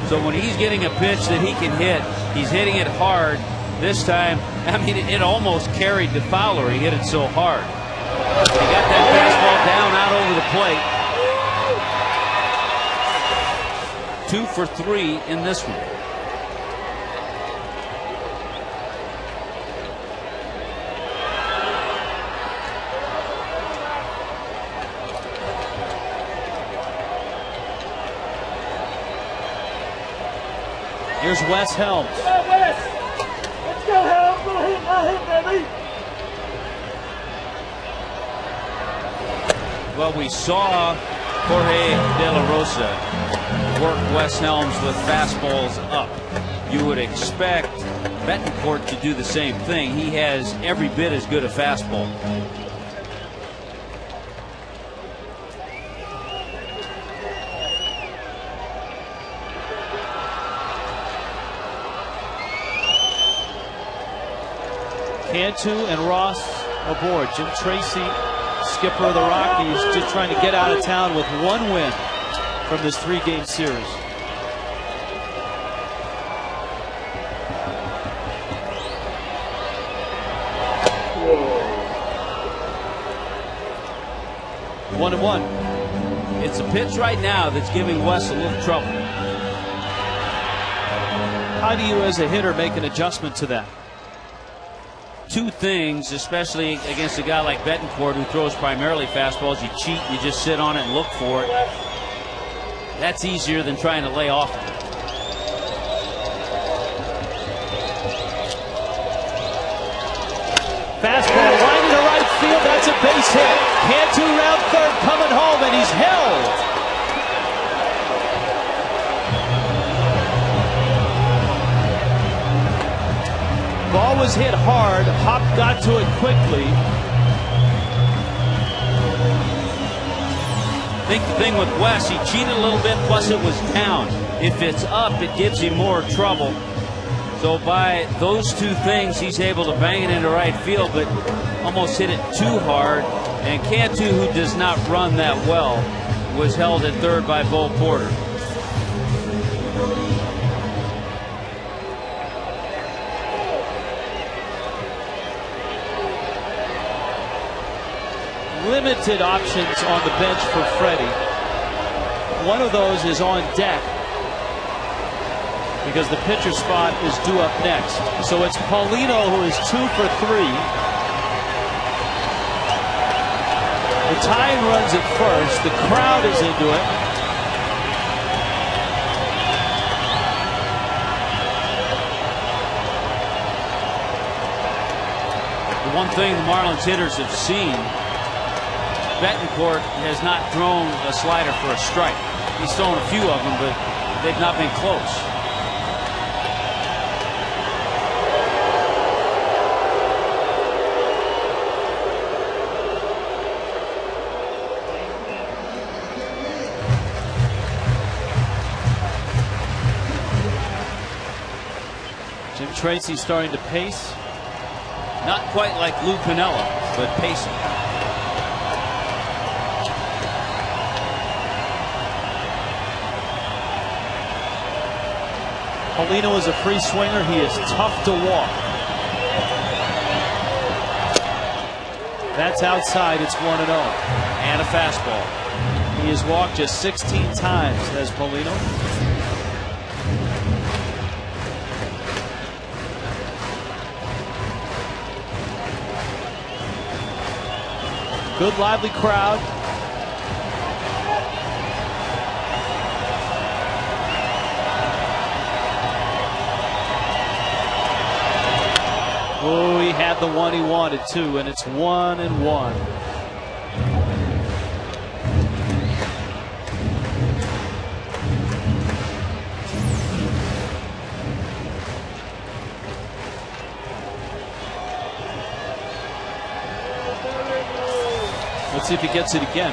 So when he's getting a pitch that he can hit, he's hitting it hard. This time, I mean, it almost carried to Fowler. He hit it so hard. He got that fastball down out over the plate. 2 for 3 in this one. Here's Wes Helms. Well, we saw Jorge De La Rosa work Wes Helms with fastballs up. You would expect Betancourt to do the same thing. He has every bit as good a fastball. Cantu and Ross aboard. Jim Tracy, skipper of the Rockies, just trying to get out of town with one win from this 3-game series. Whoa. 1-1. It's a pitch right now that's giving Wes a little trouble. How do you, as a hitter, make an adjustment to that? Two things, especially against a guy like Betancourt who throws primarily fastballs. You cheat, you just sit on it and look for it. That's easier than trying to lay off it. Fastball line to right field. That's a base hit. Cantu round third, coming home, and he's held. Ball was hit hard. Hop got to it quickly. I think the thing with Wes, he cheated a little bit, plus it was down. If it's up, it gives him more trouble. So by those two things, he's able to bang it into right field, but almost hit it too hard. And Cantu, who does not run that well, was held at third by Bo Porter. Limited options on the bench for Freddie. One of those is on deck because the pitcher spot is due up next. So it's Paulino who is 2 for 3. The tying runs at first. The crowd is into it. The one thing the Marlins hitters have seen, Betancourt has not thrown a slider for a strike. He's thrown a few of them, but they've not been close. Jim Tracy starting to pace. Not quite like Lou Piniella, but pacing. Paulino is a free swinger. He is tough to walk. That's outside. It's 1-0. And a fastball. He has walked just 16 times, has Paulino. Good lively crowd. Oh, he had the one he wanted to, and it's 1-1. Let's see if he gets it again.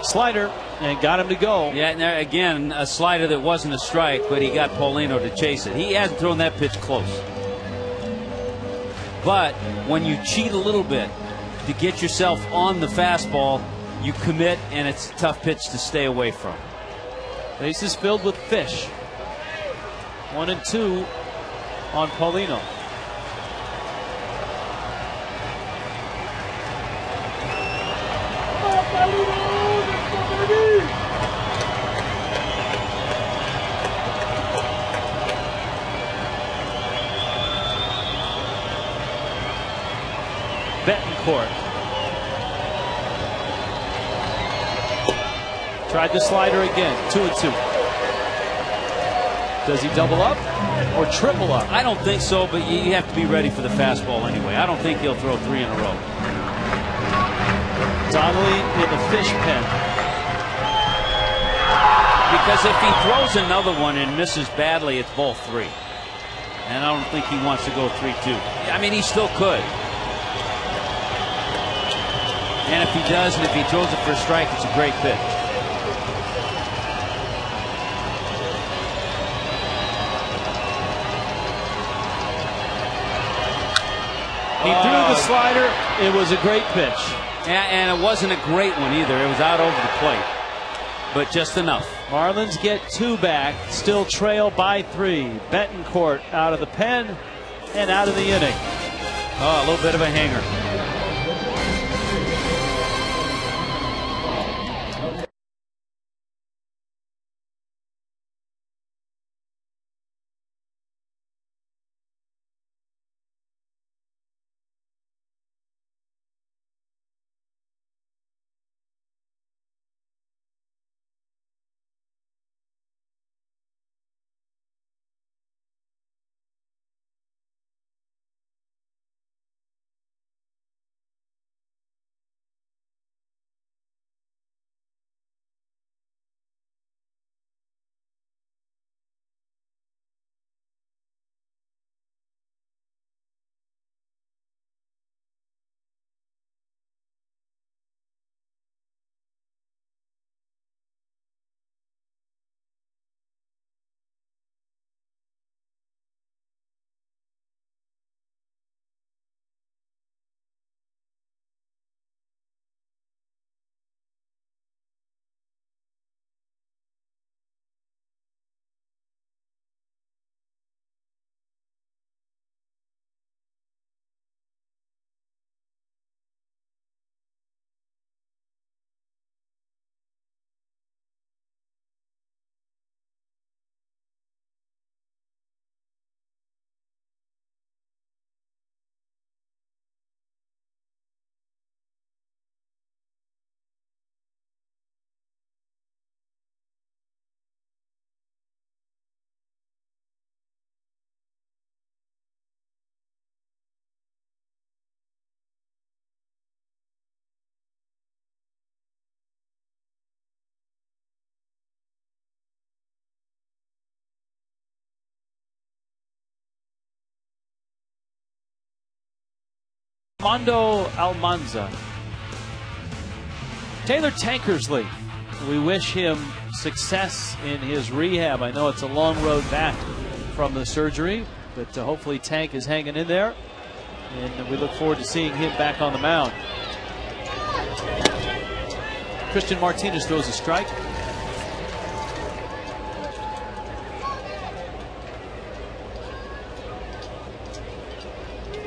Slider, and got him to go. Yeah, and again, a slider that wasn't a strike, but he got Paulino to chase it. He hasn't thrown that pitch close. But when you cheat a little bit to get yourself on the fastball, you commit, and it's a tough pitch to stay away from. Bases filled with fish. 1-2 on Paulino. Betancourt tried the slider again. 2-2. Does he double up or triple up? I don't think so, but you have to be ready for the fastball anyway. I don't think he'll throw 3 in a row. Donnelly in the fish pen. Because if he throws another one and misses badly, it's ball 3. And I don't think he wants to go 3-2. I mean, he still could. And if he does, and if he throws it for a strike, it's a great pitch. He threw the slider. It was a great pitch. And it wasn't a great one either. It was out over the plate. But just enough. Marlins get 2 back. Still trail by 3. Betancourt out of the pen and out of the inning. Oh, a little bit of a hanger. Armando Almanza. Taylor Tankersley. We wish him success in his rehab. I know it's a long road back from the surgery, but hopefully Tank is hanging in there, and we look forward to seeing him back on the mound. Christian Martinez throws a strike.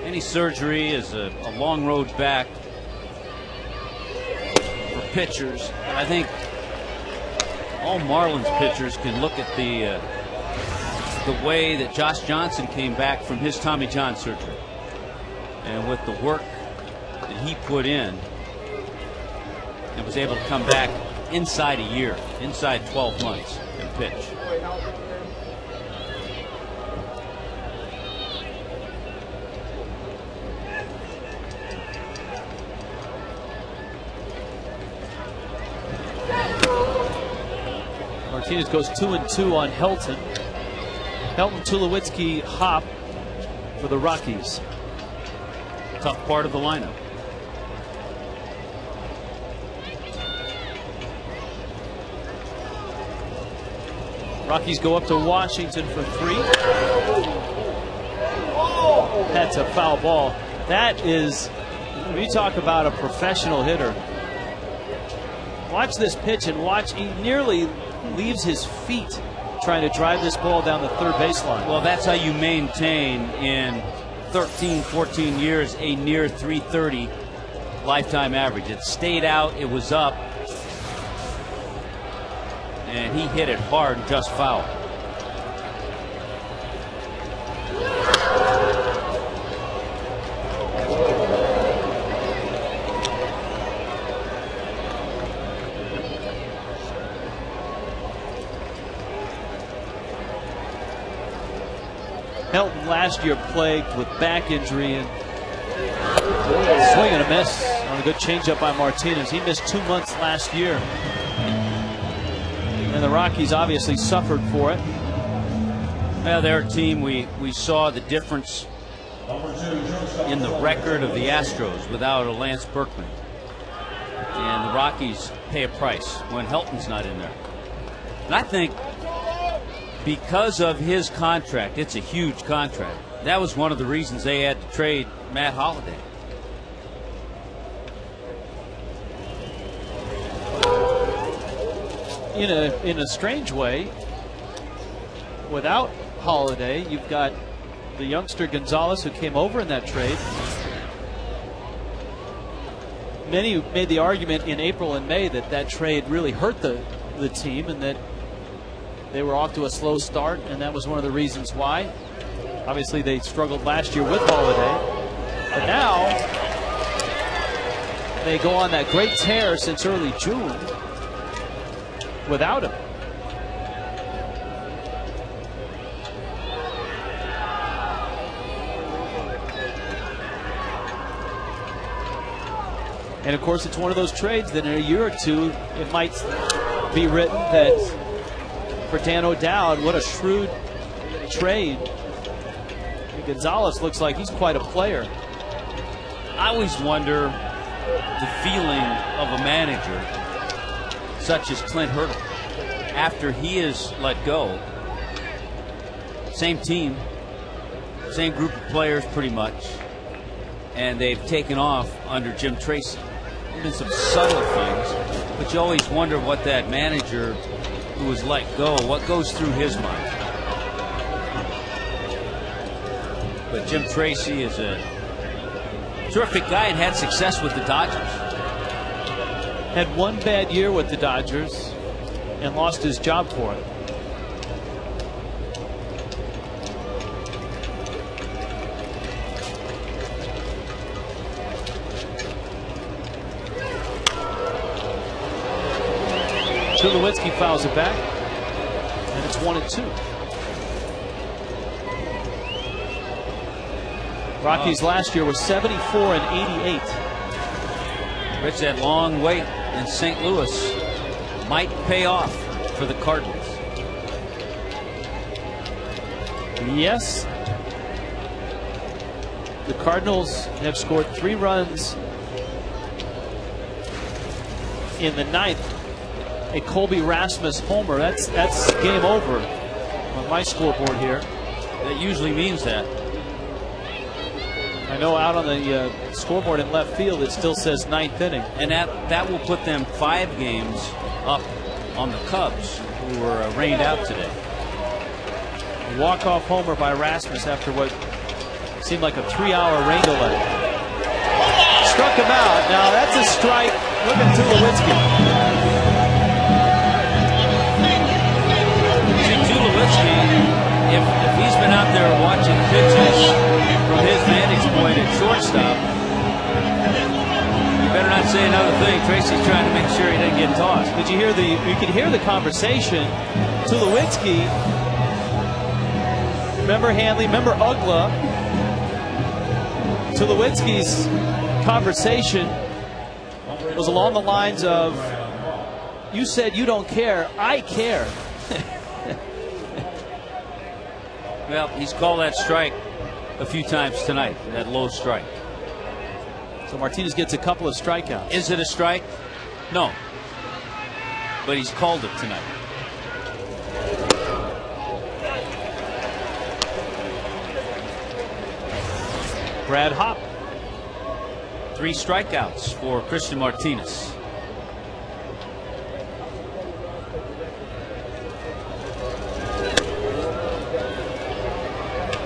Any surgery is a long road back for pitchers. And I think all Marlins pitchers can look at the way that Josh Johnson came back from his Tommy John surgery. And with the work that he put in, and was able to come back inside a year, inside 12 months, and pitch. Martinez goes 2-2 on Helton. Helton, Tulowitzki, Hop for the Rockies. Tough part of the lineup. Rockies go up to Washington for 3. That's a foul ball. That is, when you talk about a professional hitter. Watch this pitch and watch, he nearly leaves his feet trying to drive this ball down the third baseline. Well, that's how you maintain in 13, 14 years a near 330 lifetime average. It stayed out, it was up, and he hit it hard and just foul. Helton last year plagued with back injury and swing and a miss on a good changeup by Martinez. He missed 2 months last year. And the Rockies obviously suffered for it. Well, their team, we saw the difference in the record of the Astros without a Lance Berkman. And the Rockies pay a price when Helton's not in there. And I think because of his contract, it's a huge contract. That was one of the reasons they had to trade Matt Holliday. In a strange way, without Holliday, you've got the youngster Gonzalez who came over in that trade. Many made the argument in April and May that that trade really hurt the team and that they were off to a slow start, and that was one of the reasons why. Obviously, they struggled last year with Holliday, but now they go on that great tear since early June without him. And of course, it's one of those trades that in a year or two, it might be written that for Dan O'Dowd, what a shrewd trade. Gonzalez looks like he's quite a player. I always wonder the feeling of a manager such as Clint Hurdle after he is let go. Same team, same group of players pretty much, and they've taken off under Jim Tracy. There's been some subtle things, but you always wonder what that manager who was let go, what goes through his mind. But Jim Tracy is a terrific guy and had success with the Dodgers. Had one bad year with the Dodgers and lost his job for it. Tulowitzki fouls it back, and it's 1-2. Rockies last year were 74 and 88. Rich, that long wait in St. Louis might pay off for the Cardinals. Yes. The Cardinals have scored 3 runs in the 9th. A Colby Rasmus homer. That's game over on my scoreboard here. That usually means that. I know out on the scoreboard in left field it still says 9th inning. And that will put them 5 games up on the Cubs, who were rained out today. A walk-off homer by Rasmus after what seemed like a 3-hour rain delay. Struck him out. Now that's a strike. Look at Tulowitzki. See, Tulowitzki, if he's been out there watching pitches from his vantage point at shortstop, you better not say another thing. Tracy's trying to make sure he doesn't get tossed. Did you hear you could hear the conversation. Tulowitzki, remember Hanley, remember Ugla. Tulowitzki's conversation was along the lines of, you said you don't care, I care. Well, he's called that strike a few times tonight, that low strike. So Martinez gets a couple of strikeouts. Is it a strike? No. But he's called it tonight. Brad Hopp. 3 strikeouts for Christian Martinez.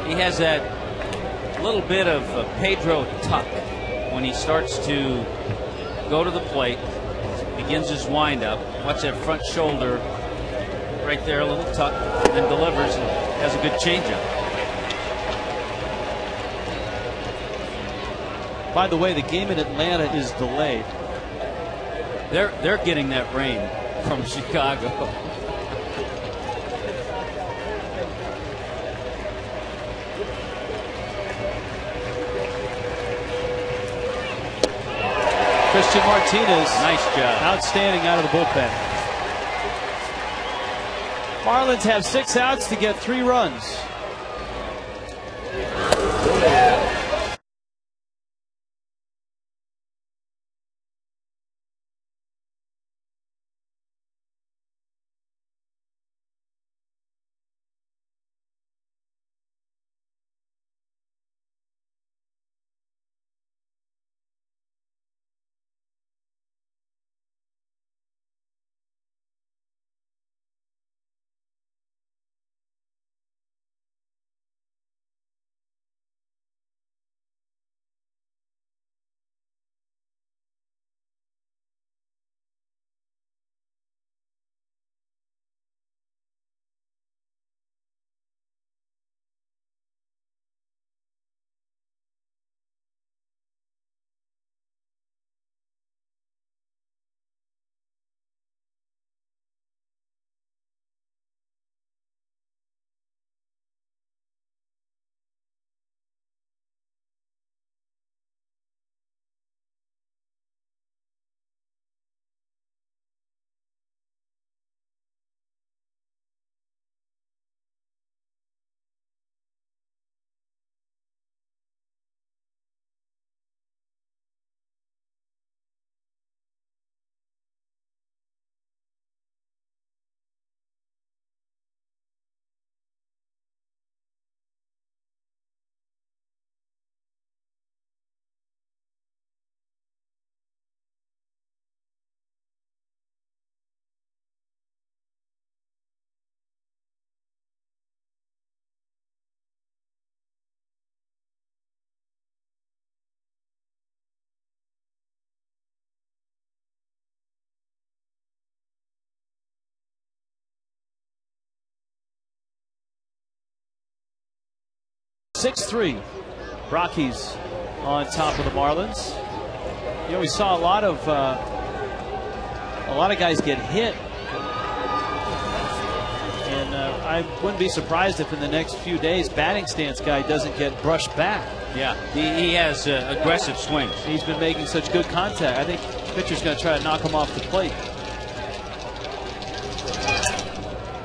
He has that little bit of Pedro tuck when he starts to go to the plate, begins his windup. Watch that front shoulder right there, a little tuck, and then delivers and has a good changeup. By the way, the game in Atlanta is delayed. They're getting that rain from Chicago. Christian Martinez. Nice job. Outstanding out of the bullpen. Marlins have 6 outs to get 3 runs. (6-3). Rockies on top of the Marlins. You know, we saw a lot of guys get hit, and I wouldn't be surprised if in the next few days batting stance guy doesn't get brushed back. Yeah, he has aggressive swings. He's been making such good contact. I think the pitcher's going to try to knock him off the plate.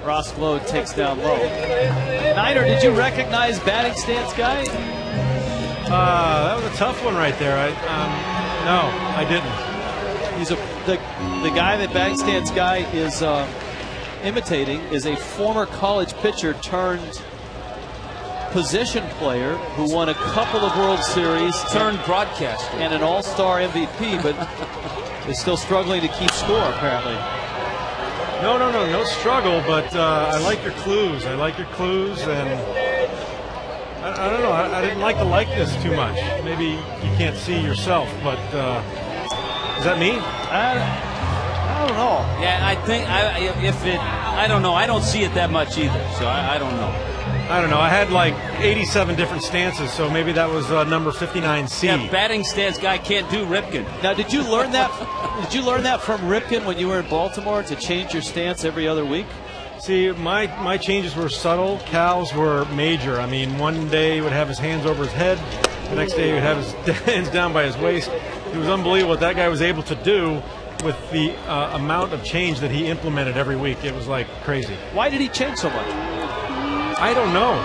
Ross Glow takes down low. Niner, did you recognize batting stance guy? That was a tough one right there. No, I didn't. He's the guy that batting stance guy is imitating is a former college pitcher turned position player who won a couple of World Series, turned broadcaster, and an All-Star MVP, but is still struggling to keep score, apparently. No struggle, but I like your clues. I like your clues, and I don't know. I didn't like the likeness too much. Maybe you can't see yourself, but is that me? I don't know. Yeah, I think I don't know. I don't see it that much either, so I don't know. I don't know. I had like 87 different stances, so maybe that was number 59C. Yeah, batting stance guy can't do Ripken. Now, did you learn that? Did you learn that from Ripken when you were in Baltimore to change your stance every other week? See, my changes were subtle. Cal's were major. I mean, one day he would have his hands over his head. The next day he would have his hands down by his waist. It was unbelievable what that guy was able to do with the amount of change that he implemented every week. It was like crazy. Why did he change so much? I don't know.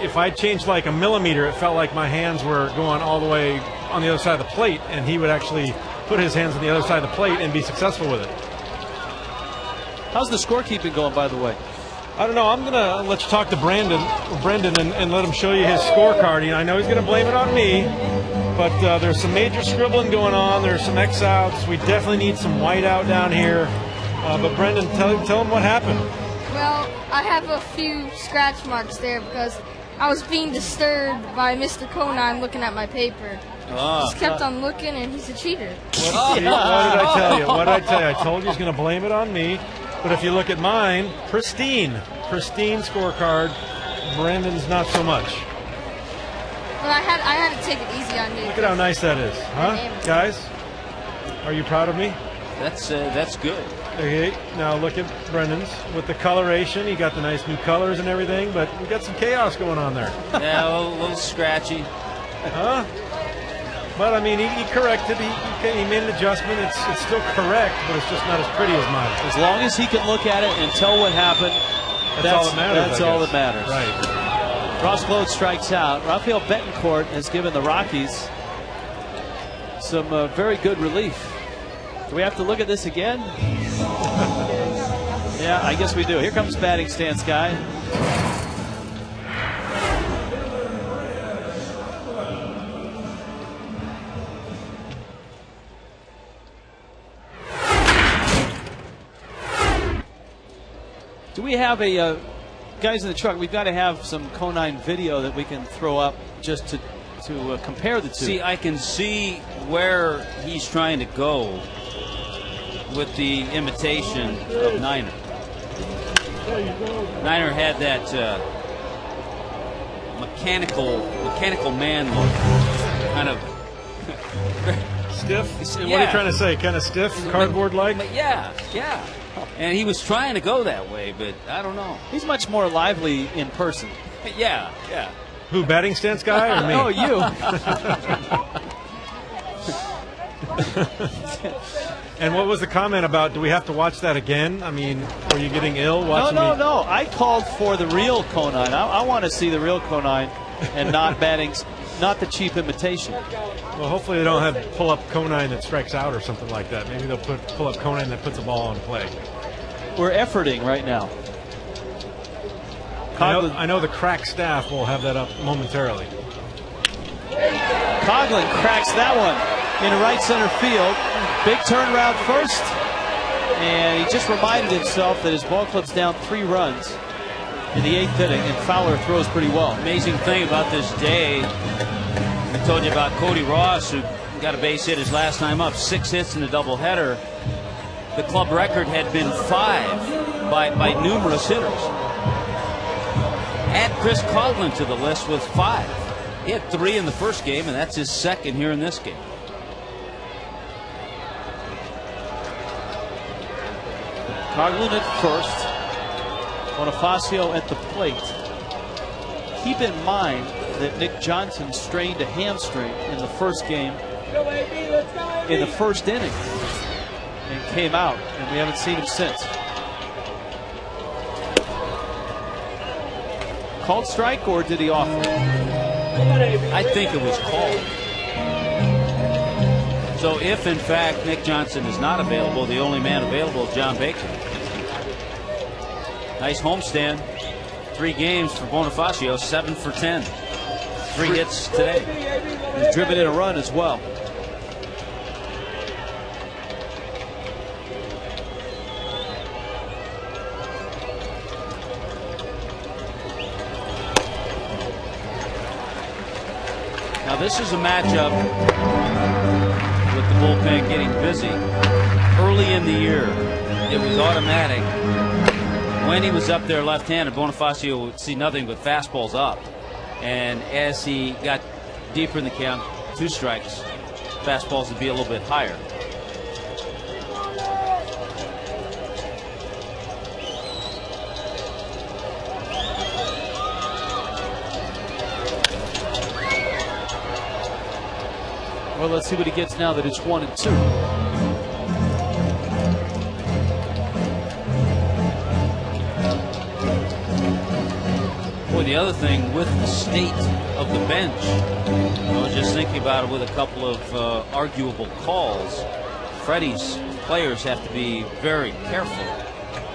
If I changed like a millimeter, it felt like my hands were going all the way on the other side of the plate, and he would actually put his hands on the other side of the plate and be successful with it. How's the scorekeeping going, by the way? I don't know. I'm going to let you talk to Brendan and let him show you his scorecard. I know he's going to blame it on me, but there's some major scribbling going on. There's some X outs. We definitely need some white out down here. But Brendan, tell him what happened. Well, I have a few scratch marks there because I was being disturbed by Mr. Conine looking at my paper. Just kept on looking, and he's a cheater. What did I tell you? What did I tell you? I told you he's going to blame it on me. But if you look at mine, pristine scorecard. Brandon's not so much. Well, I had to take it easy on you. Look at how nice that is, huh? Guys, are you proud of me? That's good. Okay, now look at Brendan's with the coloration. He got the nice new colors and everything, but we got some chaos going on there. Yeah, a little scratchy. Huh? But I mean, he corrected. He made an adjustment. It's still correct, but it's just not as pretty as mine. As long as he can look at it and tell what happened, that's all that matters. That's all that matters. Right. Ross Claude strikes out. Rafael Betancourt has given the Rockies some very good relief. Do we have to look at this again? Yeah, I guess we do. Here comes batting stance guy. Do we have a guys in the truck? We've got to have some Conine video that we can throw up just to compare the two. See, I can see where he's trying to go with the imitation of Niner. Niner had that mechanical man look, kind of stiff. Yeah. What are you trying to say? Kind of stiff, cardboard-like? Yeah. And he was trying to go that way, but I don't know. He's much more lively in person. Yeah. Who, batting stance guy or me? Oh, you. And what was the comment about? Do we have to watch that again? I mean, are you getting ill watching me? No. I called for the real Conine. I want to see the real Conine and not the cheap imitation. Well, hopefully they don't have pull-up Conine that strikes out or something like that. Maybe they'll put pull-up Conine that puts a ball in play. We're efforting right now. I know the crack staff will have that up momentarily. Coughlin cracks that one into right center field. Big turnaround first. And he just reminded himself that his ball club's down 3 runs in the 8th inning, and Fowler throws pretty well. Amazing thing about this day, I told you about Cody Ross, who got a base hit his last time up, 6 hits in a doubleheader. The club record had been 5 by numerous hitters. Add Chris Coughlin to the list with 5. He had 3 in the first game, and that's his second here in this game. Coughlin at first. Bonifacio at the plate. Keep in mind that Nick Johnson strained a hamstring in the first game, in the first inning, and came out, and we haven't seen him since. Called strike, or did he offer? I think it was called. So if in fact Nick Johnson is not available, the only man available is John Baker. Nice homestand. 3 games for Bonifacio, 7 for 10. 3 hits today. He's driven in a run as well. Now this is a matchup with the bullpen getting busy. Early in the year, it was automatic. When he was up there left-handed, Bonifacio would see nothing but fastballs up. And as he got deeper in the count, 2 strikes, fastballs would be a little bit higher. Well, let's see what he gets now that it's 1-2. Boy, the other thing with the state of the bench, I was just thinking about it with a couple of arguable calls. Freddie's players have to be very careful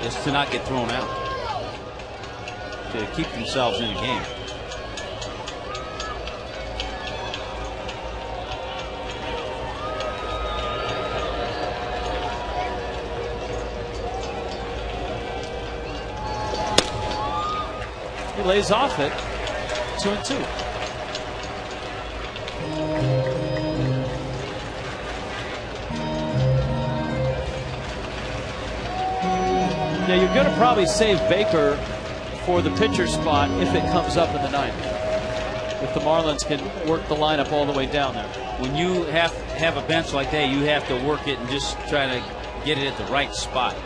as to not get thrown out to keep themselves in the game. He lays off it. 2-2. Yeah, you're going to probably save Baker for the pitcher spot if it comes up in the 9th. If the Marlins can work the lineup all the way down there. When you have a bench like that, you have to work it and just try to get it at the right spot.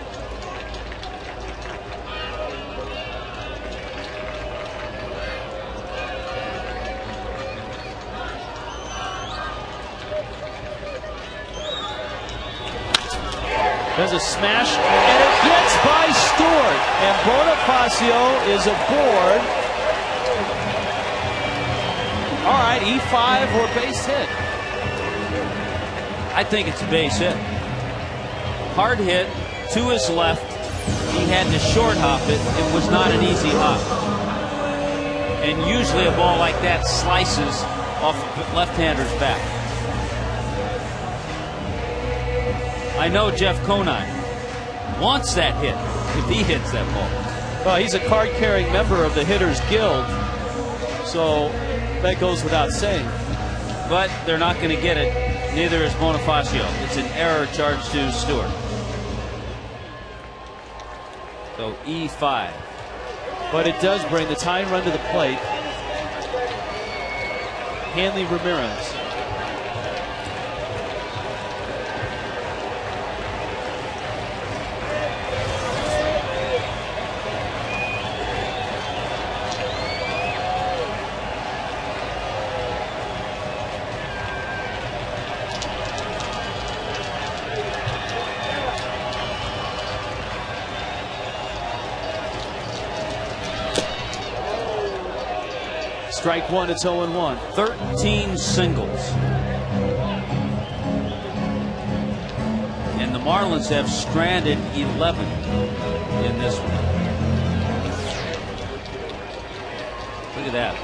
There's a smash, and it gets by Stewart. And Bonifacio is aboard. All right, E5 or base hit? I think it's a base hit. Hard hit to his left. He had to short hop it. It was not an easy hop. And usually a ball like that slices off a left-hander's back. I know Jeff Conine wants that hit if he hits that ball. Well, he's a card-carrying member of the Hitters Guild, so that goes without saying. But they're not going to get it. Neither is Bonifacio. It's an error charged to Stewart. So E5. But it does bring the tying run to the plate. Hanley Ramirez. Strike one, it's 0-1. 13 singles. And the Marlins have stranded 11 in this one. Look at that.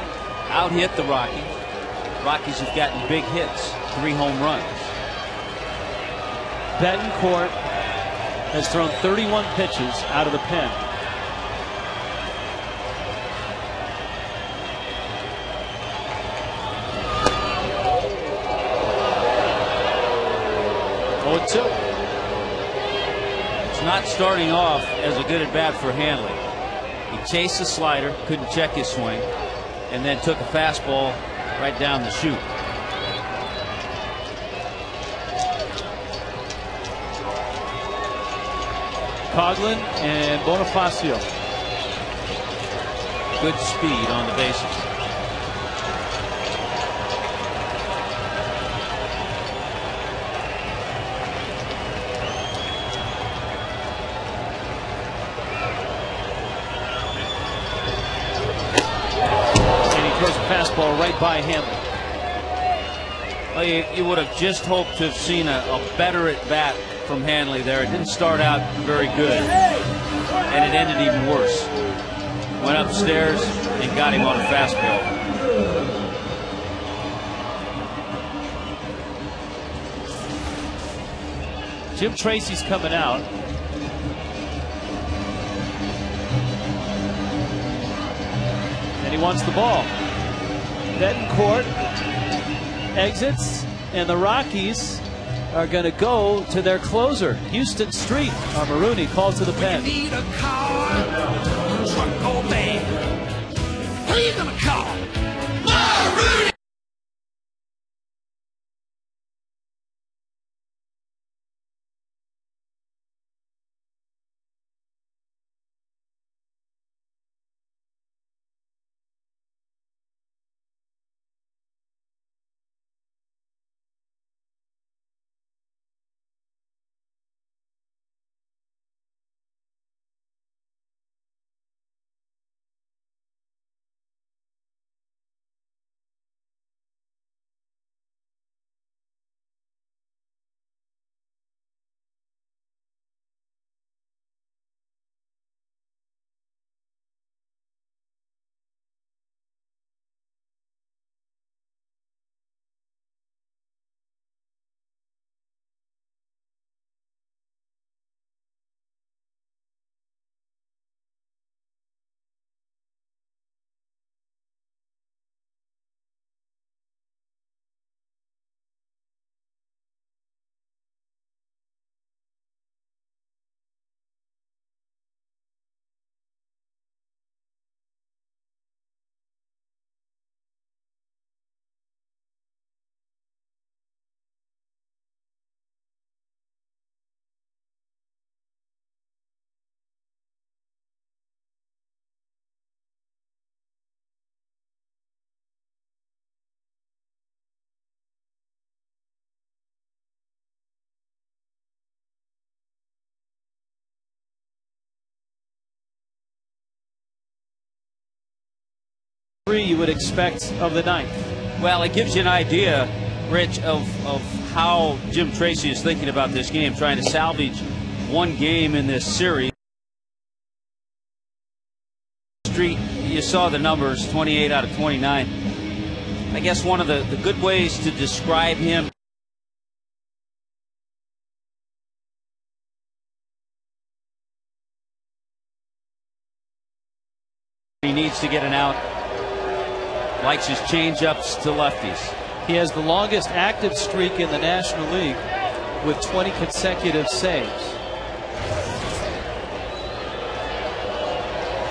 Out hit the Rockies. Rockies have gotten big hits, 3 home runs. Betancourt has thrown 31 pitches out of the pen. It's not starting off as a good at bat for Hanley. He chased the slider, couldn't check his swing, and then took a fastball right down the chute. Coughlin and Bonifacio. Good speed on the bases. Fastball right by Hanley. Well, you would have just hoped to have seen a better at bat from Hanley there. It didn't start out very good, and it ended even worse. went upstairs and got him on a fastball. Jim Tracy's coming out. And he wants the ball. Betancourt exits, and the Rockies are going to go to their closer, Houston Street. Marooney called to the pen. Need a car, truck or van. Who you gonna call? Marooney! You would expect of the ninth. Well, it gives you an idea, Rich, of how Jim Tracy is thinking about this game, trying to salvage one game in this series. Street, you saw the numbers, 28 out of 29. I guess one of the good ways to describe him, he needs to get an out. Likes his change-ups to lefties. He has the longest active streak in the National League with 20 consecutive saves.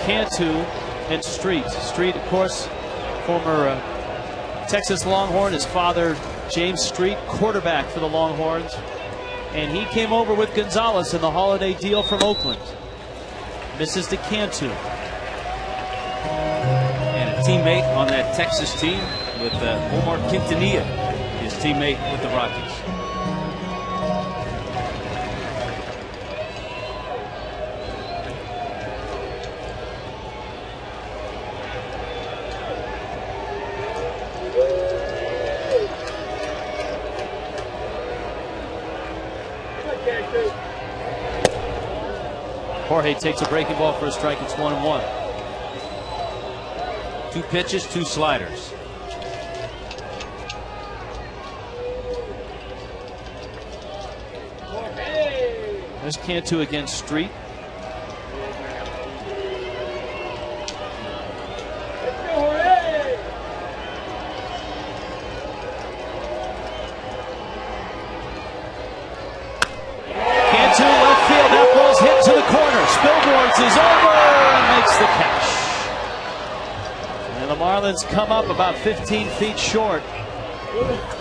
Cantu and Street. Street, of course, former Texas Longhorn. His father, James Street, quarterback for the Longhorns. And he came over with Gonzalez in the holiday deal from Oakland. Misses to Cantu. Teammate on that Texas team with Omar Quintanilla, his teammate with the Rockies. Jorge takes a breaking ball for a strike. It's 1-1. 2 pitches, 2 sliders. There's Cantu against Street. Cantu left field. That ball's hit to the corner. Spilborns is over and makes the catch. And the Marlins come up about 15 feet short.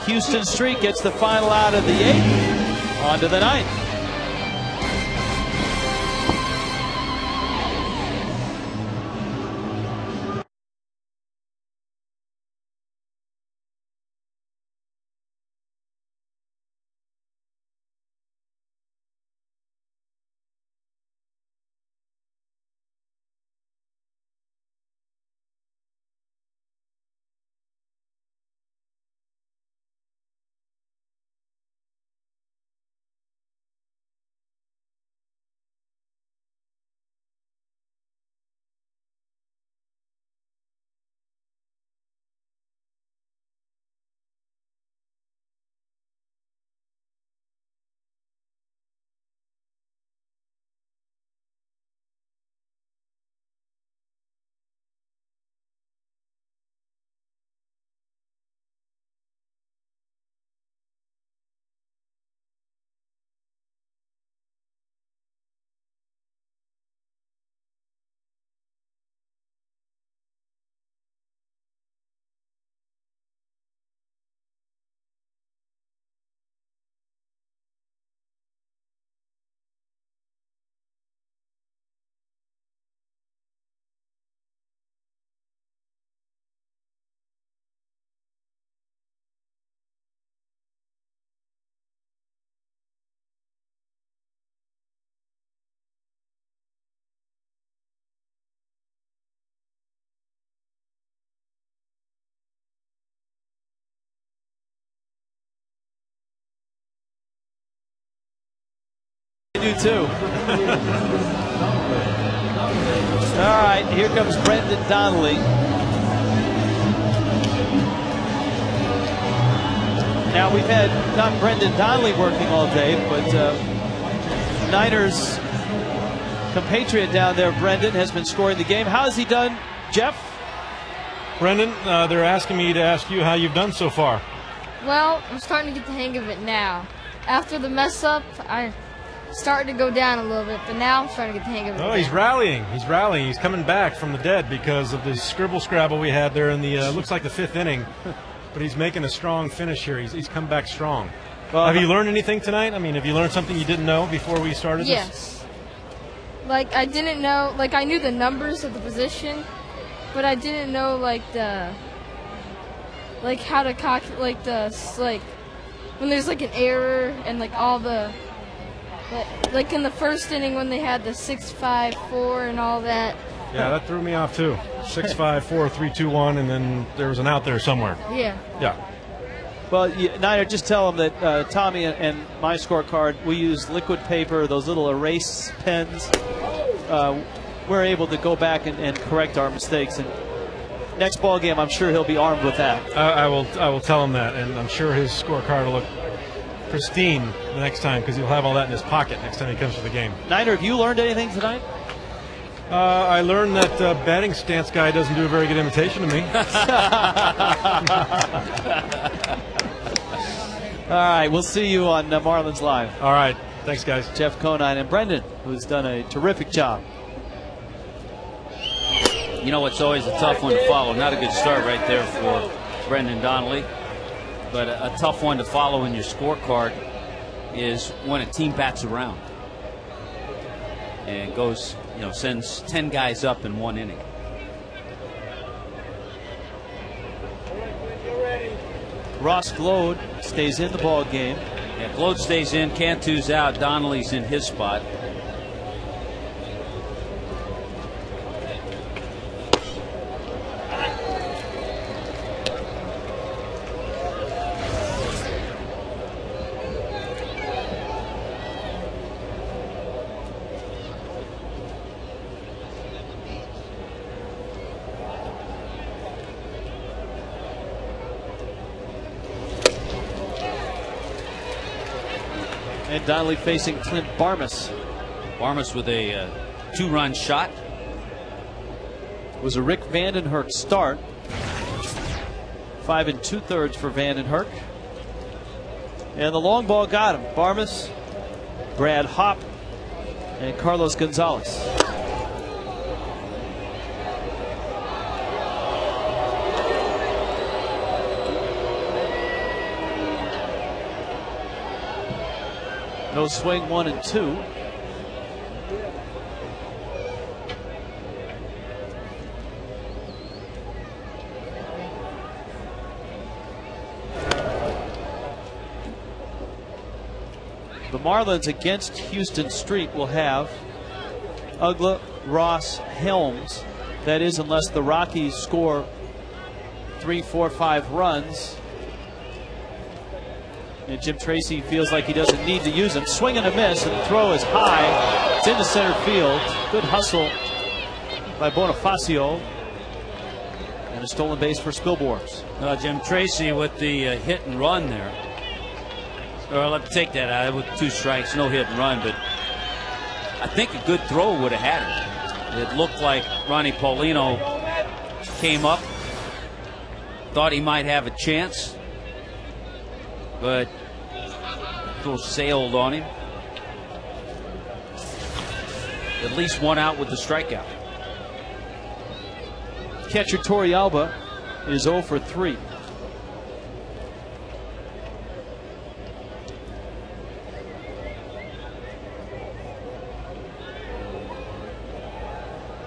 Houston Street gets the final out of the 8th. On to the 9th. I do too. All right, here comes Brendan Donnelly. Now we've had not Brendan Donnelly working all day, but Niners compatriot down there, Brendan, has been scoring the game. How has he done, Jeff? Brendan, they're asking me to ask you how you've done so far. Well, I'm starting to get the hang of it now. After the mess up, I started to go down a little bit, but now I'm starting to get the hang of it. Oh, he's rallying. He's rallying. He's coming back from the dead because of the scribble-scrabble we had there in the, looks like the 5th inning. But he's making a strong finish here. He's come back strong. Well, have you learned anything tonight? I mean, have you learned something you didn't know before we started this? Yes. Like, I didn't know, like, I knew the numbers of the position, but I didn't know, like, how to calculate, when there's, like, an error and, like, all the, like, in the first inning when they had the 6-5-4 and all that. Yeah, that threw me off, too. 6-5-4-3-2-1, and then there was an out there somewhere. Yeah. Yeah. Well, Niner, just tell them that Tommy and my scorecard, we use liquid paper, those little erase pens. We're able to go back and correct our mistakes. And next ball game, I'm sure he'll be armed with that. I will tell him that, and I'm sure his scorecard will look pristine the next time because he'll have all that in his pocket next time he comes to the game. Niner, have you learned anything tonight? I learned that batting stance guy doesn't do a very good imitation of me. All right, we'll see you on Marlins Live. All right, thanks, guys. Jeff Conine and Brendan, who's done a terrific job. You know, it's always a tough one to follow. Not a good start right there for Brendan Donnelly, but a tough one to follow in your scorecard is when a team bats around and goes, you know, sends 10 guys up in one inning. Ross Glode stays in the ball game. Yeah, Glode stays in, Cantu's out, Donnelly's in his spot. And Donnelly facing Clint Barmas. Barmas with a 2-run shot. It was a Rick Vandenherk start. 5 2/3 for Vandenherk. And the long ball got him. Barmas, Brad Hopp, and Carlos Gonzalez. No swing, 1 and 2. The Marlins against Houston Street will have Ugla, Ross, Helms. That is, unless the Rockies score 3, 4, 5 runs. And Jim Tracy feels like he doesn't need to use them. Swing and a miss, and the throw is high. It's into center field. Good hustle by Bonifacio. And a stolen base for Spilborghs. Jim Tracy with the hit and run there. Or let me take that out with 2 strikes, no hit and run, but I think a good throw would have had it. It looked like Ronnie Paulino came up, thought he might have a chance, but throw sailed on him. At least 1 out with the strikeout. Catcher Torrealba is 0 for 3.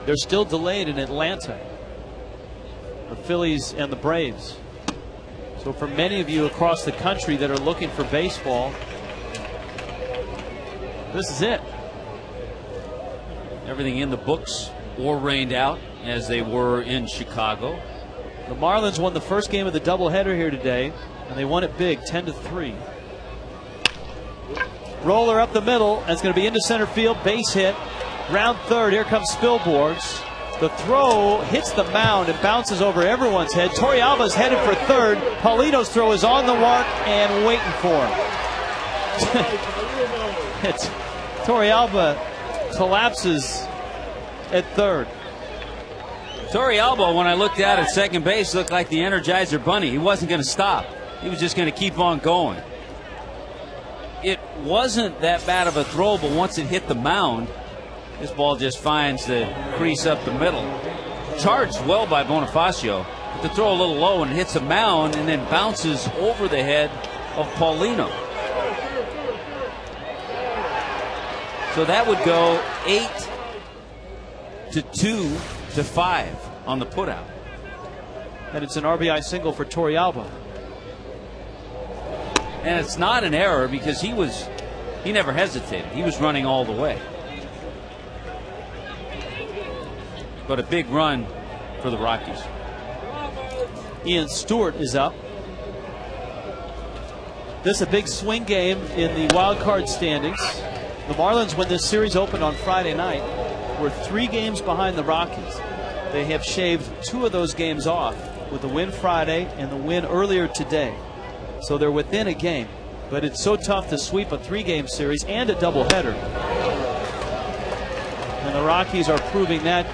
They're still delayed in Atlanta, the Phillies and the Braves. So for many of you across the country that are looking for baseball, this is it. Everything in the books or rained out as they were in Chicago. The Marlins won the first game of the doubleheader here today, and they won it big, 10-3. Roller up the middle. That's going to be into center field. Base hit. Round third. Here comes Spilborghs. The throw hits the mound and bounces over everyone's head. Torrealba's headed for third. Paulino's throw is on the mark and waiting for him. Torrealba collapses at third. Torrealba, when I looked at second base, looked like the Energizer Bunny. He wasn't going to stop. He was just going to keep on going. It wasn't that bad of a throw, but once it hit the mound, this ball just finds the crease up the middle. Charged well by Bonifacio, but the throw a little low and it hits the mound and then bounces over the head of Paulino. So that would go 8-2-5 on the putout. And it's an RBI single for Torrealba. And it's not an error because he never hesitated. He was running all the way. But a big run for the Rockies. Ian Stewart is up. This is a big swing game in the wild card standings. The Marlins, when this series opened on Friday night, were 3 games behind the Rockies. They have shaved 2 of those games off with the win Friday and the win earlier today. So they're within a game. But it's so tough to sweep a 3-game series and a doubleheader. And the Rockies are proving that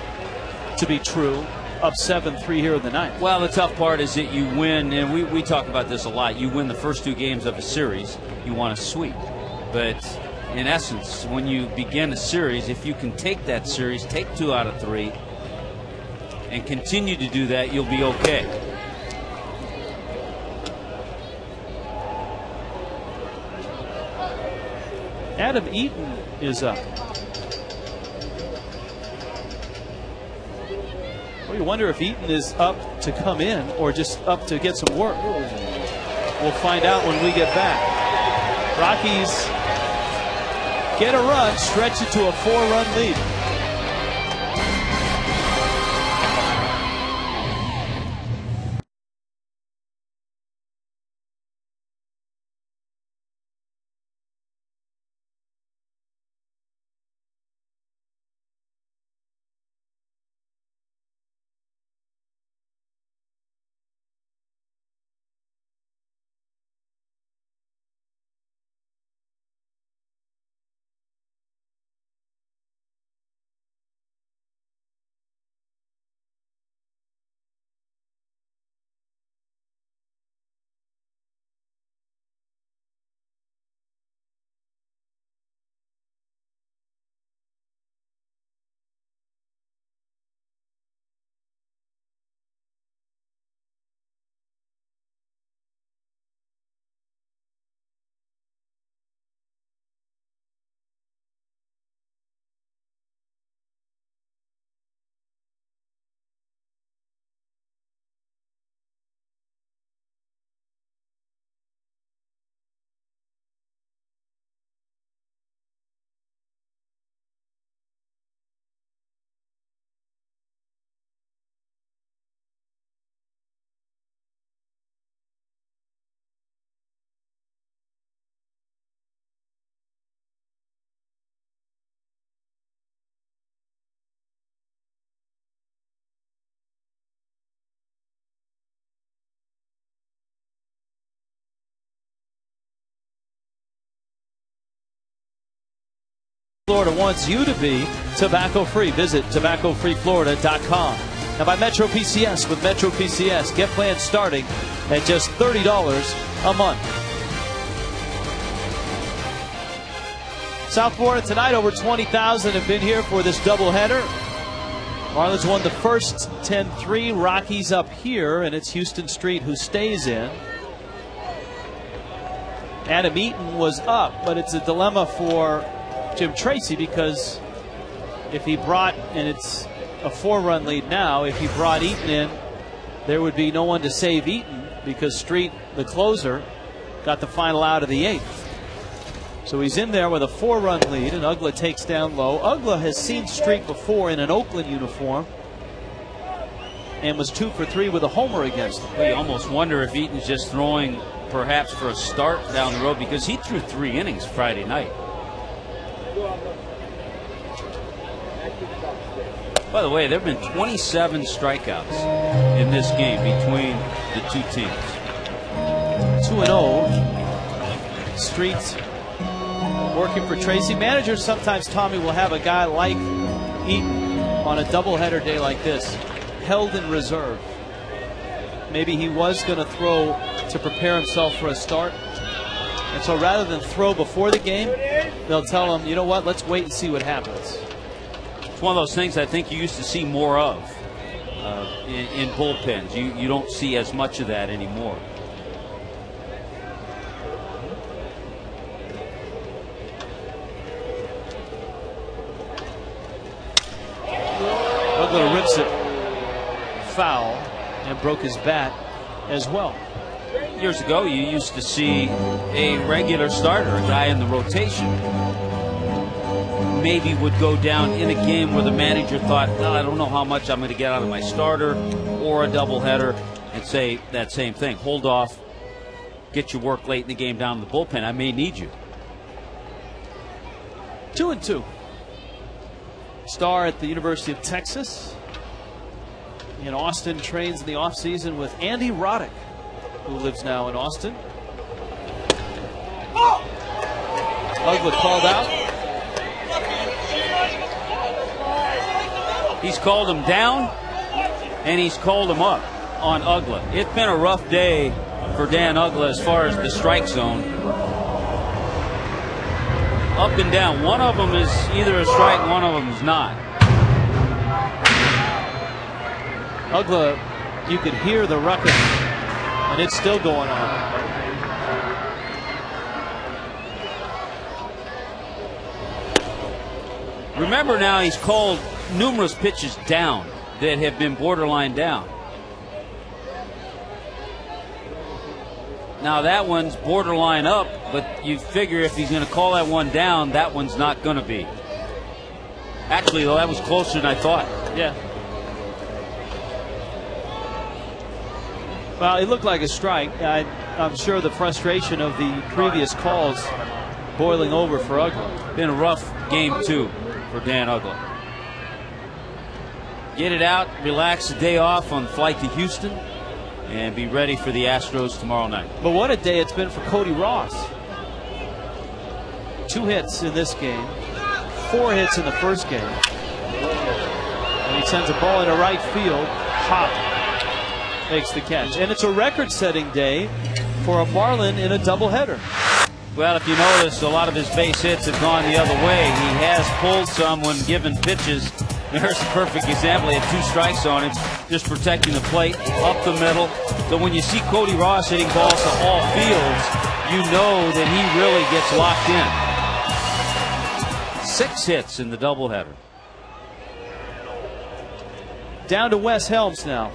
to be true, up 7-3 here in the ninth. Well, the tough part is that you win, and we talk about this a lot, you win the first 2 games of a series, you want to sweep. But in essence, when you begin a series, if you can take that series, take 2 out of 3, and continue to do that, you'll be okay. Adam Eaton is up. Well, you wonder if Eaton is up to come in or just up to get some work. We'll find out when we get back. Rockies get a run, stretch it to a 4-run lead. Florida wants you to be tobacco-free. Visit tobaccofreeflorida.com. Now by Metro PCS. With Metro PCS, get plans starting at just $30 a month. South Florida tonight, over 20,000 have been here for this doubleheader. Marlins won the first 10-3. Rockies up here, and it's Houston Street who stays in. Adam Eaton was up, but it's a dilemma for Jim Tracy because if he brought, and it's a 4-run lead now, if he brought Eaton in, there would be no one to save Eaton because Street, the closer, got the final out of the 8th. So he's in there with a 4-run lead, and Ugla takes down low. Ugla has seen Street before in an Oakland uniform and was 2 for 3 with a homer against him. Well, you almost wonder if Eaton's just throwing perhaps for a start down the road, because he threw 3 innings Friday night. By the way, there have been 27 strikeouts in this game between the two teams. 2-0. Street working for Tracy. Managers sometimes, Tommy, will have a guy like Eaton on a doubleheader day like this held in reserve. Maybe he was going to throw to prepare himself for a start. And so rather than throw before the game, they'll tell him, you know what, let's wait and see what happens. It's one of those things I think you used to see more of in bullpens. You don't see as much of that anymore. Ugla rips it foul and broke his bat as well. Years ago, you used to see a regular starter, a guy in the rotation, maybe would go down in a game where the manager thought, well, I don't know how much I'm going to get out of my starter, or a doubleheader, and say that same thing. Hold off, get your work late in the game down in the bullpen. I may need you. 2-2. Star at the University of Texas. In Austin, trains in the offseason with Andy Roddick, who lives now in Austin. Ugla called out. He's called him down, and he's called him up on Ugla. It's been a rough day for Dan Ugla as far as the strike zone. Up and down. One of them is either a strike, one of them is not. Ugla, you could hear the ruckus, and it's still going on. Remember now, he's called numerous pitches down that have been borderline down. Now that one's borderline up, but you figure if he's going to call that one down, that one's not going to be. Actually, though, that was closer than I thought. Yeah. Well, it looked like a strike. I'm sure the frustration of the previous calls boiling over for Ugla. Been a rough game, too, for Dan Ugla. Get it out, relax the day off on the flight to Houston, and be ready for the Astros tomorrow night. But what a day it's been for Cody Ross. 2 hits in this game, 4 hits in the first game. And he sends a ball into right field. Hop makes the catch. And it's a record-setting day for a Marlin in a doubleheader. Well, if you notice, a lot of his base hits have gone the other way. He has pulled some when given pitches. There's a perfect example. He had 2 strikes on him, just protecting the plate, up the middle. So when you see Cody Ross hitting balls to all fields, you know that he really gets locked in. 6 hits in the doubleheader. Down to Wes Helms now.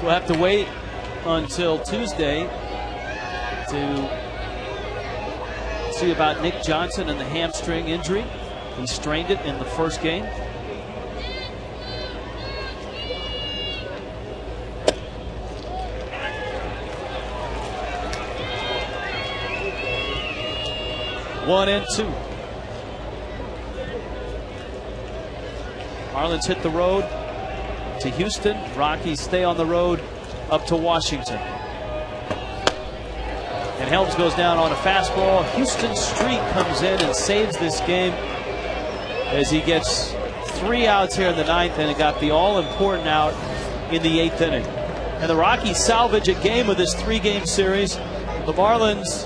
We'll have to wait until Tuesday to see about Nick Johnson and the hamstring injury. He strained it in the first game. One and 2. Marlins hit the road to Houston. Rockies stay on the road up to Washington. And Helms goes down on a fastball. Houston Street comes in and saves this game as he gets 3 outs here in the 9th, and it got the all-important out in the 8th inning. And the Rockies salvage a game of this 3-game series. The Marlins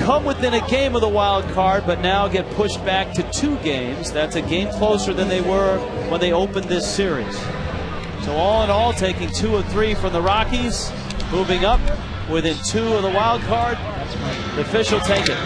come within a game of the wild card, but now get pushed back to 2 games. That's a game closer than they were when they opened this series. So all in all, taking 2 of 3 from the Rockies, moving up within 2 of the wild card. The fish will take it.